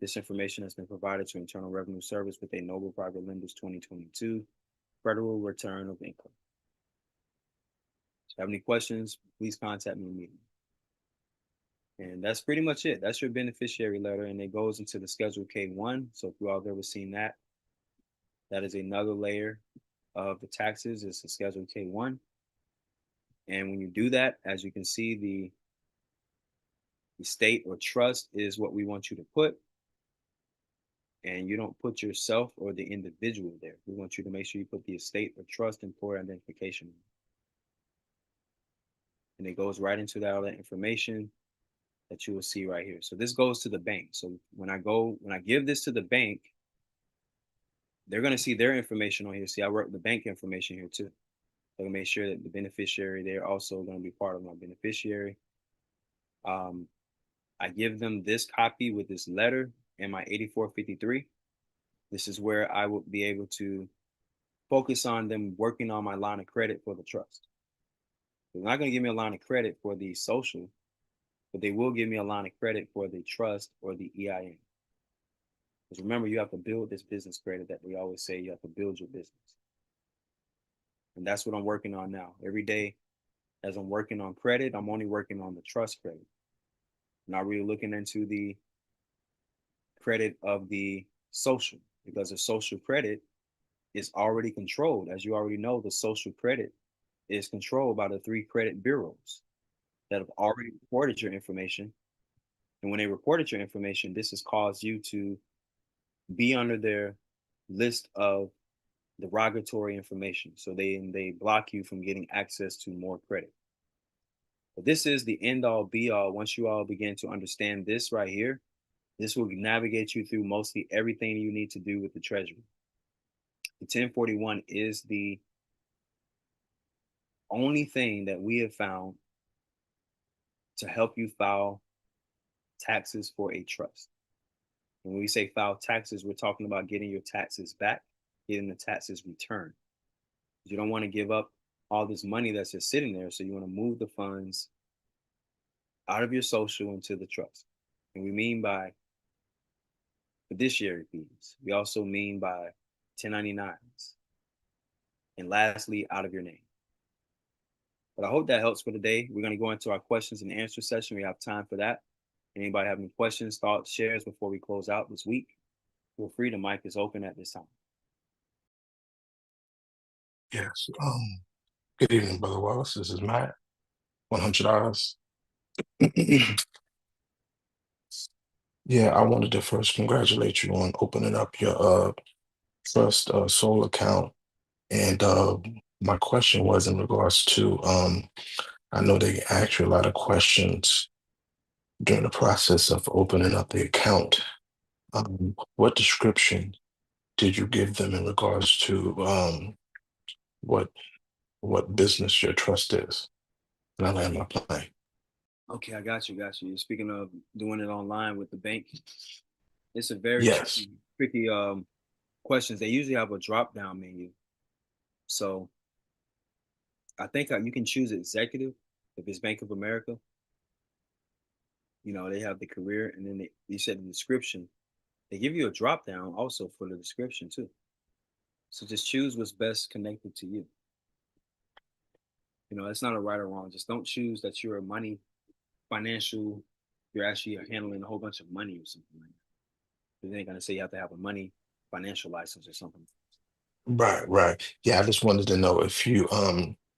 This information has been provided to Internal Revenue Service with a noble private lender's 2022 federal return of income. If you have any questions, please contact me immediately. And that's pretty much it. That's your beneficiary letter, and it goes into the Schedule K1. So if you all have ever seen that, that is another layer of the taxes. It's the Schedule K1. And when you do that, as you can see, the estate or trust is what we want you to put. And you don't put yourself or the individual there. We want you to make sure you put the estate or trust employer identification. And it goes right into all that information that you will see right here. So this goes to the bank. So when I give this to the bank, they're going to see their information on here. See, I wrote the bank information here too. So to make sure that the beneficiary, they're also going to be part of my beneficiary. I give them this copy with this letter and my 8453. This is where I will be able to focus on them working on my line of credit for the trust. They're not going to give me a line of credit for the social, but they will give me a line of credit for the trust or the EIN. Because remember, you have to build this business credit that we always say you have to build your business. And that's what I'm working on now. Every day as I'm working on credit, I'm only working on the trust credit. I'm not really looking into the credit of the social, because the social credit is already controlled. As you already know, the social credit is controlled by the 3 credit bureaus that have already reported your information. And when they reported your information, this has caused you to be under their list of derogatory information. So they block you from getting access to more credit. But this is the end all be all. Once you all begin to understand this right here, this will navigate you through mostly everything you need to do with the treasury. The 1041 is the only thing that we have found to help you file taxes for a trust. And when we say file taxes, we're talking about getting your taxes back, getting the taxes returned. You don't want to give up all this money that's just sitting there. So you want to move the funds out of your social into the trust. And we mean by fiduciary fees. We also mean by 1099s. And lastly, out of your name. But I hope that helps for today. We're going to go into our questions and answer session. We have time for that. Anybody have any questions, thoughts, shares before we close out this week? Feel free. The mic is open at this time. Yes. Good evening, Brother Wallace. This is Matt. $100. Yeah, I wanted to first congratulate you on opening up your trust soul account. And my question was in regards to I know they asked you a lot of questions during the process of opening up the account. What description did you give them in regards to what business your trust is? And I land my plane. Okay, I got you. You're speaking of doing it online with the bank. It's a very Yes. tricky questions. They usually have a drop-down menu. So I think you can choose executive if it's Bank of America. You know, they have the career, and then you said the description. They give you a drop-down also for the description too. So just choose what's best connected to you. You know, it's not a right or wrong. Just don't choose that you're a financial, you're actually handling a whole bunch of money or something like that. They ain't gonna say you have to have a money financial license or something. Right. Yeah, I just wanted to know if you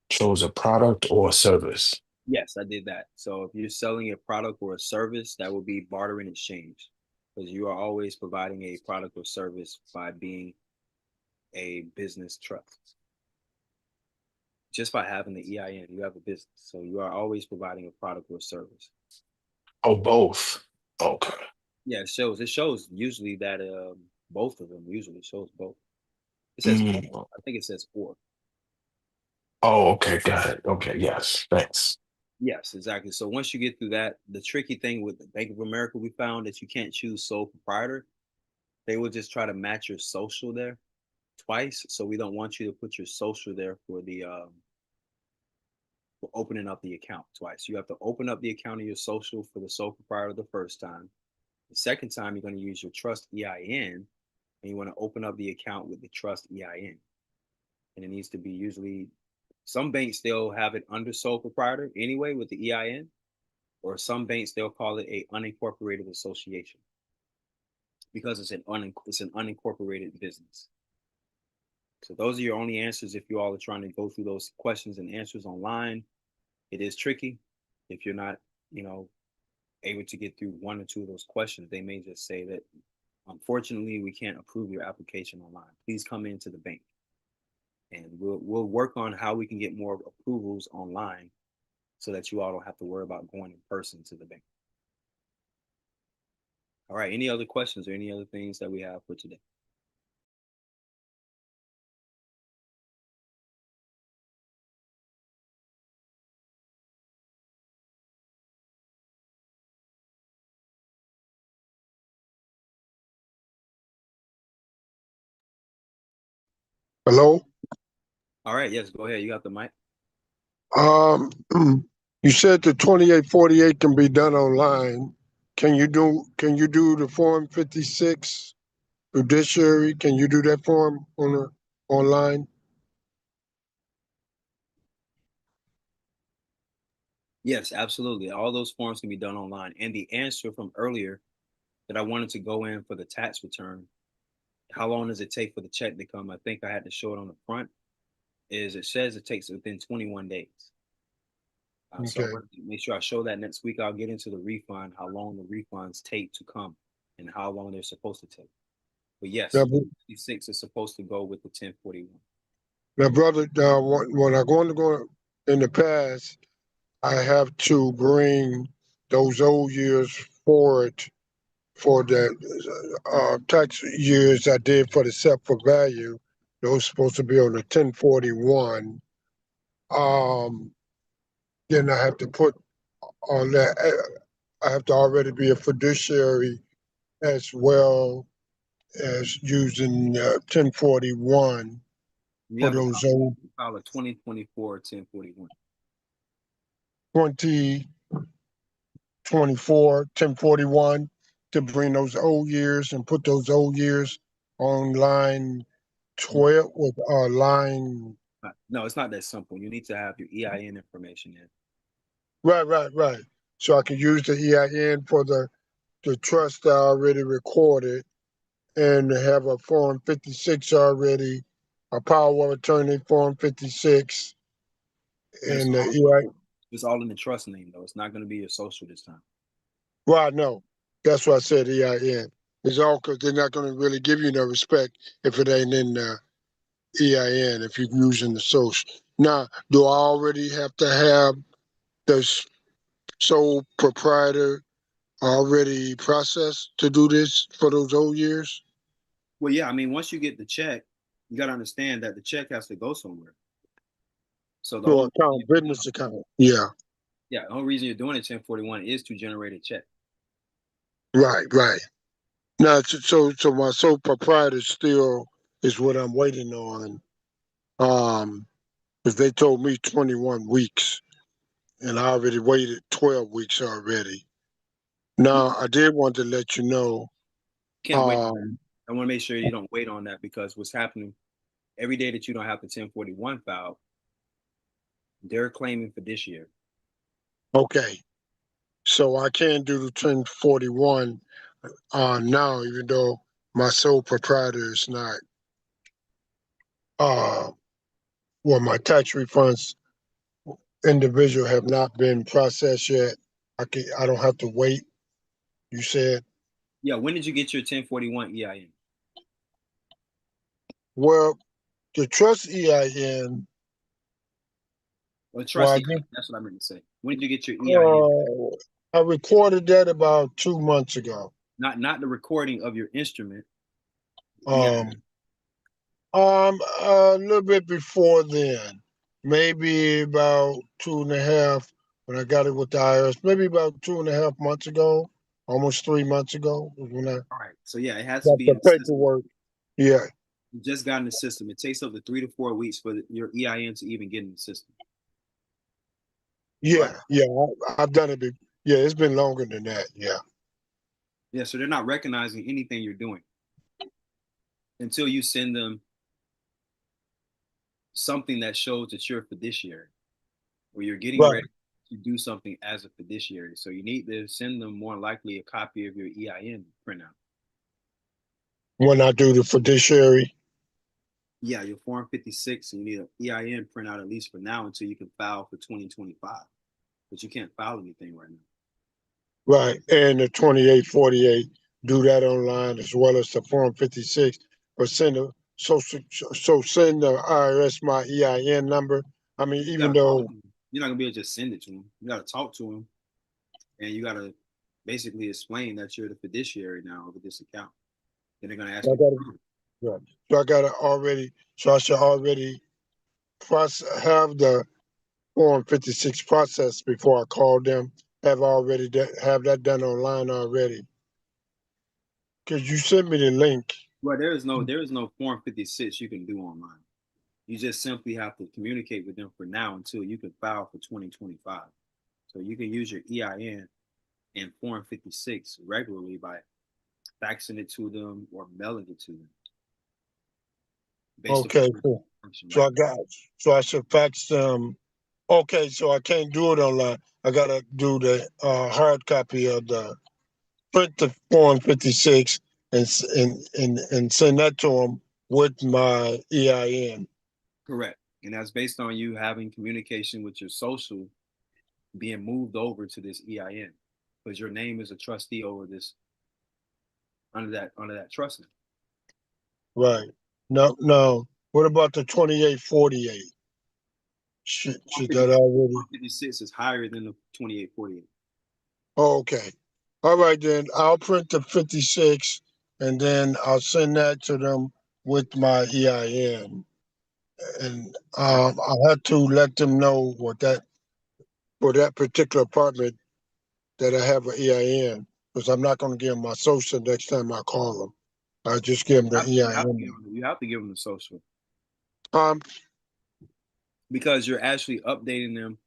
chose a product or a service. Yes, I did that. So if you're selling a product or a service, that will be barter and exchange, because you are always providing a product or service by being a business trust. Just by having the EIN, you have a business. So you are always providing a product or service. Oh, both. Okay. Yeah, it shows usually that both of them usually shows both. It says I think it says or. Oh, okay, got it. Okay, yes, thanks. Yes, exactly. So once you get through that, the tricky thing with the Bank of America, we found that you can't choose sole proprietor. They will just try to match your social there twice. So we don't want you to put your social there for the for opening up the account twice. You have to open up the account of your social for the sole proprietor the first time. The second time, you're going to use your trust EIN, and you want to open up the account with the trust EIN. And it needs to be usually, some banks, they'll have it under sole proprietor anyway with the EIN, or some banks, they'll call it a unincorporated association because it's an unincorporated business. So those are your only answers if you all are trying to go through those questions and answers online. It is tricky. If you're not, able to get through one or two of those questions, they may just say that, unfortunately, we can't approve your application online. Please come into the bank. And we'll work on how we can get more approvals online so that you all don't have to worry about going in person to the bank. All right. Any other questions or any other things that we have for today? Hello? All right. Yes, go ahead. You got the mic. Um, you said the 2848 can be done online. Can you do the Form 56 judiciary? Can you do that form online? Yes, absolutely. All those forms can be done online. And the answer from earlier that I wanted to go in for the tax return, how long does it take for the check to come? I think I had to show it on the front. It says it takes within 21 days. So I Okay. want to make sure I show that next week. I'll get into the refund, how long the refunds take to come, and how long they're supposed to take. But yes, Now, 56 is supposed to go with the 1041. now brother, when I go in the past, I have to bring those old years forward for the tax years I did for the set for value. Those supposed to be on the 1041. Um, then I have to put on that. I have to already be a fiduciary as well as using 1041 You for have to those old file a 2024 1041. 2024, 1041 to bring those old years and put those old years on line 12 with line. No, it's not that simple. You need to have your EIN information in. Right. So I can use the EIN for the trust I already recorded and have a Form 56 already, a power of attorney Form 56, It's and the all, EIN. it's all in the trust name, though. It's not going to be your social this time. Well, no, that's why I said EIN. It's all because they're not going to really give you no respect if it ain't in the EIN, if you're using the social. Now, do I already have to have the sole proprietor already processed to do this for those old years? Well, yeah, I mean, once you get the check, you got to understand that the check has to go somewhere. So the To only account, business account. Yeah, yeah, the only reason you're doing a 1041 is to generate a check. right. Now, so my sole proprietor still is what I'm waiting on. Because they told me 21 weeks, and I already waited 12 weeks already. You Now, I did want to let you know. can't wait. I want to make sure you don't wait on that, because what's happening every day that you don't have the 1041 filed, they're claiming for this year. Okay, so I can do the 1041 now, even though my sole proprietor is not. Uh, well, my tax refunds individual have not been processed yet. I don't have to wait. You said. Yeah, when did you get your 1041 EIN? Well, the trust EIN. Or Well, trust I EIN, get. that's what I meant to say. When did you get your EIN? I recorded that about 2 months ago. Not the recording of your instrument. Um, EIN. a little bit before then, maybe about 2.5 when I got it with the IRS. Maybe about 2.5 months ago, almost 3 months ago was when I All right. So yeah, it has to got be the in the system. paperwork. Yeah, You just got in the system. It takes up to 3 to 4 weeks for your EIN to even get in the system. Right. yeah. I've done it. Yeah, it's been longer than that. Yeah. Yeah. So they're not recognizing anything you're doing until you send them something that shows that you're a fiduciary, or you're getting Right. ready to do something as a fiduciary. So you need to send them more likely a copy of your EIN printout. When I do the fiduciary. Yeah, your Form 56, and you need an EIN printout at least for now until you can file for 2025. But you can't file anything right now. Right, and the 2848, do that online as well as the Form 56. But send the IRS my EIN number. I mean, You even gotta talk though to them. You're not gonna be able to just send it to them. You gotta talk to them, and you gotta basically explain that you're the fiduciary now over this account. Then they're gonna ask I you gotta, for proof. right. So I gotta already, so I should already have the Form 56 process before I call them. Have that done online already. Because you sent me the link. Well, there is no Form 56 you can do online. You just simply have to communicate with them for now until you can file for 2025. So you can use your EIN and Form 56 regularly by faxing it to them or mailing it to them based Okay, upon cool. the function, So right? I should fax them. Okay, so I can't do it online. I gotta do the hard copy of the print the Form 56 and send that to them with my EIN. Correct. And that's based on you having communication with your social being moved over to this EIN, because your name is a trustee over this under that trust name. Right. No. What about the 2848? Should that already? 56 is higher than the 2848. Oh, okay. All right, then I'll print the 56 and then I'll send that to them with my EIN. And I'll have to let them know what that for that particular apartment that I have an EIN because I'm not going to give them my social next time I call them. I just give them the EIN. You have to give them the social Um, because you're actually updating them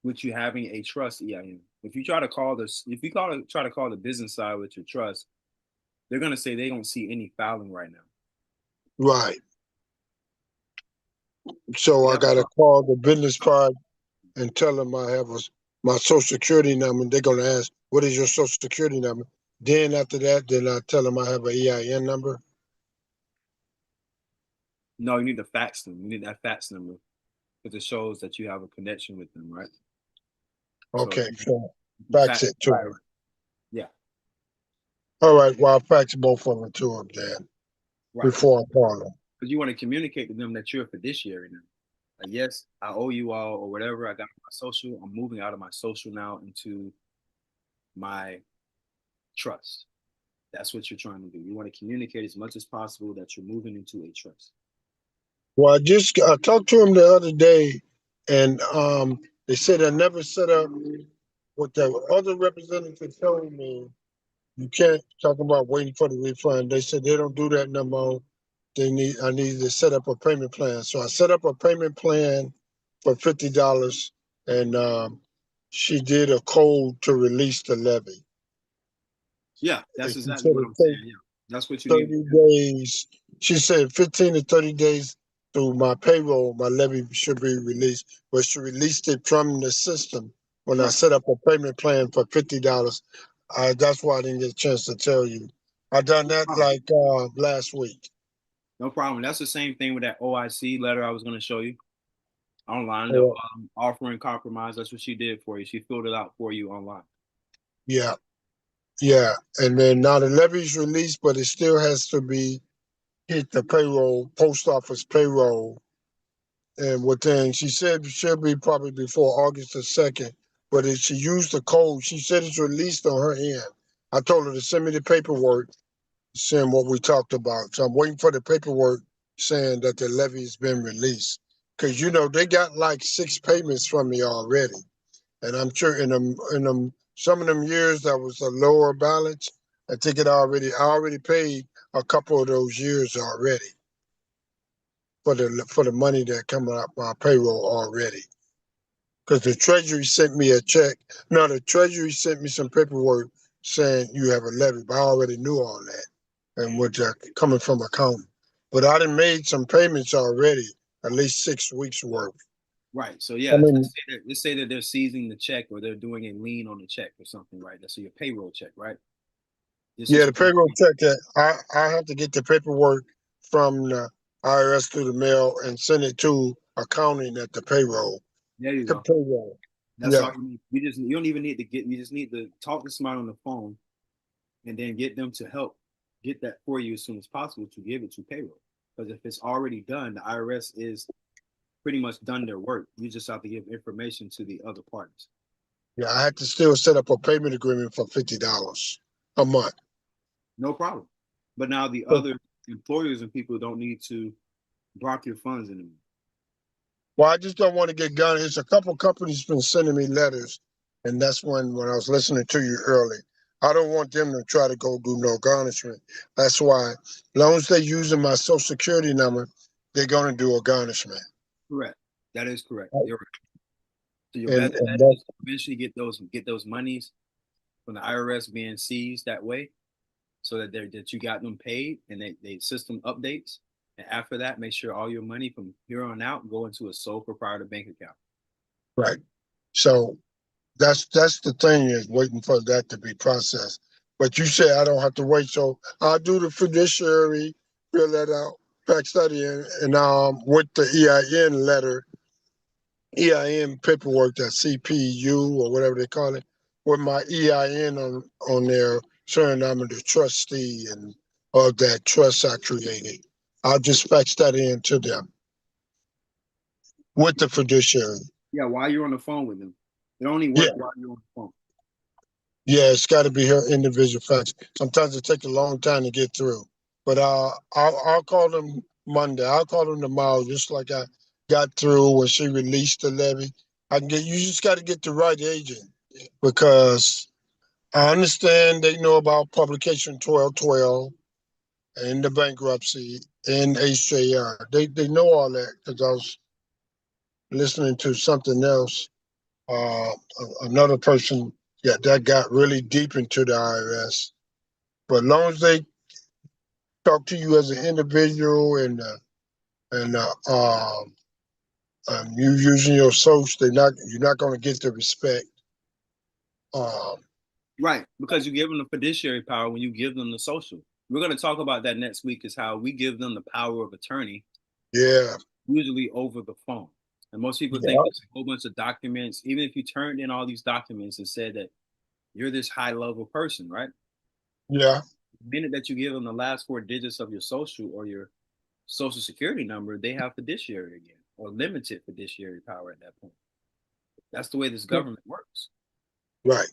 with you having a trust EIN. If you try to call the business side with your trust, they're gonna say they don't see any filing right now. right. So I got to call the business part and tell them I have my social security number. They're going to ask, what is your social security number? Then after that, then I tell them I have an EIN number. No, you need to fax them. You need that fax number because it shows that you have a connection with them, right? Okay, so fax it to them. Yeah. All right, well, I'll fax both of them to them then before I call them. Because you want to communicate to them that you're a fiduciary now. Like, yes, I owe you all or whatever. I got my social. I'm moving out of my social now into my trust. That's what you're trying to do. You want to communicate as much as possible that you're moving into a trust. Well, I talked to them the other day, and they said I never set up what the other representative told me. You can't talk about waiting for the refund. They said they don't do that no more. I need to set up a payment plan. So I set up a payment plan for $50, and she did a code to release the levy. Yeah, that's exactly what I'm saying. Yeah, that's what you 30 need. days. She said 15 to 30 days through my payroll, my levy should be released. But she released it from the system when I set up a payment plan for $50. That's why I didn't get a chance to tell you. I done that like last week. No problem. That's the same thing with that OIC letter I was going to show you online. Yeah. Offering compromise. That's what she did for you. She filled it out for you online. Yeah. Yeah. And then now the levy's released, but it still has to be hit the payroll, post office payroll. And within, she said it should be probably before August the 2nd. But if she used the code, she said it's released on her end. I told her to send me the paperwork saying what we talked about. So I'm waiting for the paperwork saying that the levy has been released. Because, they got like 6 payments from me already. And I'm sure in them some of them years that was a lower balance, I think I already paid a couple of those years already for the money that coming out my payroll already. Because the Treasury sent me a check. No, the Treasury sent me some paperwork saying you have a levy, but I already knew all that, and which are coming from accounting. But I done made some payments already, at least 6 weeks worth. Right. So yeah, let's say that they're seizing the check or they're doing a lien on the check or something, right? That's your payroll check, right? The payroll check that I have to get the paperwork from the IRS through the mail and send it to accounting at the payroll. There you The go. payroll. That's all you need. You don't even need to you just need to talk to somebody on the phone and then get them to help get that for you as soon as possible to give it to payroll. Because if it's already done, the IRS is pretty much done their work. You just have to give information to the other parties. Yeah, I had to still set up a payment agreement for $50 a month. No problem. But now the other employers and people don't need to block your funds anymore. Well, I just don't want to get gun. It's a couple companies been sending me letters, and that's when I was listening to you early. I don't want them to try to go do no garnishment. That's why, as long as they're using my social security number, they're going to do a garnishment. Correct. That is correct. You're right. So your And best bet is to eventually get those monies from the IRS being seized that way, so that you got them paid and they system updates. And after that, make sure all your money from here on out go into a sole proprietor bank account. Right. So that's the thing, is waiting for that to be processed. But you say I don't have to wait, so I'll do the fiduciary, fill that out, fax that in, and with the EIN letter, EIN paperwork, that CPU or whatever they call it, with my EIN on there, showing I'm the trustee and of that trust I created. I'll just fax that in to them. with the fiduciary. Yeah, while you're on the phone with them. It only Yeah, works while you're on the phone. yeah, it's got to be her individual facts. Sometimes it takes a long time to get through, but I'll call them Monday. I'll call them tomorrow, just like I got through when she released the levy. I can get you. Just got to get the right agent because I understand they know about publication 1212 and the bankruptcy and HJR. They know all that because I was listening to something else. Uh, Another person, yeah, that got really deep into the IRS. But as long as they talk to you as an individual and you using your social, you're not going to get the respect. Um, Right, because you give them the fiduciary power when you give them the social. We're going to talk about that next week, is how we give them the power of attorney, yeah, usually over the phone. And most people think yeah, it's a whole bunch of documents. Even if you turned in all these documents and said that you're this high level person, right? yeah. The minute that you give them the last 4 digits of your social or your social security number, they have fiduciary again, or limited fiduciary power at that point. That's the way this government works. Right.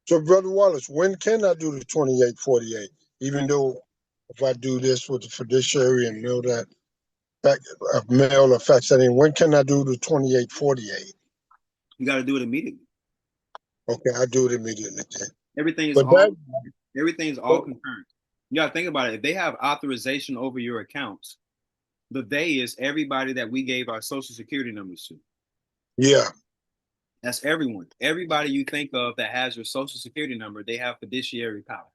So, Brother Wallace, when can I do the 2848? Even though if I do this with the fiduciary and mail that back, mail or fax that in, when can I do the 2848? You got to do it immediately. Okay, I do it immediately then. Everything is But all that, everything's all concurrent. You got to think about it. If they have authorization over your accounts, the they is everybody that we gave our social security numbers to. yeah, That's everyone. Everybody you think of that has your social security number, they have fiduciary power.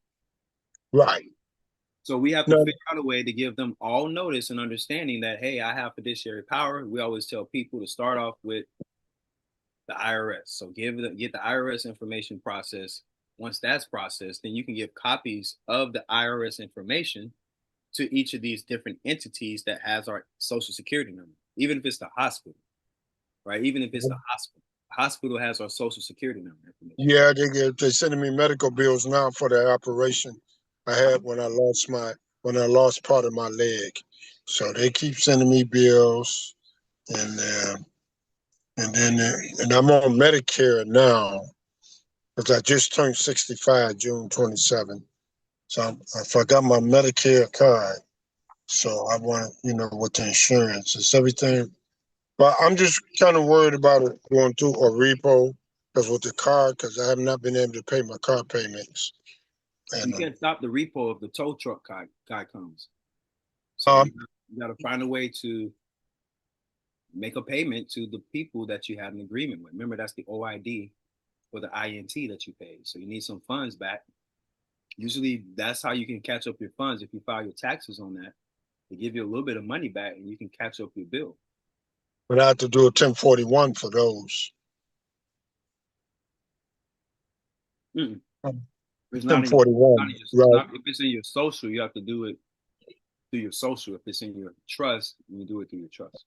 right. So we have to No, figure out a way to give them all notice and understanding that, hey, I have fiduciary power. We always tell people to start off with the IRS. So get the IRS information process. Once that's processed, then you can give copies of the IRS information to each of these different entities that has our social security number, even if it's the hospital, right? Even if it's the hospital has our social security number information. yeah, they sending me medical bills now for the operation I had when I lost part of my leg. So they keep sending me bills, and and I'm on Medicare now because I just turned 65 June 27th. So I forgot my Medicare card. So I want to, with the insurance, it's everything. But I'm just kind of worried about it going through a repo because with the card, because I have not been able to pay my car payments. You And can't stop the repo if the tow truck guy comes. So um, you got to find a way to make a payment to the people that you had an agreement with. Remember, that's the OID for the INT that you paid. So you need some funds back. Usually, that's how you can catch up your funds if you file your taxes on that. They give you a little bit of money back, and you can catch up your bill. but I have to do a 1041 for those. Mm-mm. It's not in your, 1041, it's right? not if it's in your social, you have to do it through your social. If it's in your trust, you do it through your trust.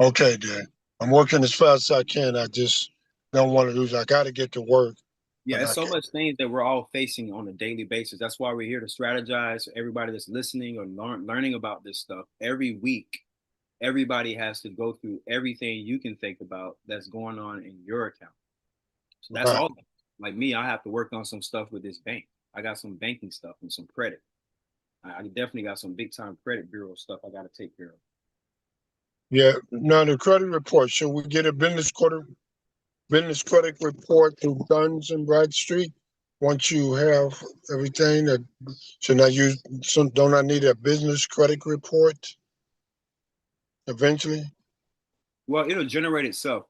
Okay, then. I'm working as fast as I can. I just don't want to lose. I got to get to work, Yeah, but it's I so can. much things that we're all facing on a daily basis. That's why we're here to strategize. Everybody that's listening or learning about this stuff every week, everybody has to go through everything you can think about that's going on in your account. So that's Right. all. Like me, I have to work on some stuff with this bank. I got some banking stuff and some credit. I definitely got some big time credit bureau stuff I got to take care of. Yeah. Now the credit report. Should we get a business credit report through Duns and Bradstreet? Once you have everything, that should I use some? Don't I need a business credit report eventually? Well, it'll generate itself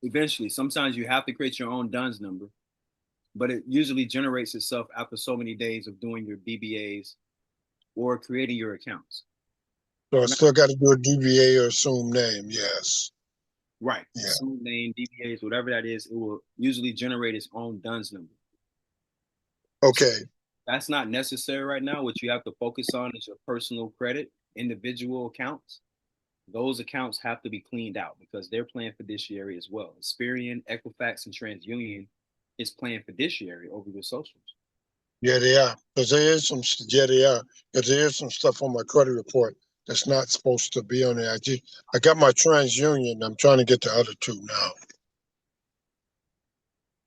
eventually. Sometimes you have to create your own DUNS number, but it usually generates itself after so many days of doing your BBAs or creating your accounts. So I still got to do a DBA or assume name. Yes. Right. Yeah. Assume name, DBAs, whatever that is, it will usually generate its own DUNS number. So Okay. that's not necessary right now. What you have to focus on is your personal credit, individual accounts. Those accounts have to be cleaned out because they're playing fiduciary as well. Experian, Equifax, and TransUnion is playing fiduciary over your socials. Yeah, they are. Because there is some. Yeah, they are. Because there is some stuff on my credit report that's not supposed to be on there. I got my TransUnion. I'm trying to get the other two now.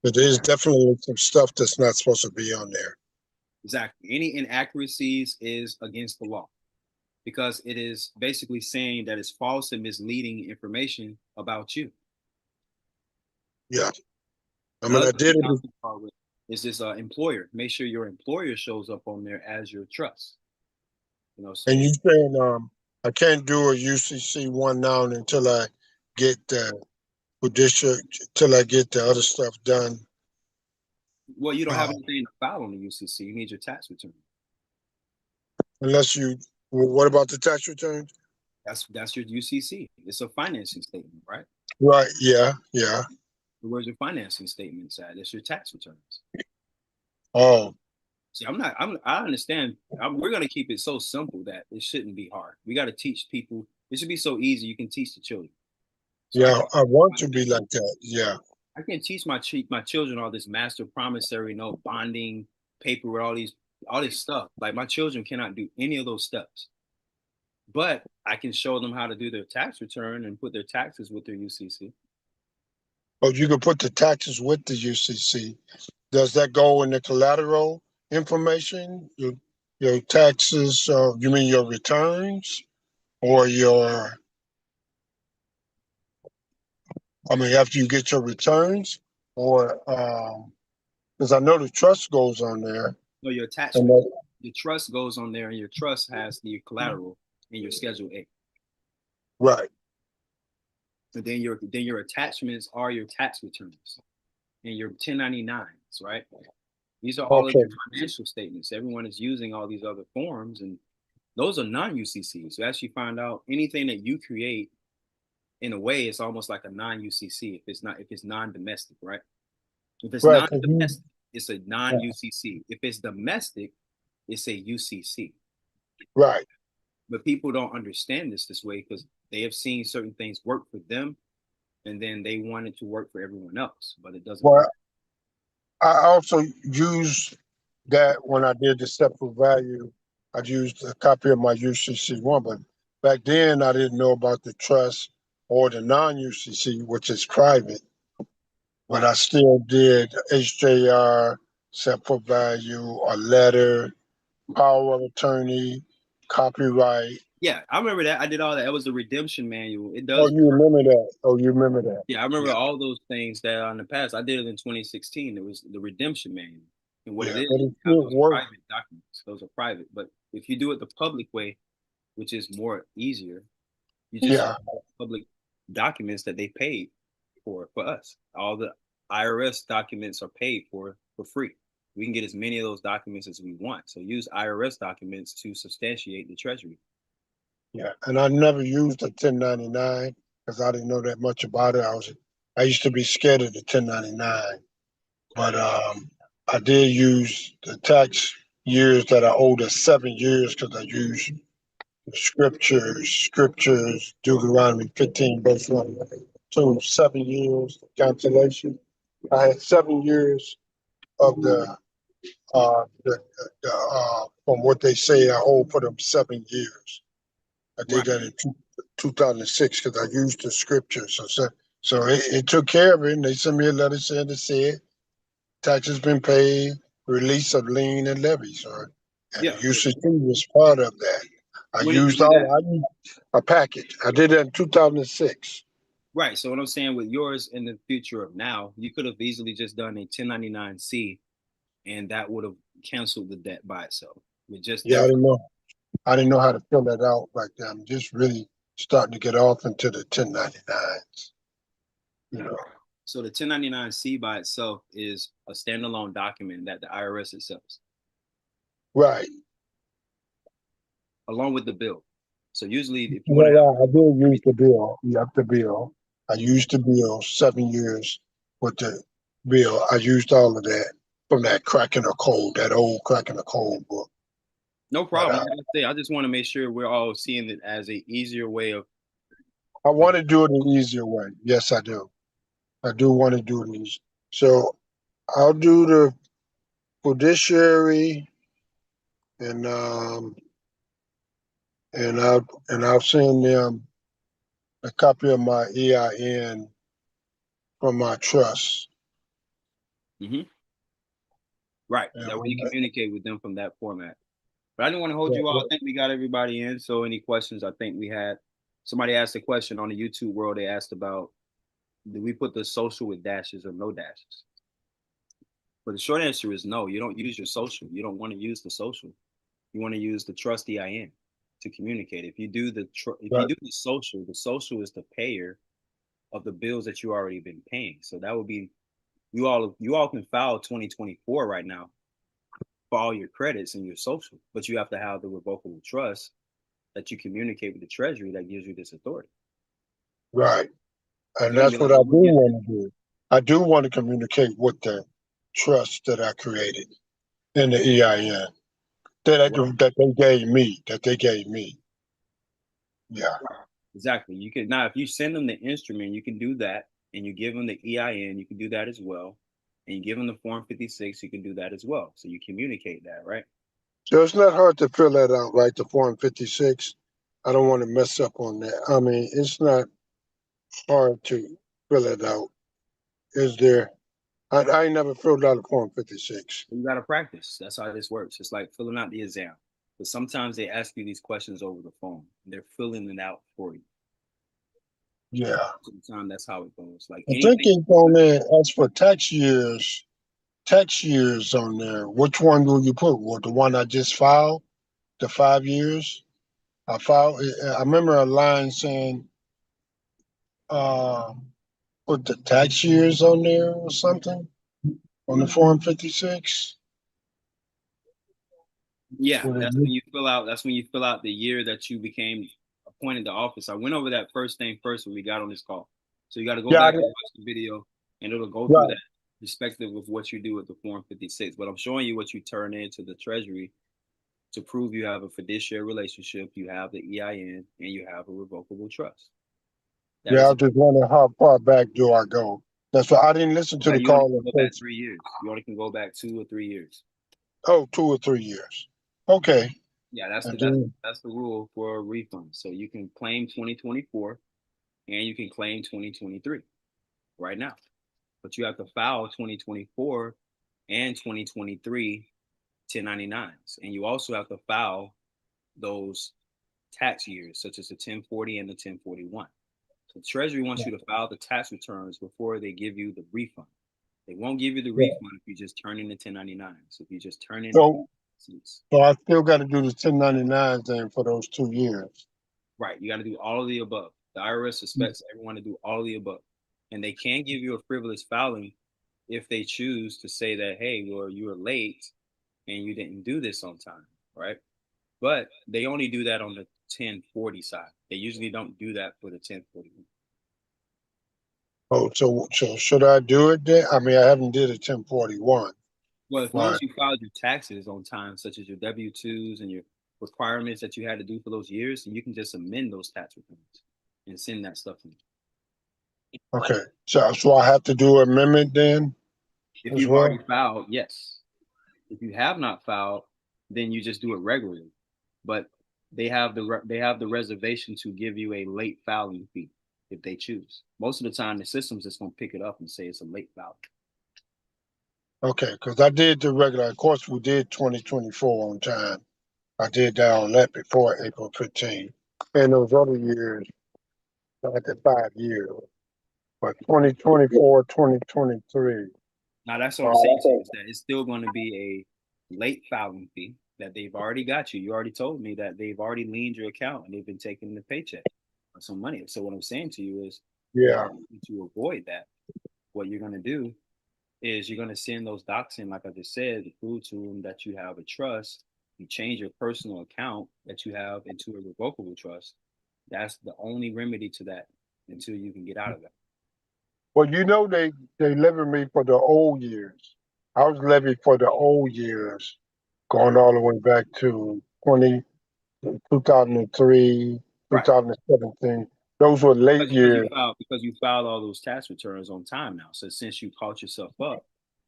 But there's definitely some stuff that's not supposed to be on there. Exactly. Any inaccuracies is against the law because it is basically saying that it's false and misleading information about you. Yeah. I The mean, other I thing did it. I'll start with is this employer. Make sure your employer shows up on there as your trust. You know, so And you saying I can't do a UCC one now until I get the judicial, till I get the other stuff done. well, you don't have anything to file on the UCC. You need your tax return. Unless you, well, what about the tax returns? That's your UCC. It's a financing statement, right? Right. Yeah. Yeah. Where's your financing statements at? It's your tax returns. Oh, See, I understand. We're going to keep it so simple that it shouldn't be hard. We got to teach people. It should be so easy. You can teach the children. So yeah. I want to be like that. Yeah. I can teach my children all this master promissory note bonding paper with all this stuff. Like my children cannot do any of those steps, but I can show them how to do their tax return and put their taxes with their UCC. Oh, you can put the taxes with the UCC. Does that go in the collateral information? Your taxes, you mean your returns or I mean, after you get your returns or, because I know the trust goes on there. So your And attachment, your trust goes on there, and your trust has the collateral in your Schedule A. right. And then your attachments are your tax returns and your 1099s, right? These are all of Okay. your financial statements. Everyone is using all these other forms, and those are non-UCC. So as you find out, anything that you create, in a way, it's almost like a non-UCC if it's non-domestic, right? If it's Right. 'Cause non-domestic, it's a non-UCC. If it's domestic, it's a UCC. right. But people don't understand this way because they have seen certain things work for them, and then they want it to work for everyone else, but it doesn't Well, work. I also used that when I did the separate value. I used a copy of my UCC one, but back then I didn't know about the trust or the non-UCC, which is private. But Right. I still did HJR, separate value, a letter, power of attorney, copyright. Yeah, I remember that. I did all that. It was the redemption manual. It Oh, does. you remember that? Oh, you remember that? Yeah, I remember Yeah, all those things that in the past. I did it in 2016. It was the redemption manual. And what it yeah, is, but it those still works. private documents. Those are private. But if you do it the public way, which is more easier, you just Yeah, public documents that they paid for us. All the IRS documents are paid for free. We can get as many of those documents as we want. So use IRS documents to substantiate the treasury. yeah. And I never used a 1099 because I didn't know that much about it. I used to be scared of the 1099, but I did use the tax years that I owed the 7 years because I used scriptures, Deuteronomy 15, verse 1. So 7 years calculation. I had 7 years of from what they say I owe for them 7 years. I did Right. that in 2006 because I used the scriptures. So it took care of it. And they sent me a letter saying it said taxes been paid, release of lien and levies. And the Yeah. UCC was part of that. I When did you used do that? a package. I did that in 2006. Right. So what I'm saying with yours in the future of now, you could have easily just done a 1099-C and that would have canceled the debt by itself. With just Yeah, their I didn't know how to fill that out back then. I'm just really starting to get off into the 1099s. You know. so the 1099-C by itself is a standalone document that the IRS accepts Right. along with the bill. So usually if you want to Well, I did use the bill. Yeah, the bill. I used the bill 7 years with the bill. I used all of that from that cracking a code, that old cracking a code book. no But problem. Like I say, I just want to make sure we're all seeing it as a easier way of I want to do it an easier way. Yes, I do. I do want to do it easy. So I'll do the fiduciary and and I'll send them a copy of my EIN from my trust. Hmm. Right. And That way you communicate with them from that format. But I didn't want to hold you all. I think we got everybody in. So any questions? I think we had somebody asked a question on the YouTube world. They asked about, do we put the social with dashes or no dashes? But the short answer is no. You don't use your social. You don't want to use the social. You want to use the trust EIN to communicate. If you do if you do the social is the payer of the bills that you already been paying. So that would be you all can file 2024 right now for all your credits and your social, but you have to have the revocable trust that you communicate with the treasury that gives you this authority. right. And You don't that's be what like, I well, do we get want to do. I do want to communicate with the trust that I created in the EIN that they gave me. Yeah. exactly. You can now if you send them the instrument, you can do that, and you give them the EIN, you can do that as well, and you give them the Form 56, you can do that as well. So you communicate that, right? So it's not hard to fill that out, right? The Form 56. I don't want to mess up on that. I mean, it's not hard to fill it out. Is there? I ain't never filled out a Form 56. You got to practice. That's how this works. It's like filling out the exam. But sometimes they ask you these questions over the phone. They're filling it out for you. Yeah. Sometimes that's how it goes. Like I think anything. it's on there as for tax years on there. Which one will you put? Well, the one I just filed, the 5 years? I filed, I remember a line saying, uh, put the tax years on there or something on the Form 56. Yeah, Would it that's be- when you fill out. That's when you fill out the year that you became appointed to office. I went over that first thing first when we got on this call. So you got to go Yeah, back and watch the video, and it'll go through right. that perspective of what you do with the Form 56. But I'm showing you what you turn into the Treasury to prove you have a fiduciary relationship, you have the EIN, and you have a revocable trust. That Yeah, is I a, just wondering how far back do I go? That's why I didn't listen to the you only call can at go back first. 3 years. You only can go back 2 or 3 years. Oh, 2 or 3 years. Okay. Yeah, And then, that's the rule for a refund. So you can claim 2024 and you can claim 2023 right now. But you have to file 2024 and 2023 1099s. And you also have to file those tax years, such as the 1040 and the 1041. So Treasury wants you to file the tax returns before they give you the refund. They won't give you the yeah. refund if you just turn in the 1099. So if you just turn in the So, receipts. so I still got to do the 1099s then for those 2 years. Right. You got to do all of the above. The IRS expects everyone to do all of the above. And they can give you a frivolous filing if they choose to say that, hey, well, you were late and you didn't do this on time, right? But they only do that on the 1040 side. They usually don't do that for the 1041. Oh, so should I do it then? I mean, I haven't did a 1041. Well, as long Right. as you filed your taxes on time, such as your W-2s and your requirements that you had to do for those years, and you can just amend those tax returns and send that stuff in. Okay. So I have to do an amendment then If as you've already well? filed, yes. If you have not filed, then you just do it regularly. But they have the reservation to give you a late filing fee if they choose. Most of the time, the system's just gonna pick it up and say it's a late filing. Okay, because I did the regular. Of course, we did 2024 on time. I did that on that before April 15th. And those other years, like the 5 years. But 2024, 2023. Now that's what I'm saying to you is that it's still going to be a late filing fee that they've already got you. You already told me that they've already leaned your account and they've been taking the paycheck or some money. So what I'm saying to you is Yeah. to avoid that, what you're going to do is you're going to send those docs in, like I just said, to prove to them that you have a trust. You change your personal account that you have into a revocable trust. That's the only remedy to that until you can get out of that. Well, they levied me for the old years. I was levied for the old years, going all the way back to 2003, Right. 2017. Those were late years. Because you filed all those tax returns on time now. So since you caught yourself up,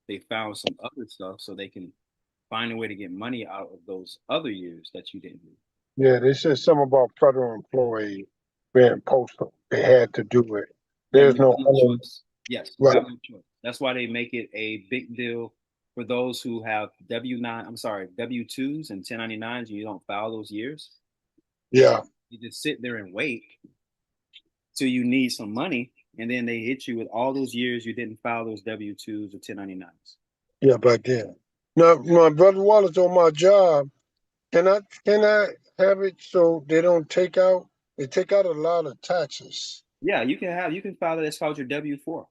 they found some other stuff so they can find a way to get money out of those other years that you didn't do. Yeah, they said something about federal employee being postal. They had to do it. Yeah, There's you have no no other, choice. Yes, you right. have no choice. That's why they make it a big deal for those who have W-2s and 1099s and you don't file those years. Yeah. You just sit there and wait till you need some money, and then they hit you with all those years you didn't file those W-2s or 1099s. Yeah, back then. Now, my brother Wallace on my job, can I have it so they don't take out, they take out a lot of taxes. Yeah, you can file it. It's called your W-4.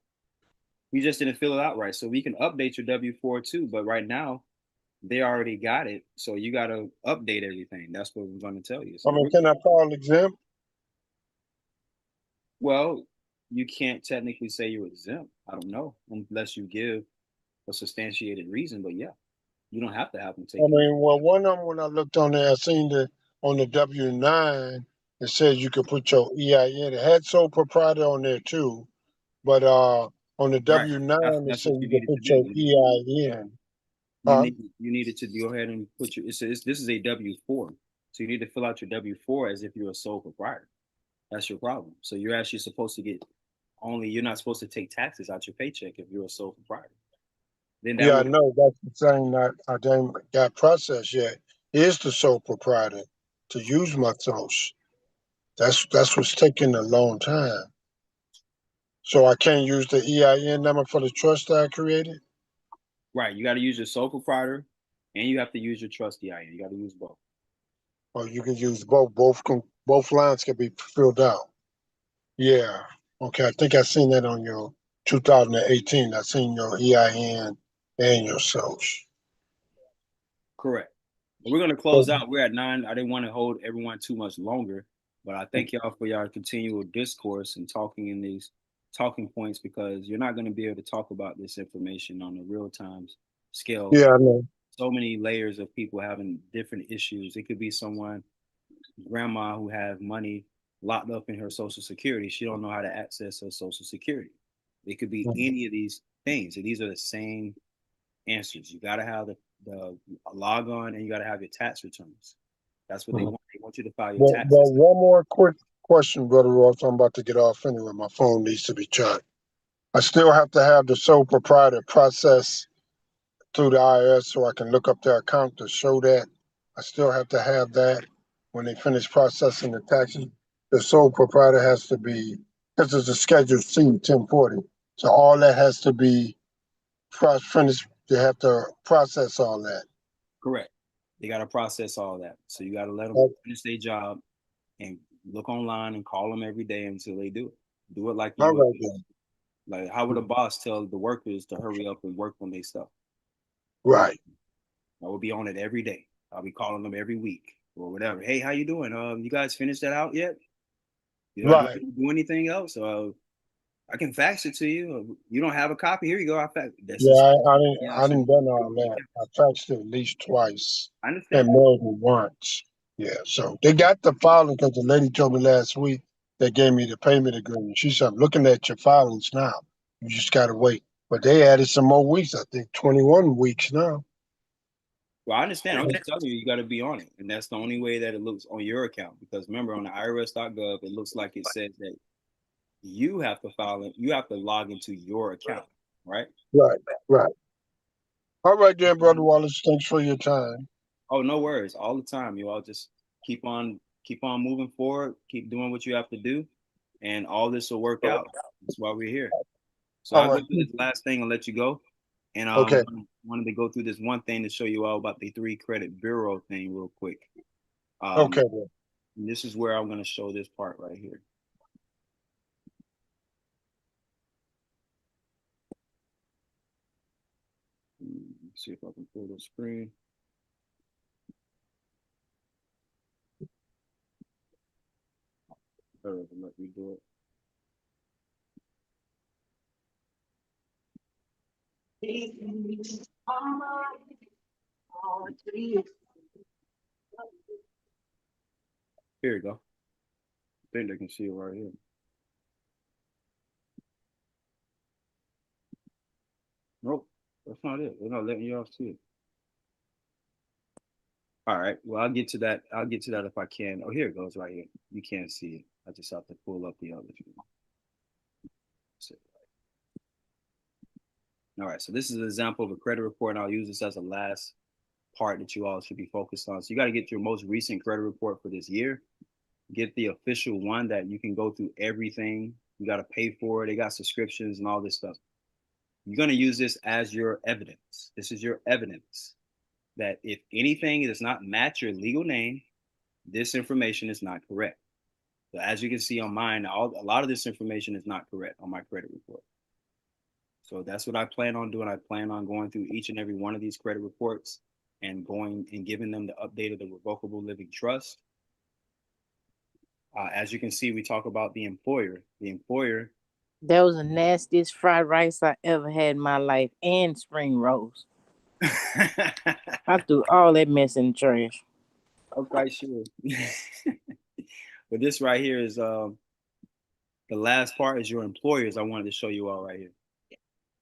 You just didn't fill it out right, so we can update your W-4 too. But right now, they already got it, so you got to update everything. That's what we're going to tell you. I So, mean, can I file exempt? well, you can't technically say you're exempt. I don't know unless you give a substantiated reason. But yeah, you don't have to have them I taken. mean, well, one of them, when I looked on there, I seen on the W-9, it says you could put your EIN. It had sole proprietor on there too, but on the Right. W-9, it That's said what you you could needed to put do. your EIN. Huh? You needed to go ahead and put your. This is a W-4, so you need to fill out your W-4 as if you're a sole proprietor. That's your problem. So you're actually supposed to get only. You're not supposed to take taxes out your paycheck if you're a sole proprietor. Then that Yeah, I would. know. That's the thing that I didn't got processed yet. Is the sole proprietor to use my social? That's what's taking a long time. So I can't use the EIN number for the trust that I created. Right. You got to use your sole proprietor, and you have to use your trust EIN. You got to use both. Or you can use both. Both lines can be filled out. Yeah. Okay. I think I seen that on your 2018. I seen your EIN and your social. Correct. But we're gonna close out. We're at 9. I didn't want to hold everyone too much longer, but I thank y'all for y'all continual discourse and talking in these talking points because you're not going to be able to talk about this information on a real time scale. Yeah, I know. So many layers of people having different issues. It could be someone, grandma, who have money locked up in her social security. She don't know how to access her social security. It could be any of these things, and these are the same answers. You got to have the log on, and you got to have your tax returns. That's what they Mhm. want. They want you to file your Well, taxes. one more quick question, Brother Ross. I'm about to get off anyway. My phone needs to be charged. I still have to have the sole proprietor process through the IRS so I can look up their account to show that. I still have to have that when they finish processing the taxes. The sole proprietor has to be, this is a Schedule C 1040. So all that has to be finished. They have to process all that. Correct. They got to process all that. So you got to let them Oh, finish their job and look online and call them every day until they do it. Do it like you all would. right then. Like, how would a boss tell the workers to hurry up and work on their stuff? Right, I will be on it every day. I'll be calling them every week or whatever. Hey, how you doing? You guys finished that out yet? You know, right. do anything else? I can fax it to you. You don't have a copy? Here you go. I fax. That's Yeah, just I so didn't done all that. I faxed it at least twice I and understand. more than once. Yeah, so they got the filing because the lady told me last week they gave me the payment agreement. She said, I'm looking at your filings now. You just gotta wait. But they added some more weeks, I think 21 weeks now. Well, I understand. I'm just telling you, you got to be on it, and that's the only way that it looks on your account. Because remember, on the IRS.gov, it looks like it says that you have to file it. You have to log into your account, right? Right, right. All right then, Brother Wallace. Thanks for your time. Oh, no worries. All the time, you all just keep on moving forward. Keep doing what you have to do, and all this will work out. That's why we're here. So All I'll go right. through this last thing and let you go. And Okay. wanted to go through this one thing to show you all about the 3 credit bureau thing real quick. Okay. Um, Then. and this is where I'm going to show this part right here. Let's see if I can pull the screen. Let me do it. Here you go. I think they can see it right here. Nope, that's not it. They're not letting you all see it. All right. Well, I'll get to that. I'll get to that if I can. Oh, here it goes right here. You can't see it. I just have to pull up the other. All right. So this is an example of a credit report, and I'll use this as a last part that you all should be focused on. So you got to get your most recent credit report for this year. Get the official one that you can go through everything. You got to pay for it. They got subscriptions and all this stuff. You're going to use this as your evidence. This is your evidence that if anything does not match your legal name, this information is not correct. So as you can see on mine, a lot of this information is not correct on my credit report. So that's what I plan on doing. I plan on going through each and every one of these credit reports and going and giving them the update of the revocable living trust. As you can see, we talk about the employer. The employer. That was the nastiest fried rice I ever had in my life, and spring rolls. I threw all that mess in the trash. I'm quite sure. But this right here is the last part is your employers. I wanted to show you all right here.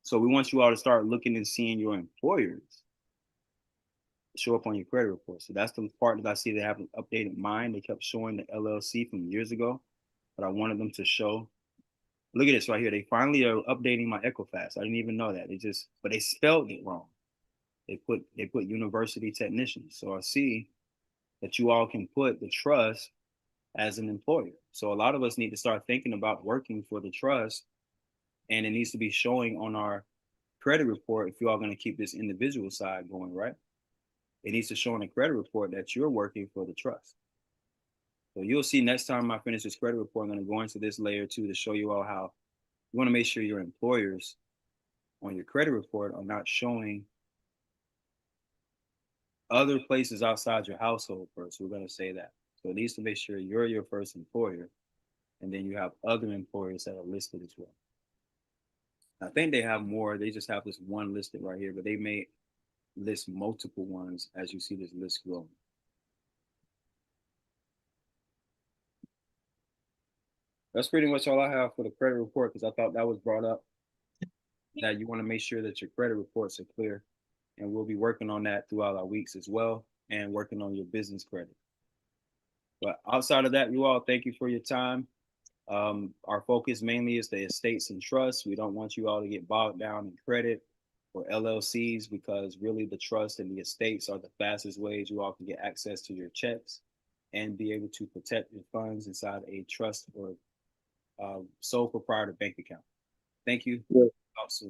So we want you all to start looking and seeing your employers show up on your credit report. So that's the part that I see they haven't updated mine. They kept showing the LLC from years ago, but I wanted them to show. Look at this right here. They finally are updating my Equifax. I didn't even know that. But they spelled it wrong. They put university technician. So I see that you all can put the trust as an employer. So a lot of us need to start thinking about working for the trust, and it needs to be showing on our credit report if you are going to keep this individual side going, right? It needs to show on the credit report that you're working for the trust. So you'll see next time I finish this credit report, I'm going to go into this layer 2 to show you all how you want to make sure your employers on your credit report are not showing other places outside your household first. We're going to say that. So it needs to make sure you're your first employer, and then you have other employers that are listed as well. I think they have more. They just have this one listed right here, but they may list multiple ones as you see this list growing. That's pretty much all I have for the credit report, because I thought that was brought up, that you want to make sure that your credit reports are clear. And we'll be working on that throughout our weeks as well, and working on your business credit. But outside of that, you all, thank you for your time. Our focus mainly is the estates and trusts. We don't want you all to get bogged down in credit or LLCs, because really the trust and the estates are the fastest ways you all can get access to your checks and be able to protect your funds inside a trust or sole proprietor bank account. Thank you. Yeah. Talk soon.